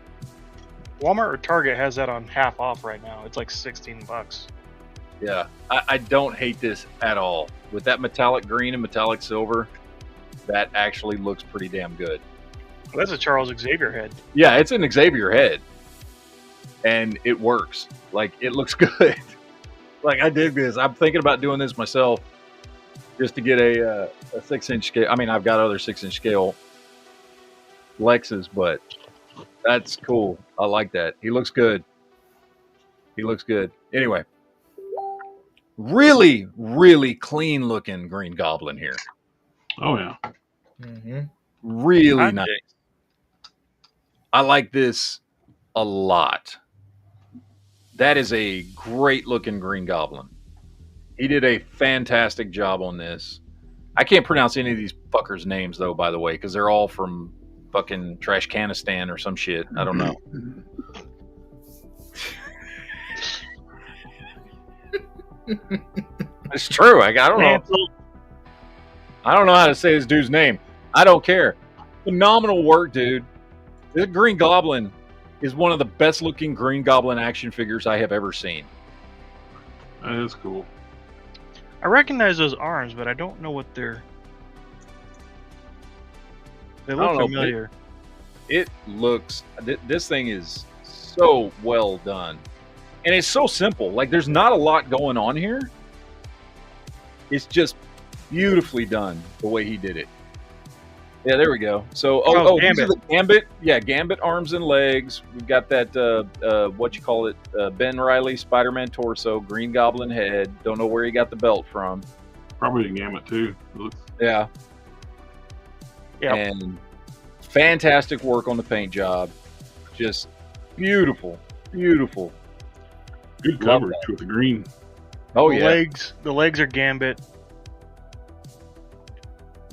or Target has that on half off right now. It's like $16. Yeah, I don't hate this at all. With that metallic green and metallic silver, that actually looks pretty damn good. Well, that's a Charles Xavier head. Yeah, it's an Xavier head, and it works. Like, it looks good. Like, I dig this. I'm thinking about doing this myself, just to get a 6-inch scale. I mean, I've got other 6-inch scale Lexus, but that's cool. I like that. He looks good. He looks good. Anyway, really, really clean looking Green Goblin here. Oh yeah. Mm-hmm. Really nice. I like this a lot. That is a great looking Green Goblin. He did a fantastic job on this. I can't pronounce any of these fuckers' names though, by the way, because they're all from fucking Trashcanistan or some shit. I don't know. It's true. I don't know. I don't know how to say this dude's name. I don't care. Phenomenal work, dude. This Green Goblin is one of the best looking Green Goblin action figures I have ever seen. That is cool. I recognize those arms, but I don't know what they're. They look familiar. It looks. This thing is so well done, and it's so simple. Like there's not a lot going on here. It's just beautifully done the way he did it. Yeah, there we go. So, these are the Gambit. Yeah, Gambit arms and legs. We've got that, what you call it, Ben Reilly Spider-Man torso, Green Goblin head. Don't know where he got the belt from. Probably a Gambit too. Yeah. Yeah. And fantastic work on the paint job. Just beautiful, beautiful. Good coverage with the green. Oh, the legs are Gambit.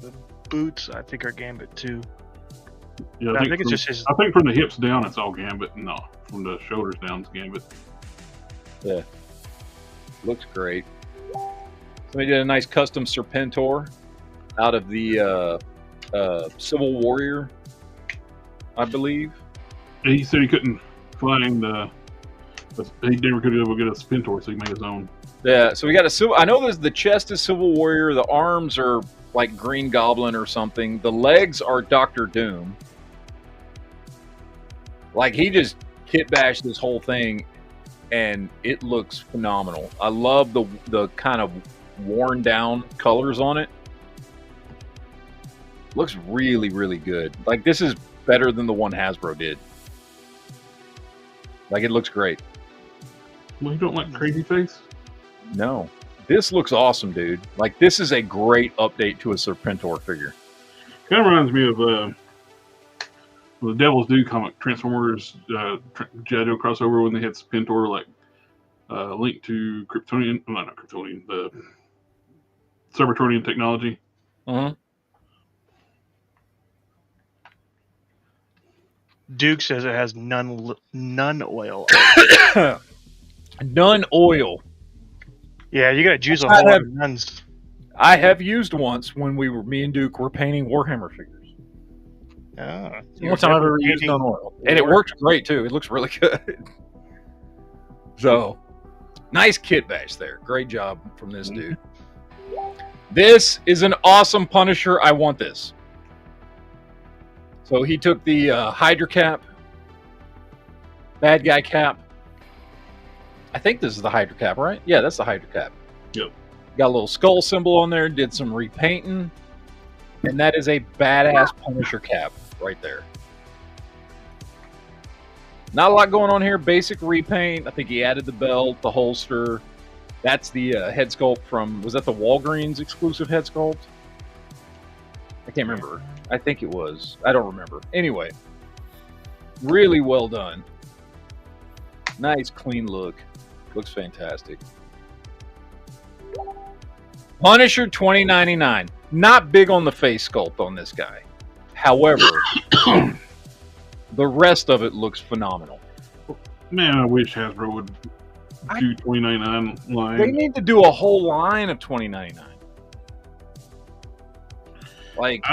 The boots, I think, are Gambit too. Yeah, I think it's just his. I think from the hips down, it's all Gambit. No, from the shoulders down, it's Gambit. Yeah, looks great. Somebody did a nice custom Serpentor out of the Civil Warrior, I believe. He said he couldn't find. He never could ever get a Serpentor, so he made his own. Yeah, so we got a Civil. I know the chest is Civil Warrior. The arms are like Green Goblin or something. The legs are Doctor Doom. Like he just kit bashed this whole thing, and it looks phenomenal. I love the kind of worn down colors on it. Looks really, really good. Like this is better than the one Hasbro did. Like it looks great. Well, you don't like Crazy Face? No. This looks awesome, dude. Like, this is a great update to a Serpentor figure. Kind of reminds me of the Devil's Due comic, Transformers Shadow crossover, when they had Serpentor, like, linked to Kryptonian, well, not Kryptonian, the Cybertronian technology. Uh-huh. Duke says it has none oil. None oil. Yeah, you gotta juice a whole lot of nuns. I have used once when me and Duke were painting Warhammer figures. Oh, One time I've ever used none oil. And it works great too. It looks really good. So, nice kit bash there. Great job from this dude. This is an awesome Punisher. I want this. So he took the Hydra cap, bad guy cap. I think this is the Hydra cap, right? Yeah, that's the Hydra cap. Yep. Got a little skull symbol on there, did some repainting, and that is a badass Punisher cap right there. Not a lot going on here. Basic repaint. I think he added the belt, the holster. That's the head sculpt from, was that the Walgreens exclusive head sculpt? I can't remember. I think it was. I don't remember. Anyway, really well done. Nice, clean look. Looks fantastic. Punisher 2099. Not big on the face sculpt on this guy. However, the rest of it looks phenomenal. Man, I wish Hasbro would do 2099 line. They need to do a whole line of 2099. Like,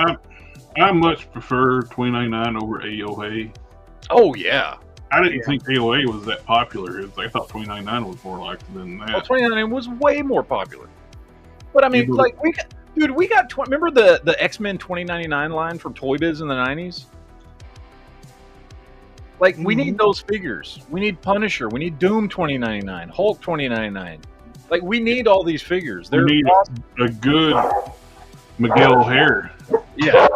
I much prefer 2099 over AOA. Oh yeah. I didn't think AOA was that popular. I thought 2099 was more liked than that. Well, 2099 was way more popular. But I mean, like we got remember the X-Men 2099 line from Toy Biz in the 90s? Like we need those figures. We need Punisher. We need Doom 2099, Hulk 2099. Like we need all these figures. We need a good Miguel O'Hare. Yeah.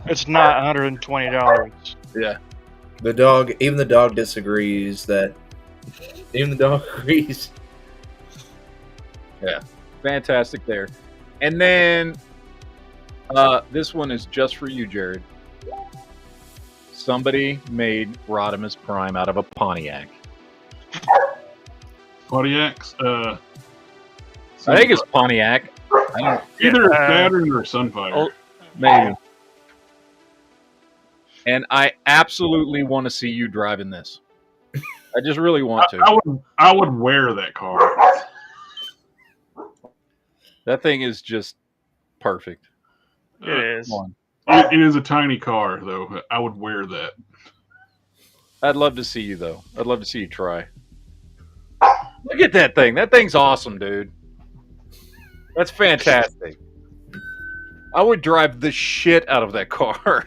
It's not $120. Yeah. Even the dog disagrees that Even the dog agrees. Yeah, fantastic there. And then this one is just for you, Jared. Somebody made Rodimus Prime out of a Pontiac. Pontiacs. I think it's Pontiac. I don't, Either a Saturn or a Sunfire. Oh, maybe. And I absolutely want to see you driving this. I just really want to. I would wear that car. That thing is just perfect. it is. Come on. It is a tiny car, though. I would wear that. I'd love to see you, though. I'd love to see you try. Look at that thing. That thing's awesome, dude. That's fantastic. I would drive the shit out of that car.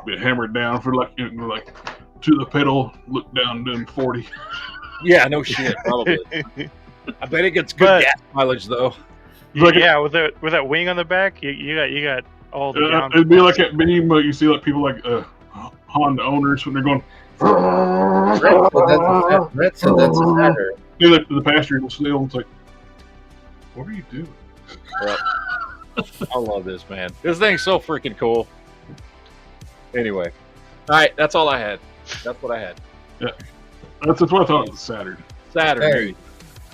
Be hammered down for like to the pedal, look down, doing 40. Yeah, no shit, probably. I bet it gets good gas mileage, though. Like Yeah, with that wing on the back, you got all the. it'd be like that meme you see like people like Honda owners when they're going. That's a Saturn. You look to the passenger and still it's like, what are you doing? Yep. I love this, man. This thing's so freaking cool. Anyway, all right, that's all I had. That's what I had. Yeah, that's what I thought it was Saturn. Saturn.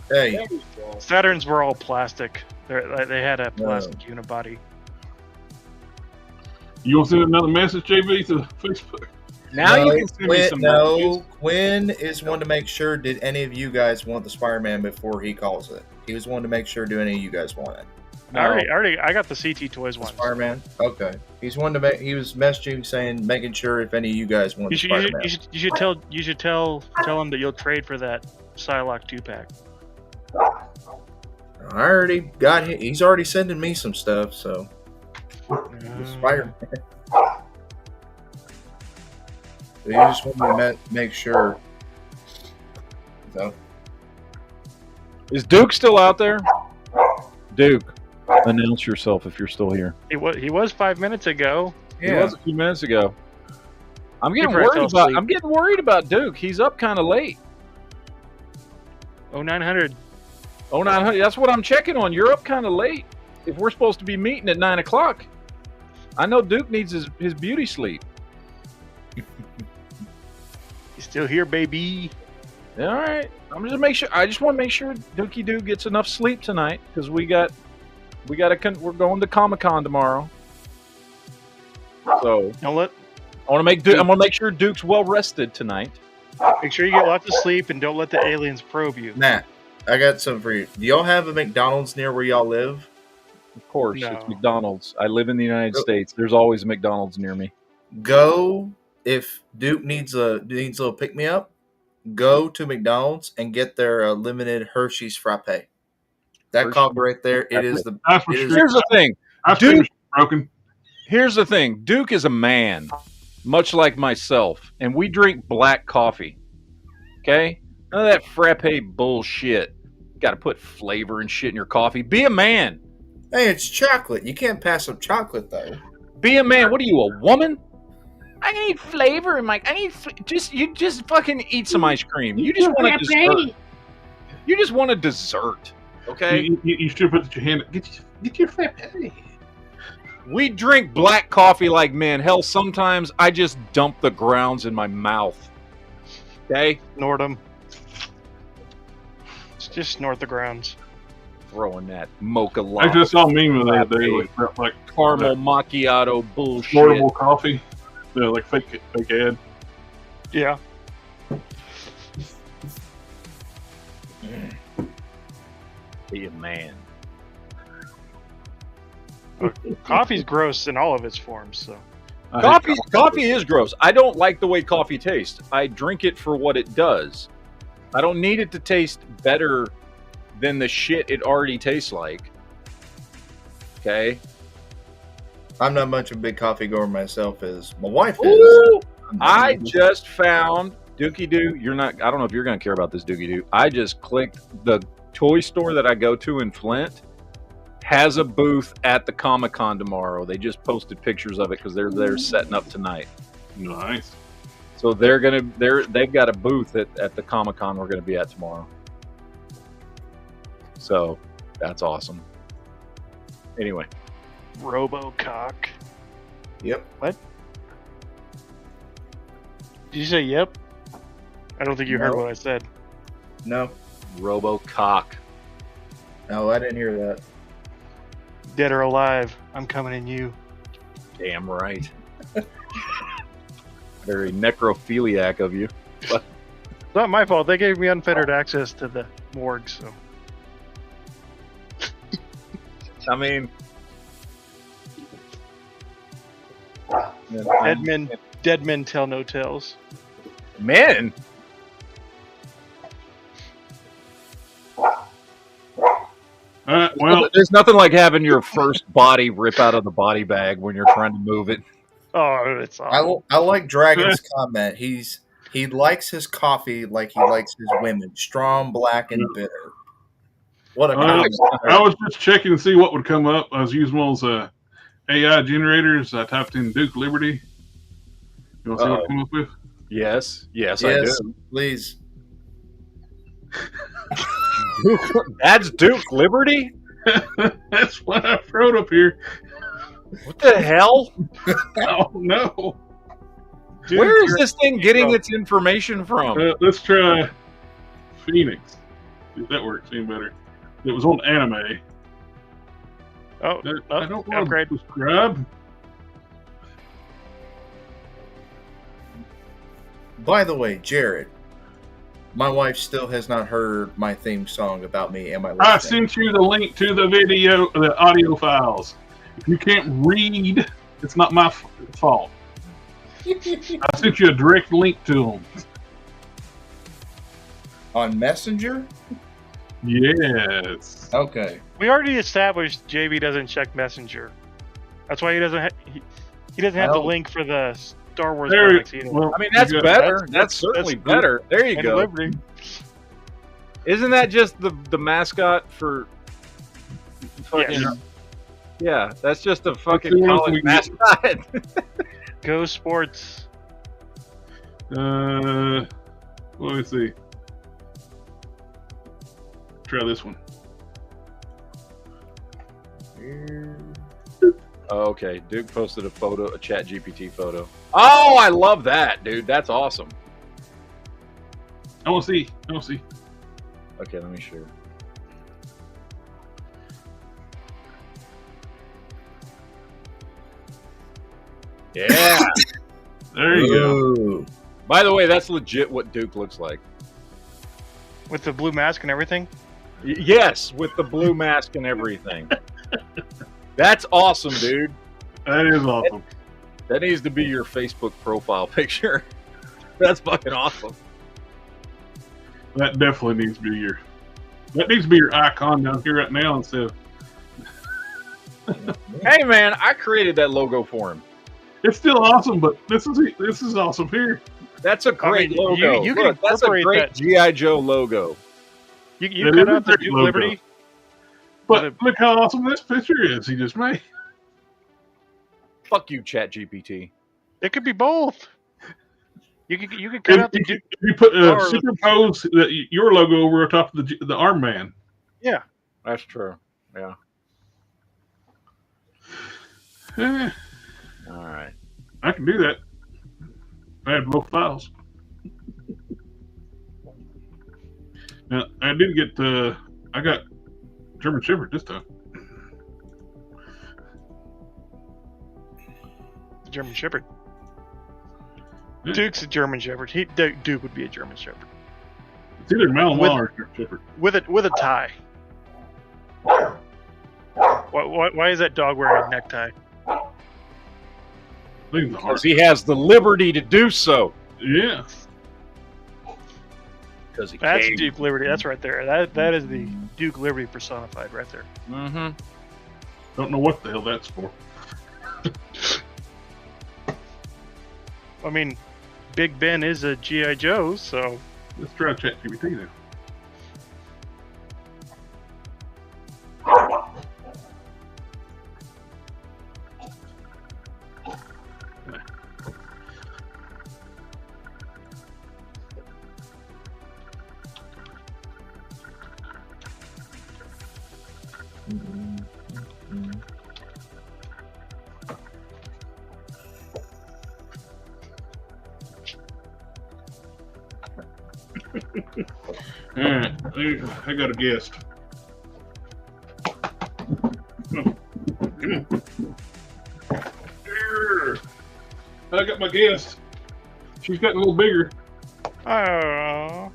Hey, Saturns were all plastic. They had a plastic unibody. You want to send another message, JB, to Facebook? Now you can send me some messages. Quinn is one to make sure. Did any of you guys want the Spider-Man before he calls it? He was one to make sure. Do any of you guys want it? No. I got the CT Toys one. Spider-Man. Okay. He's one to make. He was messaging saying, making sure if any of you guys want Spider-Man. You should tell him that you'll trade for that Psylocke 2-pack. I already got him. He's already sending me some stuff. So Spider-Man. So you just want to make sure. So. Is Duke still out there? Duke, announce yourself if you're still here. He was 5 minutes ago. He was a few minutes ago. I'm getting worried about Duke. He's up kind of late. 0900. 0900. That's what I'm checking on. You're up kind of late. If we're supposed to be meeting at 9 o'clock, I know Duke needs his beauty sleep. He's still here, baby. All right. I just want to make sure Dookie Doo gets enough sleep tonight because we're going to Comic-Con tomorrow. So I'm gonna make sure Duke's well rested tonight. Make sure you get lots of sleep and don't let the aliens probe you. Matt, I got something for you. Do y'all have a McDonald's near where y'all live? Of course, No. It's McDonald's. I live in the United States. There's always a McDonald's near me. Go if Duke needs a little pick me up. Go to McDonald's and get their limited Hershey's frappe. That coffee right there, it is the. That's for it is- sure. Here's the thing. I've Dude. finished broken. Here's the thing. Duke is a man, much like myself, and we drink black coffee. Okay? None of that frappe bullshit. Got to put flavor and shit in your coffee. Be a man. Hey, it's chocolate. You can't pass up chocolate though. Be a man. What are you, a woman? I need flavor in my. You just fucking eat some ice cream. You just want a dessert. You just want a dessert. Okay? You should put your hand. Get your frappe. We drink black coffee like men. Hell, sometimes I just dump the grounds in my mouth. Okay? Snort them. Just snort the grounds. Throwing that mocha I latte, just saw a meme the other day like caramel macchiato bullshit. portable coffee. Yeah, like fake ad. Yeah. Be a man. Coffee's gross in all of its forms, so. Coffee is gross. I don't like the way coffee tastes. I drink it for what it does. I don't need it to taste better than the shit it already tastes like. Okay? I'm not much of a big coffee goer myself, as my wife is. Ooh, I just found Dookie Doo. You're not. I don't know if you're going to care about this, Dookie Doo. I just clicked the toy store that I go to in Flint. Has a booth at the Comic-Con tomorrow. They just posted pictures of it because they're setting up tonight. Nice. It's So they've got a booth at the Comic-Con we're gonna be at tomorrow. So that's awesome. Anyway. Robocock. Yep. What? Did you say yep? I don't think you heard No. what I said. No. Robocock. No, I didn't hear that. Dead or alive, I'm coming in you. Damn right. Very necrophiliac of you. It's not my fault. They gave me unfettered access to the morgue, so. I mean, Dead men tell no tales. men. Well, There's nothing like having your first body rip out of the body bag when you're trying to move it. Oh, it's awful. I like Dragon's comment. He likes his coffee like he likes his women, strong, black, and bitter. What a comment. I was just checking to see what would come up. I was using one of those AI generators. I typed in Duke Liberty. You want to see what I come up with? Yes, I do. Please. That's Duke Liberty? That's what I wrote up here. What the hell? Oh no! Dude, Where is this thing getting its information from? Let's try Phoenix. See if that works any better. It was on anime. Oh, I don't want upgrade. to subscribe. By the way, Jared, my wife still has not heard my theme song about me and my I listening. sent you the link to the video, the audio files. If you can't read, it's not my fault. I sent you a direct link to them. On Messenger? Yes. Okay. We already established JB doesn't check Messenger. That's why he doesn't. He doesn't have the Well, link for the Star Wars There, comics either. well, I mean, that's you got- better. That's certainly that's better. There you And go. Liberty. Isn't that just the mascot for fucking? Yes. Yeah, that's just a fucking see what else college we can get. mascot. Go Sports. Let me see. Try this one. Oh, okay, Duke posted a photo, a Chat GPT photo. Oh, I love that, dude. That's awesome. I want to see. I want to see. Okay, let me share. Yeah. There you go. Ooh. By the way, that's legit what Duke looks like. With the blue mask and everything? Yes, with the blue mask and everything. That's awesome, dude. That is awesome. That needs to be your Facebook profile picture. That's fucking awesome. That definitely needs to be your. That needs to be your icon down here right now instead of. Hey, man, I created that logo for him. It's still awesome, but this is awesome here. That's a great mean, logo. you can Look, that's a incorporate great that. G.I. Joe logo. You That cut is a out the great Duke logo. Liberty. But look how awesome this picture is he just made. Fuck you, Chat GPT. It could be both. You could cut out the Duke. If you put Or- superimpose your logo over top of the arm man. That's true. Yeah. Eh, All right. I can do that. I have both files. Now I did get I got German Shepherd this time. The German Shepherd. Yeah. Duke's a German Shepherd. Duke would be a German Shepherd It's either Malinois With- or German Shepherd. with a tie. Why is that dog wearing a necktie? I think it's the heart. Because he has the liberty to do so. Yeah. Because he That's can. Duke Liberty. That's right there. That is the Duke Liberty personified right there. Mm-hmm. Don't know what the hell that's for. I mean, Big Ben is a G.I. Joe, so Let's try ChatGPT now. All right, I got a guest. Come on. Here. I got my guest. She's gotten a little bigger. Oh,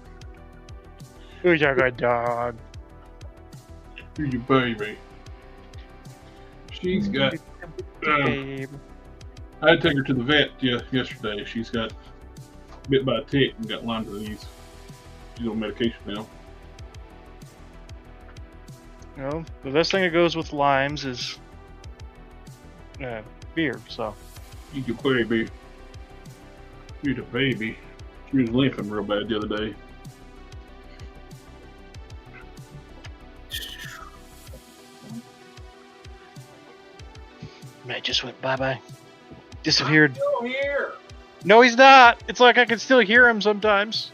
who's your good dog? Here's your baby. She's got. Babe. I had to take her to the vet yesterday. She's got bit by a tick and got Lyme disease. She's on medication now. Well, the best thing that goes with limes is beer. So He's your baby. Here's a baby. She was limping real bad the other day. man, just went bye. Disappeared. Still here. No, he's not. It's like I can still hear him sometimes.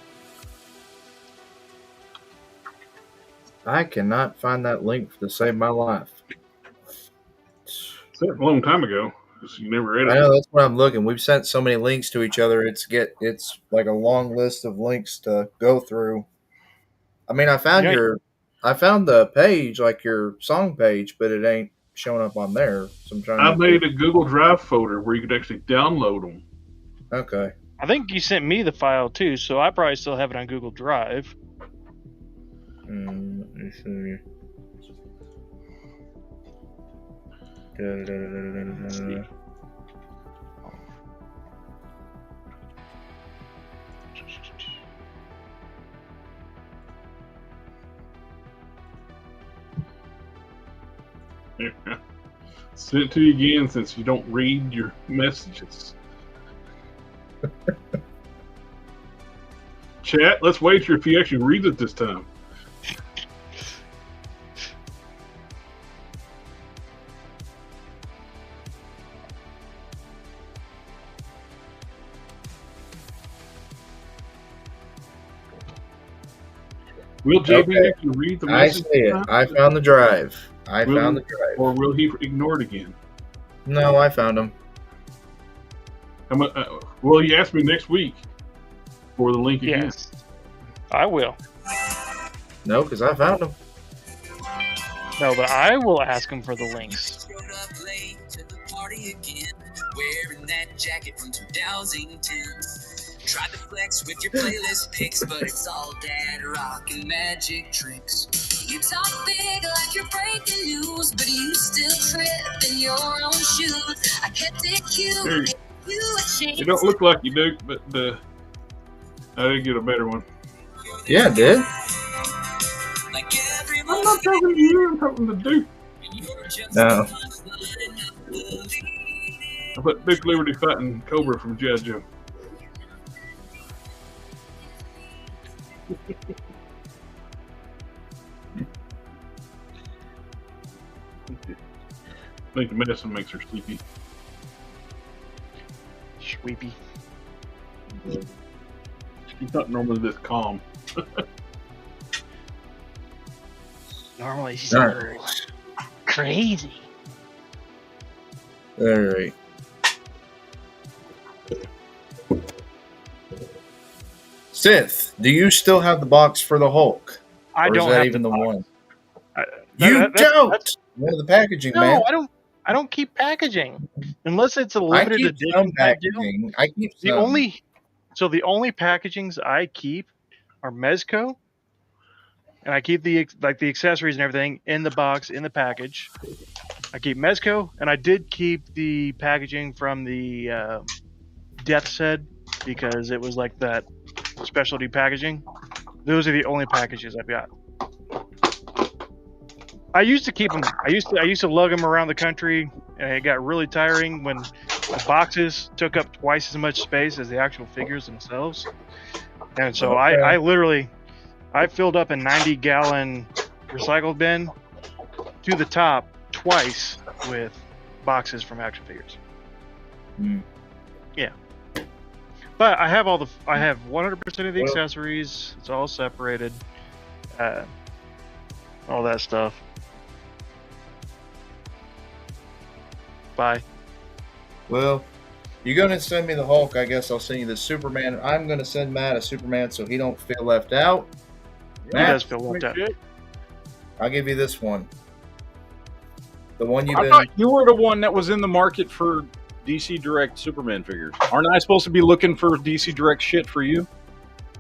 I cannot find that link to save my life. Set a long time ago. You never read I it. know, that's what I'm looking. We've sent so many links to each other. It's like a long list of links to go through. I mean, I found the page, like your song page, but it ain't showing up on there. So I'm trying. I made a Google Drive folder where you could actually download them. Okay. I think you sent me the file too, so I probably still have it on Google Drive. Let me see. Da-da-da-da-da-da-da. Send it to you again since you don't read your messages. Chat, let's wager if he actually reads it this time. Will JB actually read the I message? see it. I found the drive. I found the drive. Or will he ignore it again? No, I found him. Well, he asked me next week for the link again. Yes, I will. No, because I found him. No, but I will ask him for the links. Showed up late to the party again, wearing that jacket from 2010. Tried to flex with your playlist picks, but it's all dad rock and magic tricks. You talk big like you're breaking news, but you still trip in your own shoes. I kept it cute. You don't look like you do, but I did get a better one. Yeah, I did. Like I'm not talking to you, I'm talking to Duke. No. I put Duke Liberty fighting Cobra from G.I. Joe. I think the medicine makes her sleepy. Sweepy. She's not normally this calm. Normally she's All right. crazy. All right. Sith, do you still have the box for the Hulk? I Or don't is that have even the box. one? That- You that- don't. that's- One of the packaging, No, man. I don't keep packaging unless it's a I limited keep edition some type deal. packaging. I keep The some. only packagings I keep are Mezco, and I keep the accessories and everything in the box in the package. I keep Mezco, and I did keep the packaging from the Death Set because it was like that specialty packaging. Those are the only packages I've got. I used to keep them. I used to lug them around the country, and it got really tiring when the boxes took up twice as much space as the actual figures themselves. And so Okay. I filled up a 90-gallon recycled bin to the top twice with boxes from action figures. Hmm. Yeah. But I have 100% of the accessories. It's all separated. All that stuff. Bye. Well, You're gonna send me the Hulk. I guess I'll send you the Superman. I'm gonna send Matt a Superman so he don't feel left out. He Matt, does feel left out. I'll give you this one. The one you've I been. thought you were the one that was in the market for DC Direct Superman figures. Aren't I supposed to be looking for DC Direct shit for you?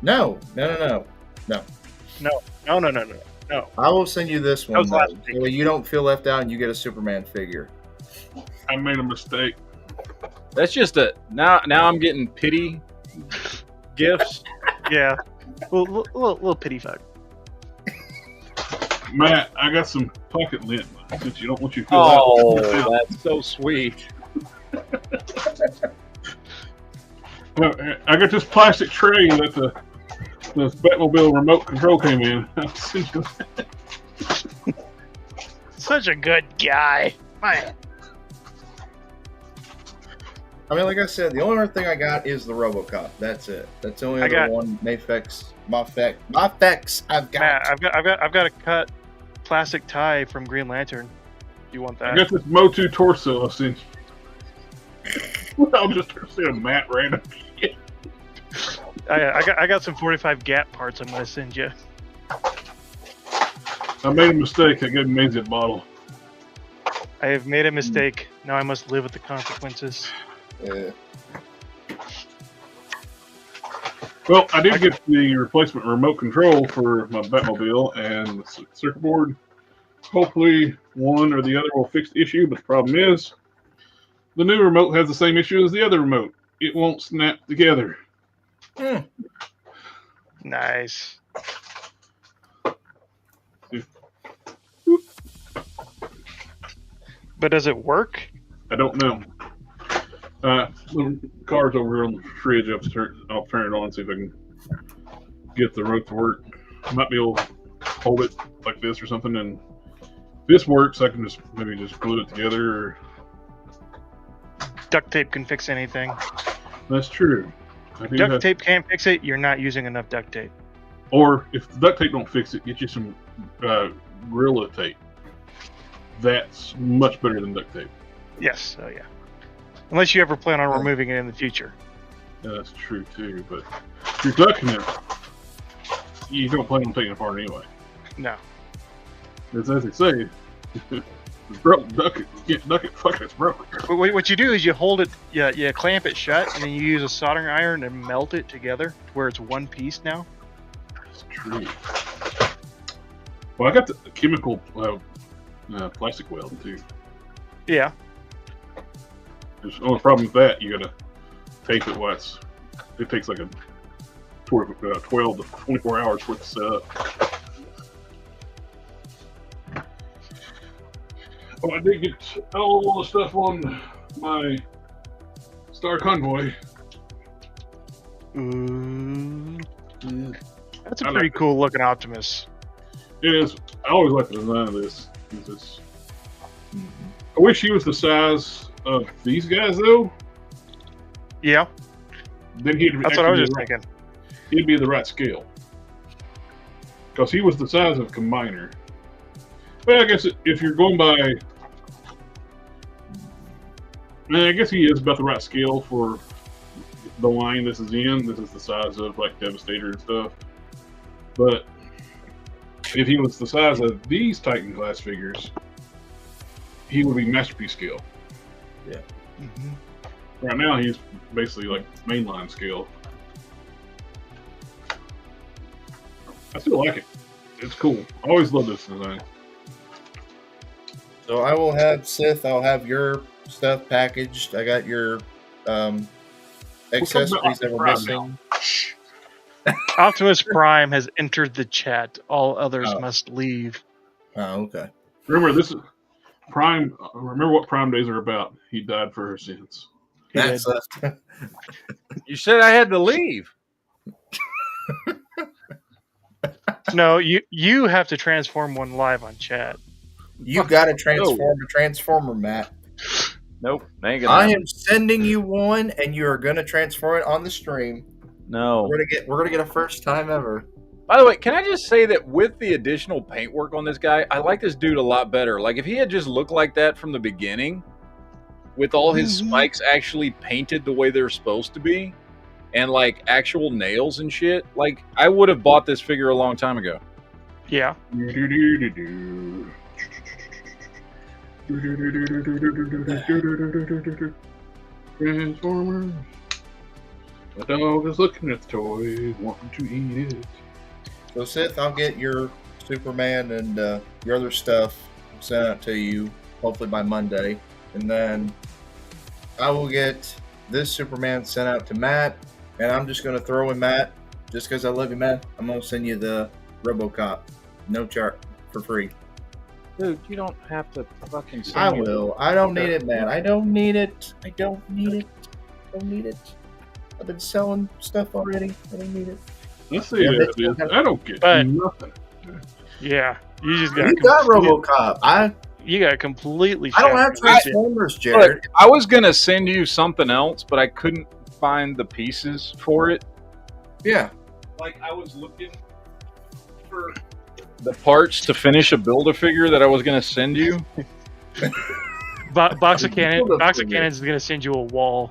No. No. I will send you this one. was last Though, week. so you don't feel left out and you get a Superman figure. I made a mistake. That's just a now I'm getting pity gifts. Yeah. Little pity fuck. Matt, I got some pocket lint since you don't want you to feel Oh, out. that's so sweet. I got this plastic tray that the Batmobile remote control came in. Such a good guy. Man. I mean, like I said, the only other thing I got is the RoboCop. That's it. That's the only I other got- one. Mafex I've got. Matt, I've got a cut plastic tie from Green Lantern. You want I that? got this Motu torso I sent you. I'll just send Matt random shit. I got some 45 Gap parts I'm gonna send you. I made a mistake. I gave Maisie a bottle. I have made a mistake. Now I must live with the consequences. Yeah. Well, I did get the replacement remote control for my Batmobile and the circuit board. Hopefully, one or the other will fix the issue, but the problem is the new remote has the same issue as the other remote. It won't snap together. Nice. But does it work? I don't know. The car's over here on the fridge. I'll turn it on and see if I can get the remote to work. I might be able to hold it like this or something, and if this works, I can maybe just glue it together. Or... Duct tape can fix anything. That's true. Duct tape can't fix it. You're not using enough duct tape. Or if the duct tape don't fix it, get you some Gorilla tape. That's much better than duct tape. Yes. Oh yeah. Unless you ever plan on removing it in the future. Yeah, that's true too. But if you're ducking it, you don't plan on taking it apart anyway. No. As they say, it's broke. Duck it. You can't duck it. Fuck it. It's broken. But what you do is you hold it, you clamp it shut, and then you use a soldering iron and melt it together to where it's one piece now. That's true. Well, I got the chemical plastic weld too. Yeah. There's the only problem with that, you gotta tape it while it takes like a 12 to 24 hours for it to set up. Oh, I did get all the stuff on my Star Convoy. Ooh. That's a I pretty like cool looking Optimus. It is. I always like the design of this. I wish he was the size of these guys, though. Yeah. Then he'd That's what I was actually just be thinking. He'd be the right scale. Because he was the size of Combiner. Well, I guess if you're going by... I guess he is about the right scale for the line this is in. This is the size of, like, Devastator and stuff. But if he was the size of these Titan class figures, he would be Masterpiece scale. Yeah. Mm-hmm. Right now, he's basically like mainline scale. I still like it. It's cool. I always love this design. So I will have Sith. I'll have your stuff packaged. I got your accessories that were missing. Optimus Prime has entered the chat. All others Oh. must leave. Oh, okay. Remember, this is Prime. Remember what Prime days are about. He died for her sins. That's You said I had to leave. No, you have to transform one live on chat. you got to transform a transformer, Matt. Nope, ain't gonna I happen. am sending you one, and you are going to transform it on the stream. No. We're gonna get a first time ever. By the way, can I just say that with the additional paintwork on this guy, I like this dude a lot better. Like if he had just looked like that from the beginning, with all his spikes actually painted the way they're supposed to be, and like actual nails and shit, like I would have bought this figure a long time ago. Yeah. Transformers. The dog is looking at the toy, wanting to eat it. So Sith, I'll get your Superman and your other stuff sent out to you, hopefully by Monday. And then I will get this Superman sent out to Matt. And I'm just going to throw in Matt, just because I love you, Matt. I'm going to send you the RoboCop. No chart for free. Dude, you don't have to fucking send I me- will. I don't need it, man. I don't need it. I don't need it. I don't need it. I've been selling stuff already. I don't need it. Let's see. I don't get But- nothing. Yeah. You just got You got RoboCop. You got completely. I don't have shattered shit. Transformers, Jared. Look, I was gonna send you something else, but I couldn't find the pieces for it. Yeah. Like I was looking for the parts to finish a Build-A-Figure that I was gonna send you. Box of Cannon. Build a Box of figure. Cannon's gonna send you a wall.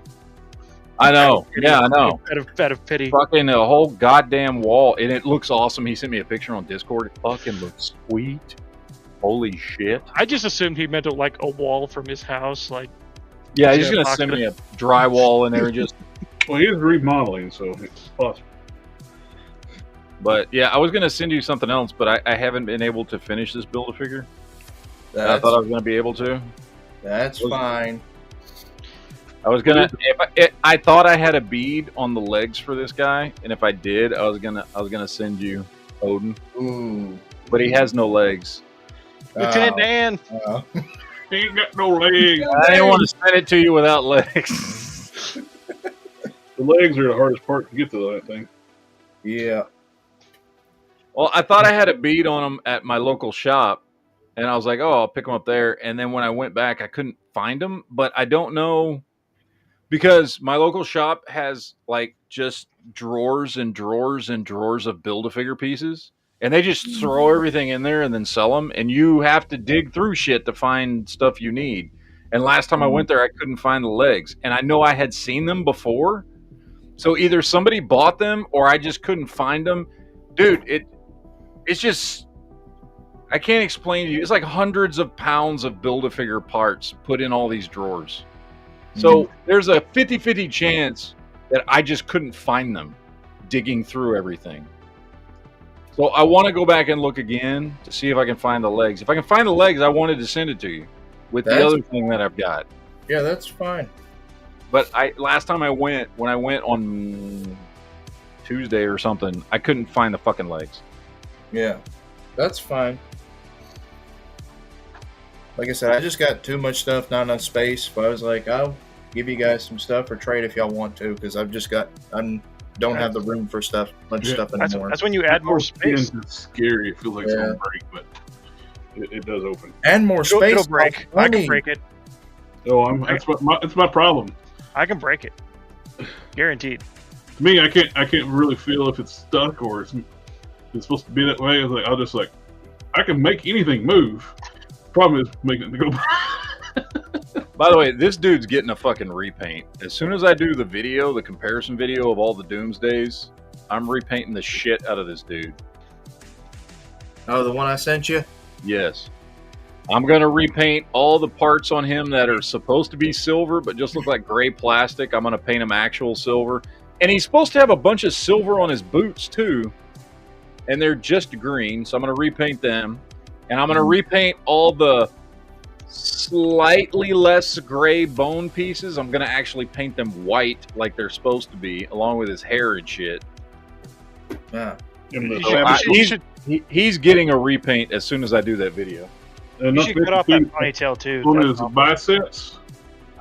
I know. Yeah, I know. Out of pity. Fucking a whole goddamn wall, and it looks awesome. He sent me a picture on Discord. It fucking looks sweet. Holy shit. I just assumed he meant like a wall from his house. Like, Yeah, he's Yeah, gonna box send of- me a drywall in there and just. Well, he is remodeling, so it's possible. But yeah, I was gonna send you something else, but I haven't been able to finish this Build-A-Figure. I That's, thought I was gonna be able to. that's fine. I was gonna. I thought I had a bead on the legs for this guy, and if I did, I was gonna send you Odin, Ooh. but he has no legs. Lieutenant Dan. He ain't got no legs. I didn't want to send it to you without legs. The legs are the hardest part to get to that thing. Yeah. Well, I thought I had a bead on him at my local shop, and I was like, "Oh, I'll pick him up there." And then when I went back, I couldn't find him, but I don't know because my local shop has like just drawers and drawers and drawers of Build-A-Figure pieces, and they just throw everything in there and then sell them, and you have to dig through shit to find stuff you need. And last time I went there, I couldn't find the legs, and I know I had seen them before, so either somebody bought them or I just couldn't find them. Dude, it's just, I can't explain to you. It's like hundreds of pounds of Build-A-Figure parts put in all these drawers. So there's a 50-50 chance that I just couldn't find them digging through everything. So I want to go back and look again to see if I can find the legs. If I can find the legs, I wanted to send it to you with the That's- other thing that I've got. Yeah, that's fine. But last time when I went on Tuesday or something, I couldn't find the fucking legs. Yeah, that's fine. Like I said, I just got too much stuff, not enough space. But I was like, I'll give you guys some stuff or trade if y'all want to, because I don't have the room for much Yeah, stuff That's, anymore. that's when you add more space. It's scary. It feels like it's Yeah. gonna break, but it does open. And more It'll, space. it'll break. I can break it. Oh, that's my problem. I can break it. Guaranteed. To me, I can't really feel if it's stuck or it's supposed to be that way. I'll just I can make anything move. Problem is making it to go. By the way, this dude's getting a fucking repaint. As soon as I do the comparison video of all the Doomsdays, I'm repainting the shit out of this dude. Oh, the one I sent you? Yes. I'm going to repaint all the parts on him that are supposed to be silver, but just look like gray plastic. I'm going to paint him actual silver. And he's supposed to have a bunch of silver on his boots, too. And they're just green, so I'm going to repaint them. And I'm going to repaint all the slightly less gray bone pieces. I'm going to actually paint them white like they're supposed to be, along with his hair and shit. Yeah. And You the should- fabric- you should- He's getting a repaint as soon as I do that video. and you not should to cut off mention, that ponytail too. on That's his all. biceps.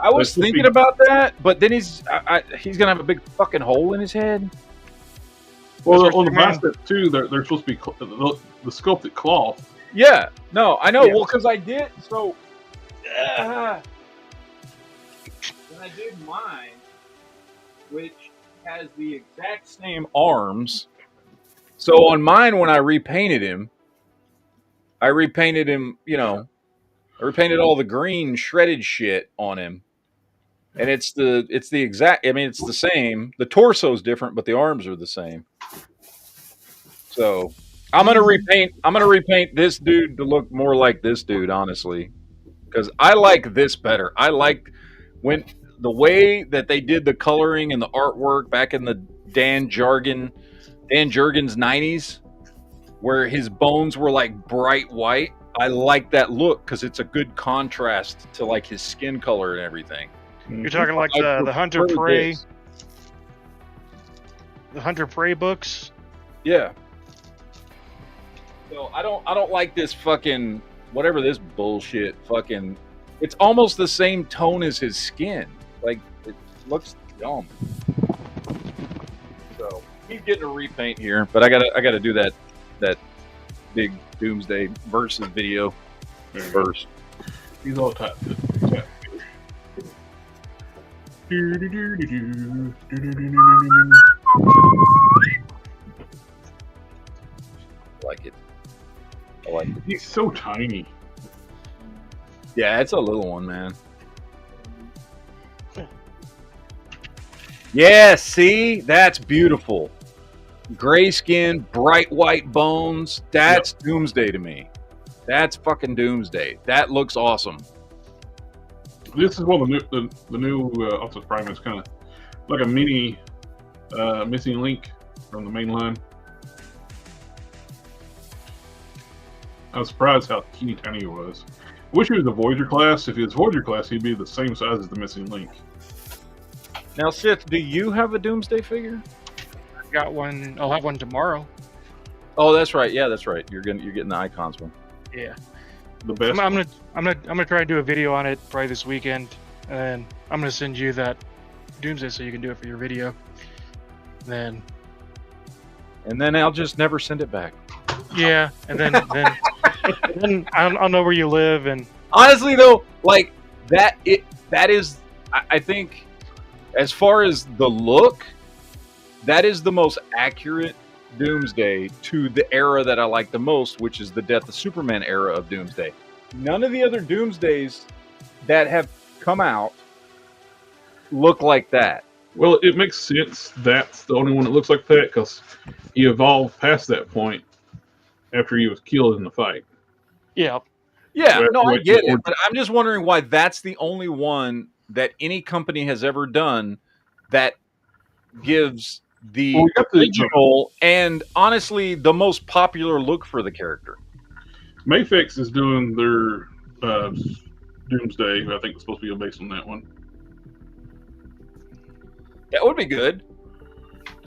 I was That's supposed to thinking be- about that, but then he's gonna have a big fucking hole in his head. Well, That's on the what you're bicep too, they're supposed to be the sculpted cloth. Yeah, no, I know. Yeah. Well, because I did so. When I did mine, which has the exact same arms, so on mine when I repainted him, you know, I repainted all the green shredded shit on him, And it's the exact. I mean, it's the same. The torso is different, but the arms are the same. So I'm gonna repaint. I'm gonna repaint this dude to look more like this dude, honestly, because I like this better. I like when the way that they did the coloring and the artwork back in the Dan Jurgens 90s, where his bones were like bright white. I like that look because it's a good contrast to like his skin color and everything. You're talking like the Hunter Prey, the Hunter Prey books. Yeah. So I don't like this fucking whatever this bullshit fucking. It's almost the same tone as his skin. Like it looks dumb. So he's getting a repaint here, but I gotta do that big Doomsday versus video first. He's all tight. Like it. I like it. He's so tiny. Yeah, it's a little one, man. Yeah, see? That's beautiful. Gray skin, bright white bones. That's Doomsday to me. That's fucking Doomsday. That looks awesome. This is one of the new Optimus Prime. It's kind of like a mini missing link from the main line. I was surprised how teeny tiny he was. I wish he was the Voyager class. If he was Voyager class, he'd be the same size as the missing link. Now, Sith, do you have a Doomsday figure? I got one. I'll have one tomorrow. Oh, that's right. Yeah, that's right. You're getting the Icons one. Yeah. The best. I'm gonna try and do a video on it probably this weekend, and then I'm gonna send you that Doomsday so you can do it for your video. And then I'll just never send it back. Yeah, and then I'll know where you live. And honestly, though, like that is I think as far as the look, that is the most accurate Doomsday to the era that I like the most, which is the Death of Superman era of Doomsday. None of the other Doomsdays that have come out look like that. Well, it makes sense. That's the only one that looks like that because he evolved past that point after he was killed in the fight. Yeah. Yeah, no, I get it. But I'm just wondering why that's the only one that any company has ever done that gives the original and honestly the most popular look for the character. Mayfix is doing their Doomsday. I think it's supposed to be based on that one. That would be good.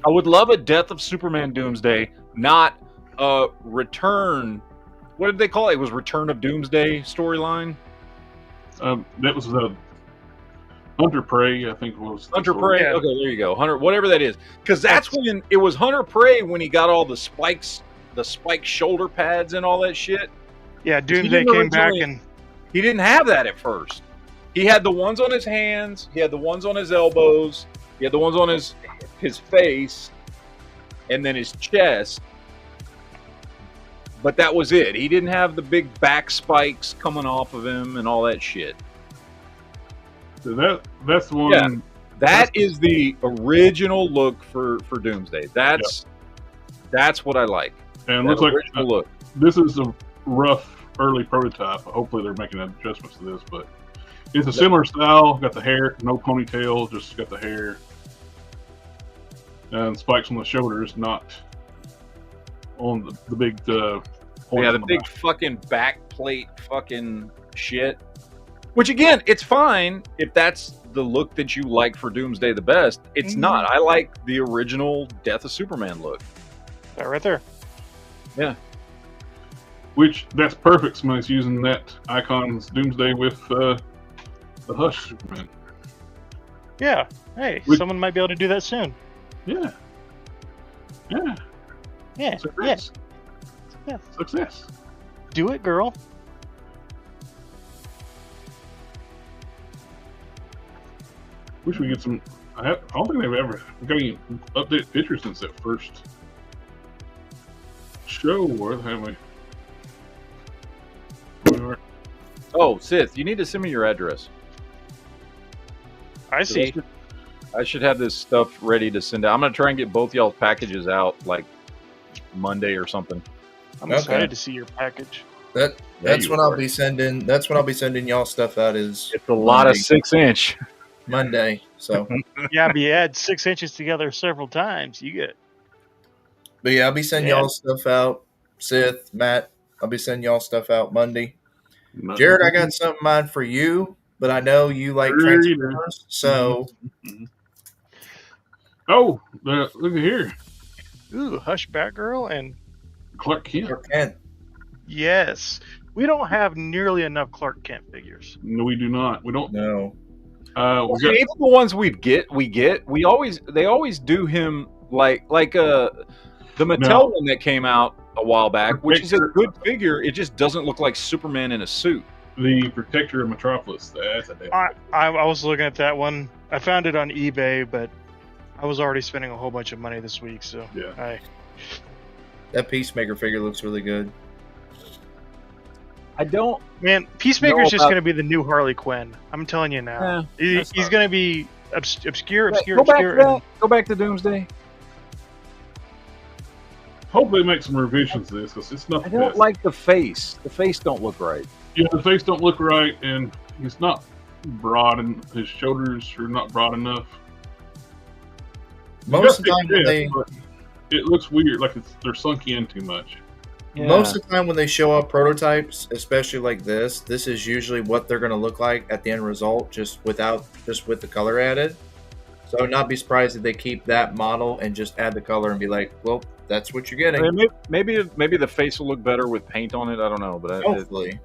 I would love a Death of Superman Doomsday, not a Return. What did they call it? It was Return of Doomsday storyline. That was the Hunter Prey, I think was Hunter Prey. Yeah. Okay, there you go. Hunter, whatever that is, because that's when it was Hunter Prey when he got all the spikes, the spike shoulder pads and all that shit. Yeah, Doomsday came back and he didn't have that at first. He had the ones on his hands. He had the ones on his elbows. He had the ones on his face, and then his chest. But that was it. He didn't have the big back spikes coming off of him and all that shit. So that's the one. Yeah, that is the original look for Doomsday. That's what I like. And it looks like look. This is a rough early prototype. Hopefully they're making adjustments to this, but it's a similar style. Got the hair, no ponytail, just got the hair. And spikes on the shoulders, not on the big the big back. Fucking back plate fucking shit. Which again, it's fine if that's the look that you like for Doomsday the best. It's not. I like the original Death of Superman look. That right there. Yeah. Which that's perfect. Somebody's using that Icon's Doomsday with the Hush Superman. Yeah. Hey, someone might be able to do that soon. Yeah. Yeah. Yeah. Success. Yeah. Success. Do it, girl. Wish we get some. I don't think they've ever got any updated pictures since that first show. Where have we? Oh, Sith, you need to send me your address. I see. I should have this stuff ready to send out. I'm gonna try and get both y'all's packages out like Monday or something. I'm excited to see your package. That's when I'll be sending. That's when I'll be sending y'all stuff out. Is it's a lot of 6-inch Monday. So yeah, but you add 6 inches together several times, you get. But yeah, I'll be sending y'all stuff out. Sith, Matt, I'll be sending y'all stuff out Monday. Jared, I got something in mind for you, but I know you like Transformers, so. Oh, look at here. Ooh, Hush Batgirl and Clark Kent. Clark Kent. Yes. We don't have nearly enough Clark Kent figures. No, we do not. We don't. No. Even the ones we get. They always do him like the Mattel one that came out a while back, which is a good figure. It just doesn't look like Superman in a suit. The Protector of Metropolis. That's a damn. I was looking at that one. I found it on eBay, but I was already spending a whole bunch of money this week, so yeah. That Peacemaker figure looks really good. Man, Peacemaker's just going to be the new Harley Quinn. I'm telling you now. He's going to be obscure. Go back to Doomsday. Hope they make some revisions to this because it's not. I don't like the face. The face don't look right. Yeah, the face don't look right, and he's not broad, and his shoulders are not broad enough. Most of the time, it looks weird, like they're sunk in too much. Yeah. Most of the time when they show up prototypes, especially like this is usually what they're going to look like at the end result, just with the color added. So I would not be surprised if they keep that model and just add the color and be like, well, that's what you're getting. I mean, maybe the face will look better with paint on it. I don't know, but hopefully.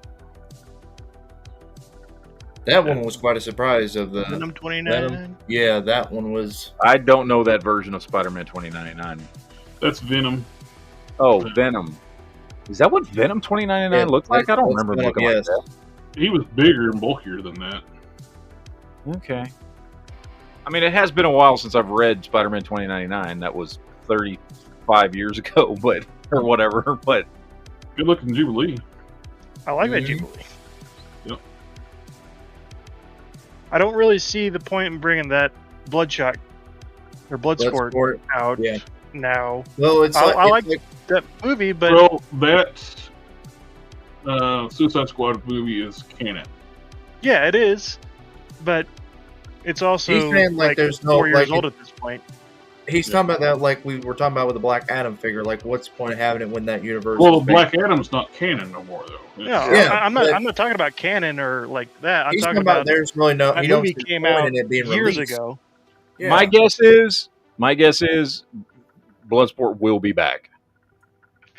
That one was quite a surprise of the Venom 2099. Yeah, that one was. I don't know that version of Spider-Man 2099. That's Venom. Oh, Venom. Is that what Venom 2099 looked like? I don't remember him looking like that. He was bigger and bulkier than that. Okay. I mean, it has been a while since I've read Spider-Man 2099. That was 35 years ago, or whatever. But good looking Jubilee. I like that Jubilee. Yep. I don't really see the point in bringing that Bloodshot or Bloodsport out now. Well, I like that movie, but that Suicide Squad movie is canon. Yeah, it is, but it's also he's saying like there's no 4 years old at this point. He's talking about that like we were talking about with the Black Adam figure. Like, what's the point of having it when that universe? Well, the Black Adam's not canon no more, though. I'm not talking about canon or like that. I'm talking about there's really no. That movie came out years ago. Yeah. My guess is Bloodsport will be back.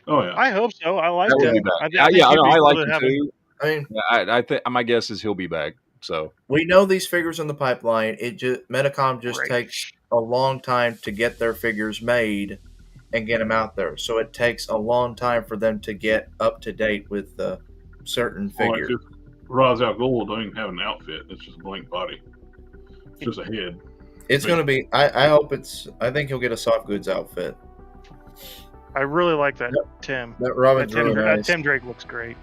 Oh yeah, I hope so. I like that. I like it too. I mean, I think my guess is he'll be back. So we know these figures in the pipeline. Metacom just takes a long time to get their figures made and get them out there. So it takes a long time for them to get up to date with certain figures. Ra's al Ghul don't even have an outfit. It's just a blank body. It's just a head. It's going to be. I hope it's. I think he'll get a soft goods outfit. I really like that Tim. That Robin's really nice. Tim Drake looks great.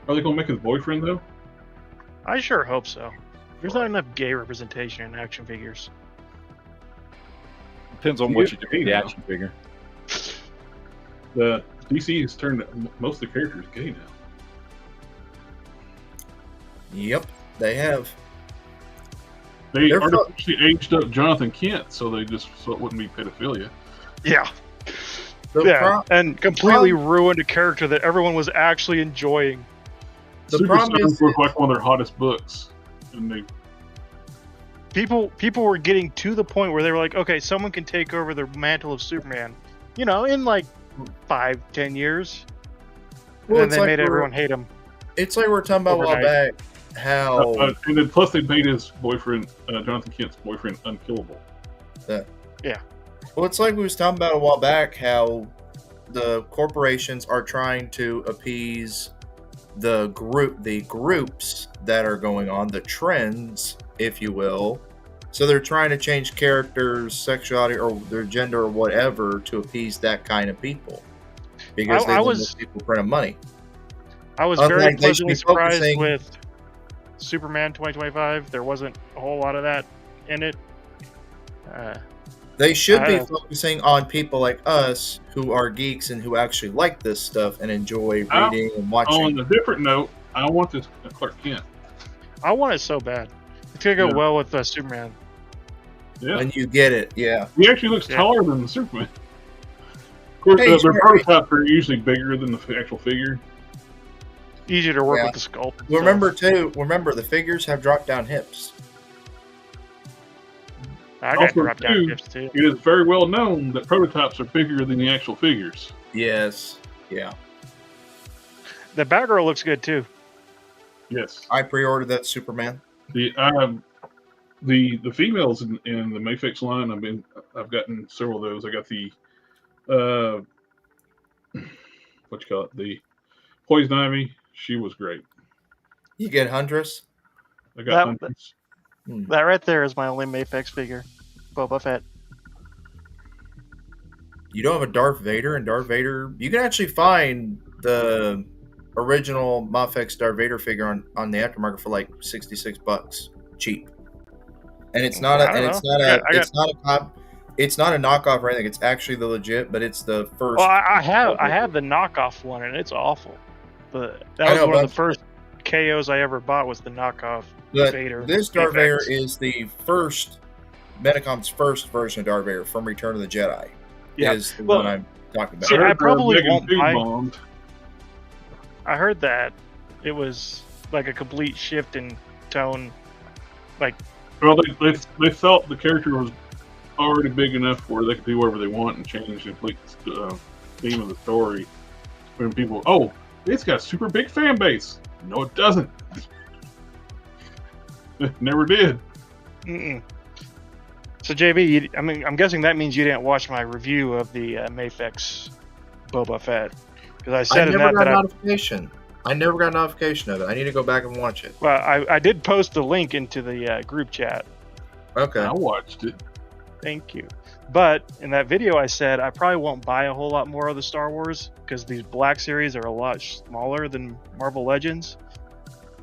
Are they going to make his boyfriend though? I sure hope so. There's not enough gay representation in action figures. Depends on what you do with the action figure. The DC has turned most of the characters gay now. Yep, they have. They artificially aged up Jonathan Kent so it wouldn't be pedophilia. Yeah. And completely ruined a character that everyone was actually enjoying. The problem is look like one of their hottest books, and people were getting to the point where they were like, okay, someone can take over the mantle of Superman, in like 5-10 years. Well, and then they made everyone hate him. It's like we were talking about a while back. How and then plus they made his boyfriend, Jonathan Kent's boyfriend, unkillable. Yeah. Well, it's like we was talking about a while back how the corporations are trying to appease the groups that are going on, the trends, if you will. So they're trying to change characters, sexuality, or their gender, or whatever, to appease that kind of people because they want people printing money. I was very pleasantly surprised with Superman 2025, there wasn't a whole lot of that in it. They should be I- focusing on people like us who are geeks and who actually like this stuff and enjoy reading and watching. On a different note, I want this Clark Kent. I want it so bad. It's gonna go Yeah. well with Superman. Yeah, When you get it, yeah. he actually looks Yeah. taller than the Superman. Of course, Hey, their Jerry. prototypes are usually bigger than the actual figure. Easier to work Yeah. with the sculpt. and Remember the figures have drop down hips. stuff. I got Also, drop down too, gifts too. It is very well known that prototypes are bigger than the actual figures. Yes. Yeah. The Batgirl looks good too. Yes. I pre-ordered that Superman. The females in the Mayfix line, I've gotten several of those. I got the what you call it, the Poison Ivy. She was great. You get Huntress. I got That- hundreds. That right there is my only Mayfix figure, Boba Fett. You don't have a Darth Vader, and Darth Vader. You can actually find the original Mafex Darth Vader figure on the aftermarket for like $66, cheap. And it's not a, I don't and it's know. not a, I got- it's not a cop. It's not a knockoff or anything. It's actually the legit, but it's the first. Well, I have the knockoff one, and it's awful. But that I was know, one of but- the first KOs I ever bought was the knockoff But Vader. this Darth Vader Mayfix. is the first Medicom's first version of Darth Vader from Return of the Jedi. Yeah. Is the Well, one I'm talking about. See, I heard probably Megan won't Food buy- bombed. I heard that it was like a complete shift in tone. Well, they felt the character was already big enough where they could do whatever they want and change the complete theme of the story. When people, it's got a super big fan base. No, it doesn't. It never did. Mm-mm. So JB, I'm guessing that means you didn't watch my review of the Mayfix Boba Fett, because I I said in never that got that a notification. I never got a notification of it. I need to go back and watch it. I did post the link into the group chat. Okay. I watched it. Thank you. But in that video, I said I probably won't buy a whole lot more of the Star Wars because these Black Series are a lot smaller than Marvel Legends,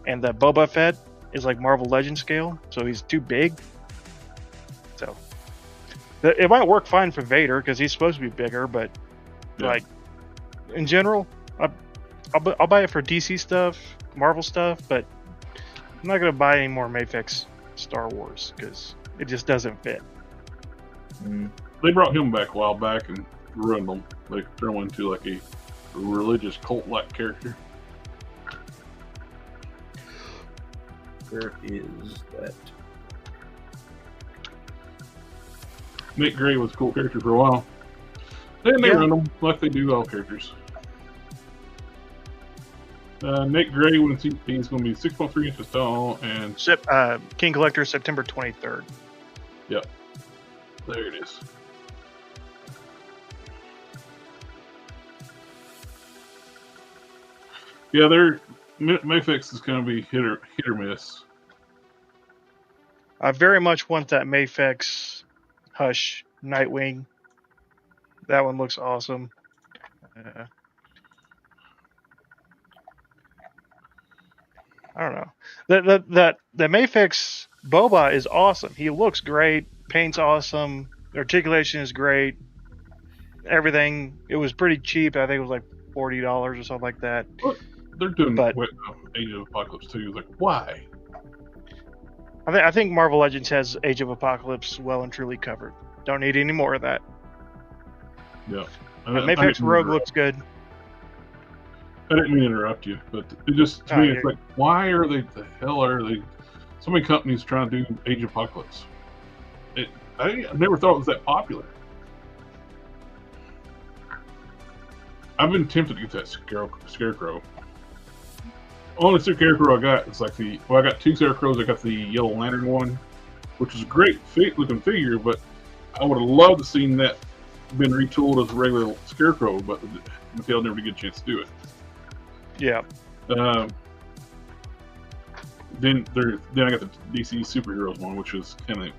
and the Boba Fett is like Marvel Legend scale, so he's too big. So it might work fine for Vader because he's supposed to be bigger, but Yeah. like in general, I'll buy it for DC stuff, Marvel stuff, but I'm not gonna buy any more Mayfix Star Wars because it just doesn't fit. Mm. They brought him back a while back and ruined him. They turned him into like a religious cult-like character. Where is that? Nick Gray was a cool character for a while. Then they Yeah. run them like they do all characters. Nick Gray, he's going to be 6.3 inches tall, and King Collector, September 23rd. there it is. Yeah, Mayfix is going to be hit or miss. I very much want that Mayfix Hush Nightwing. That one looks awesome. I don't know. The Mayfix Boba is awesome. He looks great. Paint's awesome. The articulation is great. Everything. It was pretty cheap. I think it was like $40 or something like that. They're doing But- Age of Apocalypse too. Like, why? I think Marvel Legends has Age of Apocalypse well and truly covered. Don't need any more of that. Yeah. Mayfix Rogue looks good. I didn't mean to interrupt you, but it just to Oh, me, you're- it's like, why are they? The hell are they? So many companies trying to do Age of Apocalypse. I never thought it was that popular. I've been tempted to get that Scarecrow. Only Scarecrow I got is like I got two Scarecrows. I got the Yellow Lantern one, which is a great looking figure, but I would have loved to seen that been retooled as a regular Scarecrow, but Mattel never did get a chance to do it. Yeah. Then I got the DC Superheroes one, which was kind of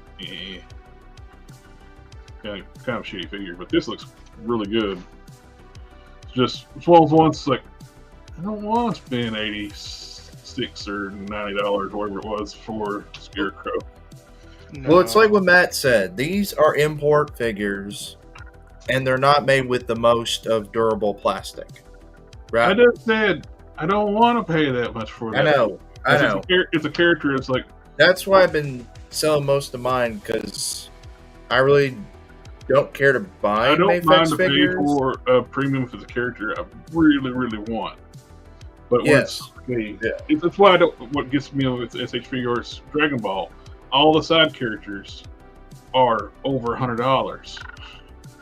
kind of a shitty figure, but this looks really good. It's just it's one of those ones like I don't want to spend $86 $86 or $90, whatever it was, for Scarecrow. No. Well, it's like what Matt said. These are import figures, and they're not made with the most of durable plastic. I Right? just said I don't want to pay that much for I that. know. I know. It's a character. It's like, That's why I've been selling most of mine, because I really don't care to buy I don't mind Mayflex to pay figures. for a premium if it's a character I really, really want. But when Yes. that's why I don't. What gets me with SH Figures Dragon Ball, all the side characters are over $100,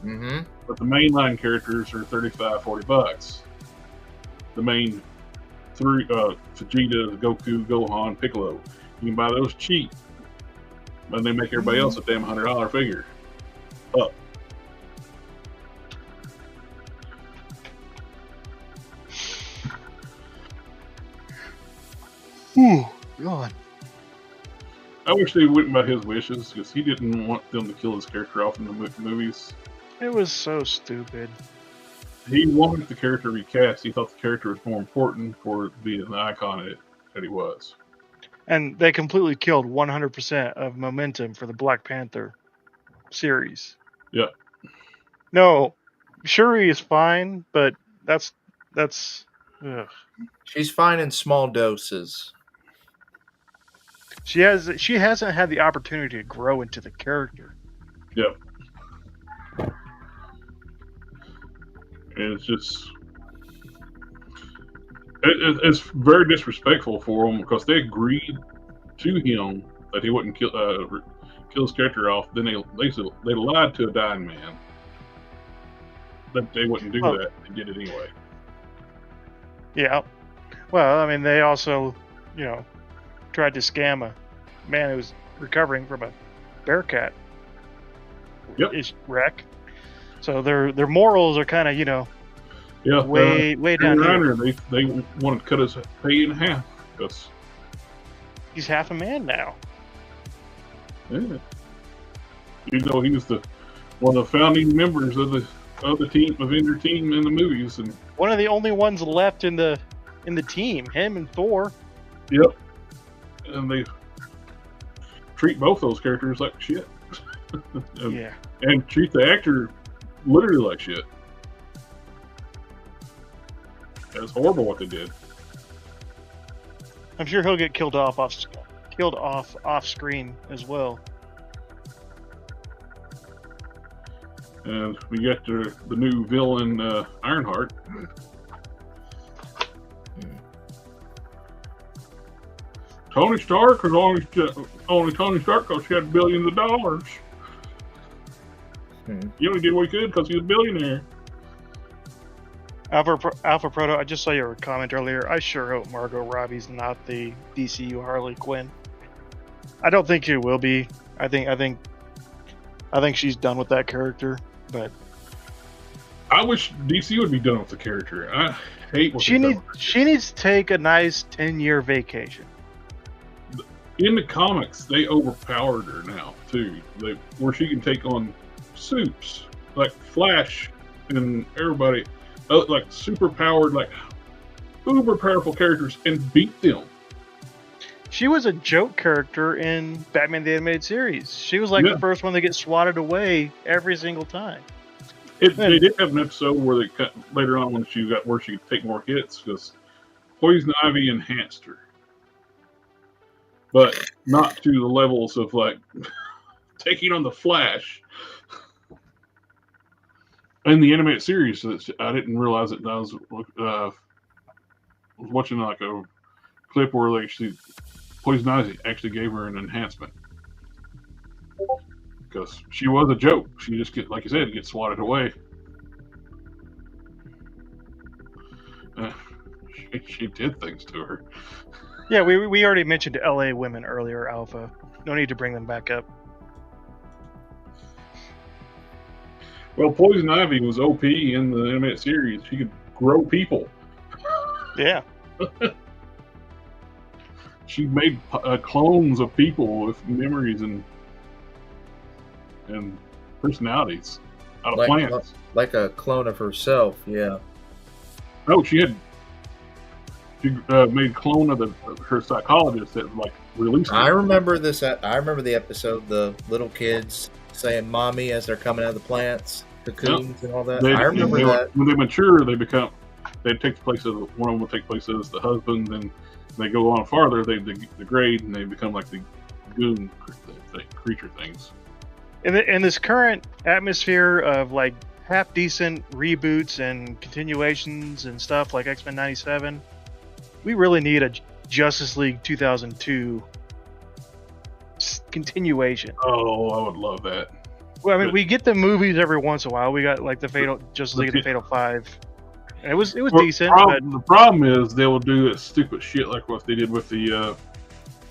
Mm-hmm. but the mainline characters are $35-$40. The main three, Vegeta, Goku, Gohan, Piccolo, you can buy those cheap, and they make everybody else a damn $100 figure. Up. Ooh, God. I wish they went by his wishes, because he didn't want them to kill his character off in the movies. It was so stupid. He wanted the character recast. He thought the character was more important for being the icon that he was. And they completely killed 100% of momentum for the Black Panther series. Yeah. No, Shuri is fine, but that's ugh. She's fine in small doses. She hasn't had the opportunity to grow into the character. Yep. And it's just... It's very disrespectful for him, because they agreed to him that he wouldn't kill his character off. Then they lied to a dying man that they wouldn't do that. They did it anyway. Yeah. Well, I mean, they also, tried to scam a man who was recovering from a Bearcat wreck. So their morals are kind of, way down here. They wanted to cut his pay in half. Because he's half a man now. Yeah. He was one of the founding members of the team, Avenger team in the movies, and one of the only ones left in the team. Him and Thor. Yep. And they treat both those characters like shit. Yeah. And treat the actor literally like shit. It's horrible what they did. I'm sure he'll get killed off screen as well. And we got the new villain, Ironheart. Tony Stark was only Tony Stark because he had billions of dollars. He only did what he could because he was a billionaire. Alpha Proto, I just saw your comment earlier. I sure hope Margot Robbie's not the DCU Harley Quinn. I don't think she will be. I think she's done with that character. But I wish DC would be done with the character. I hate what she needs to take a nice 10-year vacation. In the comics, they overpowered her now too. Where she can take on supes like Flash and everybody, like super powered, like uber powerful characters, and beat them. She was a joke character in Batman the Animated Series. She was like the first one to get swatted away every single time. They did have an episode where they cut later on when she got where she could take more hits because Poison Ivy enhanced her, but not to the levels of like taking on the Flash. In the animated series, I didn't realize it. I was watching like a clip where Poison Ivy actually gave her an enhancement because she was a joke. She just like you said, get swatted away. She did things to her. Yeah, we already mentioned LA women earlier, Alpha. No need to bring them back up. Well, Poison Ivy was OP in the animated series. She could grow people. Yeah. She made clones of people with memories and personalities out of plants. Like a clone of herself, yeah. No, she had She made a clone of her psychologist that like released it. I remember this. I remember the episode, the little kids saying "mommy" as they're coming out of the plants, cocoons, and all that. I remember that. When they mature, they take the place of one of them will take place as the husband, and they go on farther. They degrade and they become like the goon creature things. In this current atmosphere of like half decent reboots and continuations and stuff like X-Men '97, we really need a Justice League 2002 continuation. Oh, I would love that. Well, I mean, we get the movies every once in a while. We got like the Fatal Justice League and the Fatal Five. And it was decent. The problem is they will do a stupid shit like what they did with the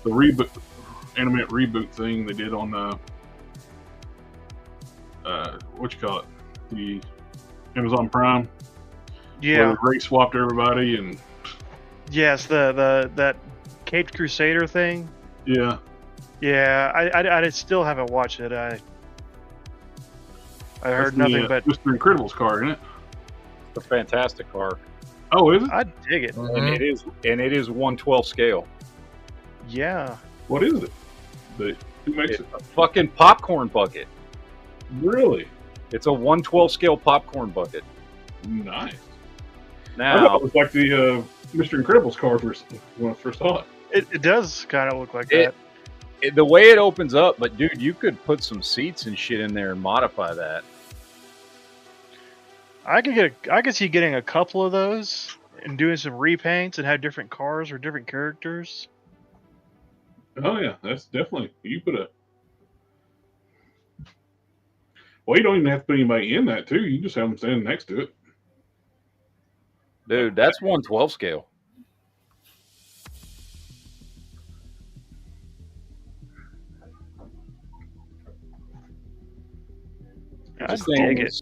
reboot, animated reboot thing they did on what you call it, the Amazon Prime. Yeah, where they race swapped everybody and. Yes, that Caped Crusader thing. Yeah. Yeah, I still haven't watched it. I heard nothing but Mr. Incredible's car, isn't it? It's a fantastic car. Oh, is it? I dig it. Mm-hmm. And it is 1/12 scale. Yeah. What is it? Who makes It's it? a fucking popcorn bucket. Really? It's a 1/12 scale popcorn bucket. Nice. I Now thought it was like the Mr. Incredible's car when I first saw it. It does kind of look like that. the way it opens up, but dude, you could put some seats and shit in there and modify that. I could see getting a couple of those and doing some repaints and have different cars or different characters. Oh yeah, that's definitely you put a. Well, you don't even have to put anybody in that too. You just have them standing next to it. Dude, that's 1/12 scale. I dig it.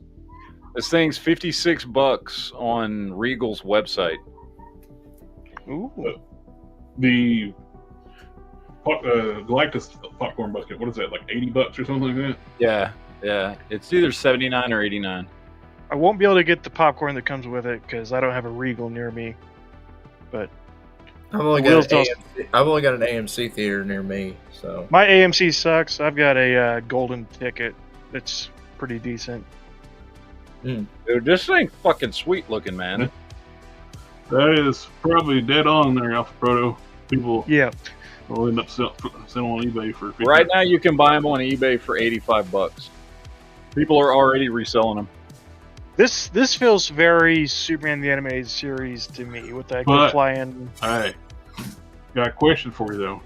This thing's $56 on Regal's website. Ooh. The Galactus popcorn bucket. What is that? Like $80 or something like that? Yeah. It's either 79 or 89. I won't be able to get the popcorn that comes with it because I don't have a Regal near me. But I've only got an AMC theater near me, so my AMC sucks. I've got a golden ticket that's pretty decent. Dude, this thing's fucking sweet looking, man. That is probably dead on there, Alpha Proto. People will end up selling on eBay for $50. Right now, you can buy them on eBay for $85. People are already reselling them. This feels very Superman the Animated Series to me with that flying. Hey, got a question for you though.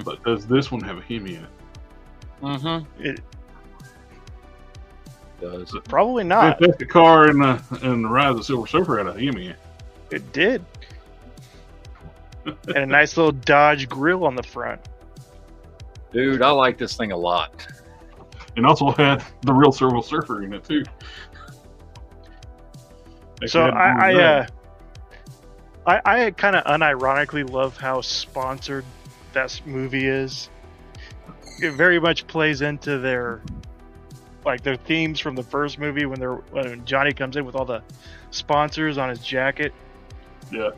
But does this one have a Hemi in it? Mm-hmm. It does. Probably not. That's the car in the Rise of the Silver Surfer had a Hemi in it. It did. And a nice little Dodge grill on the front. Dude, I like this thing a lot. And also had the real Silver Surfer in it too. So I kind of unironically love how sponsored that movie is. It very much plays into their themes from the first movie when Johnny comes in with all the sponsors on his jacket. Yeah.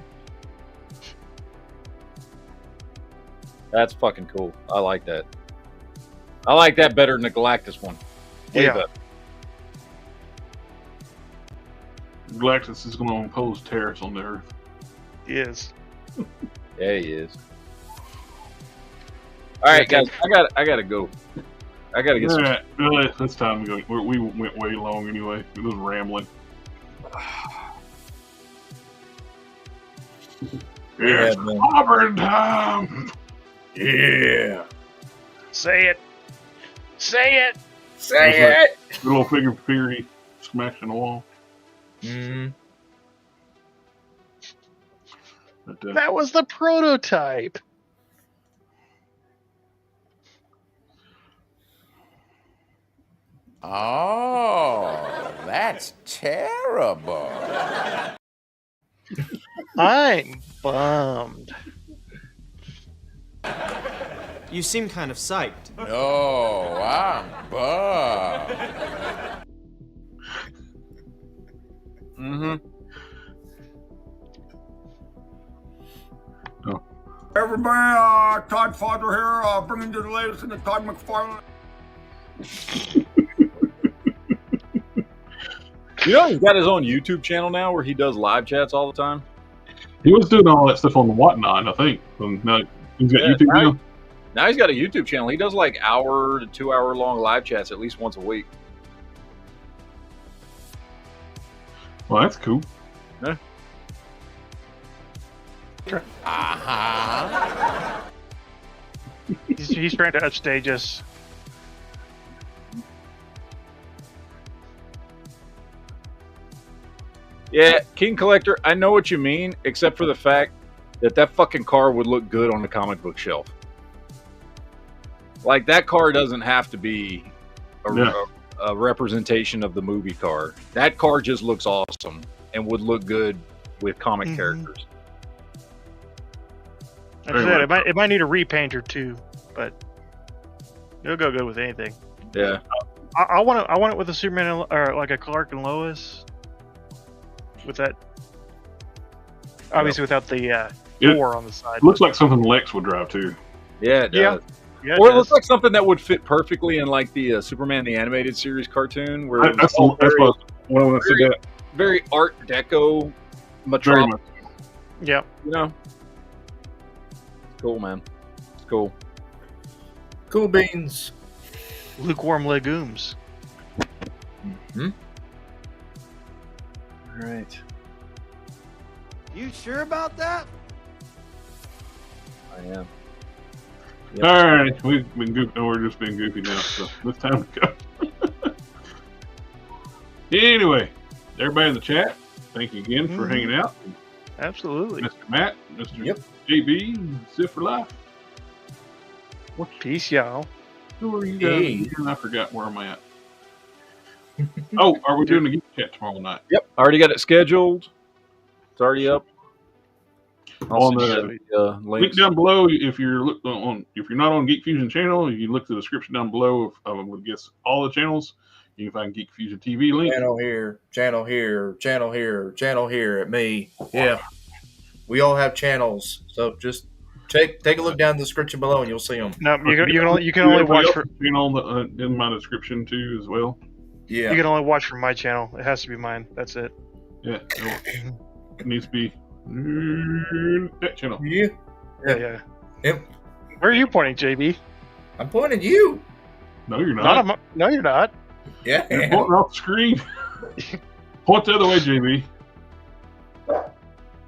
That's fucking cool. I like that. I like that better than the Galactus one. Way better. Galactus is going to impose tariffs on the Earth. He is. Yeah, he is. All right, guys. I gotta go. I gotta get some. All right, it's time to go. We went way long anyway. It was rambling. It's Auburn time. Yeah. Say it. Say it. say it. The little figure he smashed in the wall. Mm-hmm. But, That was the prototype. Oh, that's terrible. I'm bummed. You seem kind of psyched. No, I'm bummed. Mm-hmm. Everybody, Todd Father here, bringing you the latest in the Todd McFarlane. You know, he's got his own YouTube channel now where he does live chats all the time. He was doing all that stuff on the Whatnot, I think. Now he's got YouTube now. Now he's got a YouTube channel. He does like hour to 2 hour long live chats at least once a week. Well, that's cool. Yeah. He's trying to upstage us. Yeah, King Collector, I know what you mean, except for the fact that that fucking car would look good on the comic book shelf. Like, that car doesn't have to be a representation of the movie car. That car just looks awesome and would look good with comic characters. Like I said, it might need a repaint or two, but it'll go good with anything. Yeah. I want it with a Superman or like a Clark and Lois. With that, obviously without the door on the side. Looks like something Lex would drive too. Yeah, it does. Yeah, or it looks like something that would fit perfectly in like the Superman the Animated Series cartoon, where that's what I said that. Very Art Deco, Metropolis. Yeah, you know, it's cool, man. It's cool. Cool beans. Lukewarm legumes. Hmm. All right. You sure about that? I am. Yep. All right, we've been goofy. No, we're just being goofy now, so it's time to go. Anyway, everybody in the chat, thank you again for hanging out. Absolutely. Mr. Matt, Mr. JB, Zip for Life. Peace, y'all. Who are you guys? Again? I forgot where I'm at. Oh, are we doing the geek chat tomorrow night? Yep, already got it scheduled. It's already up. On the link down below, if you're not on Geek Fusion channel, you can look at the description down below of I guess all the channels. You can find Geek Fusion TV link. Channel here, channel here, channel here, channel here at me. Yeah, we all have channels, so just take a look down in the description below and you'll see them. No, you can only watch for channel in my description too as well. Yeah, you can only watch from my channel. It has to be mine. That's it. Yeah, it needs to be that channel. Yeah. Yep. Where are you pointing, JB? I'm pointing at you. No, you're not. No, you're not. Yeah, you're pointing off the screen. Point the other way, JB.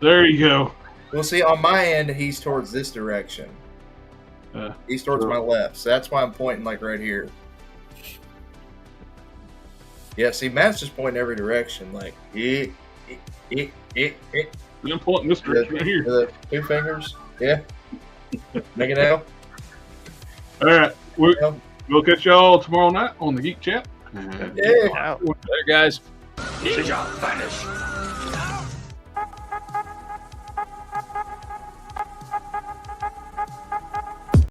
There you go. Well, see, on my end, he's towards this direction. He's towards my left, so that's why I'm pointing like right here. Yeah, see, Matt's just pointing every direction, like I'm pointing this direction right here. The 2 fingers. Yeah. Make it out. All right. We'll catch y'all tomorrow night on the Geek Chat. Yeah. Later, guys. Ninja vanish.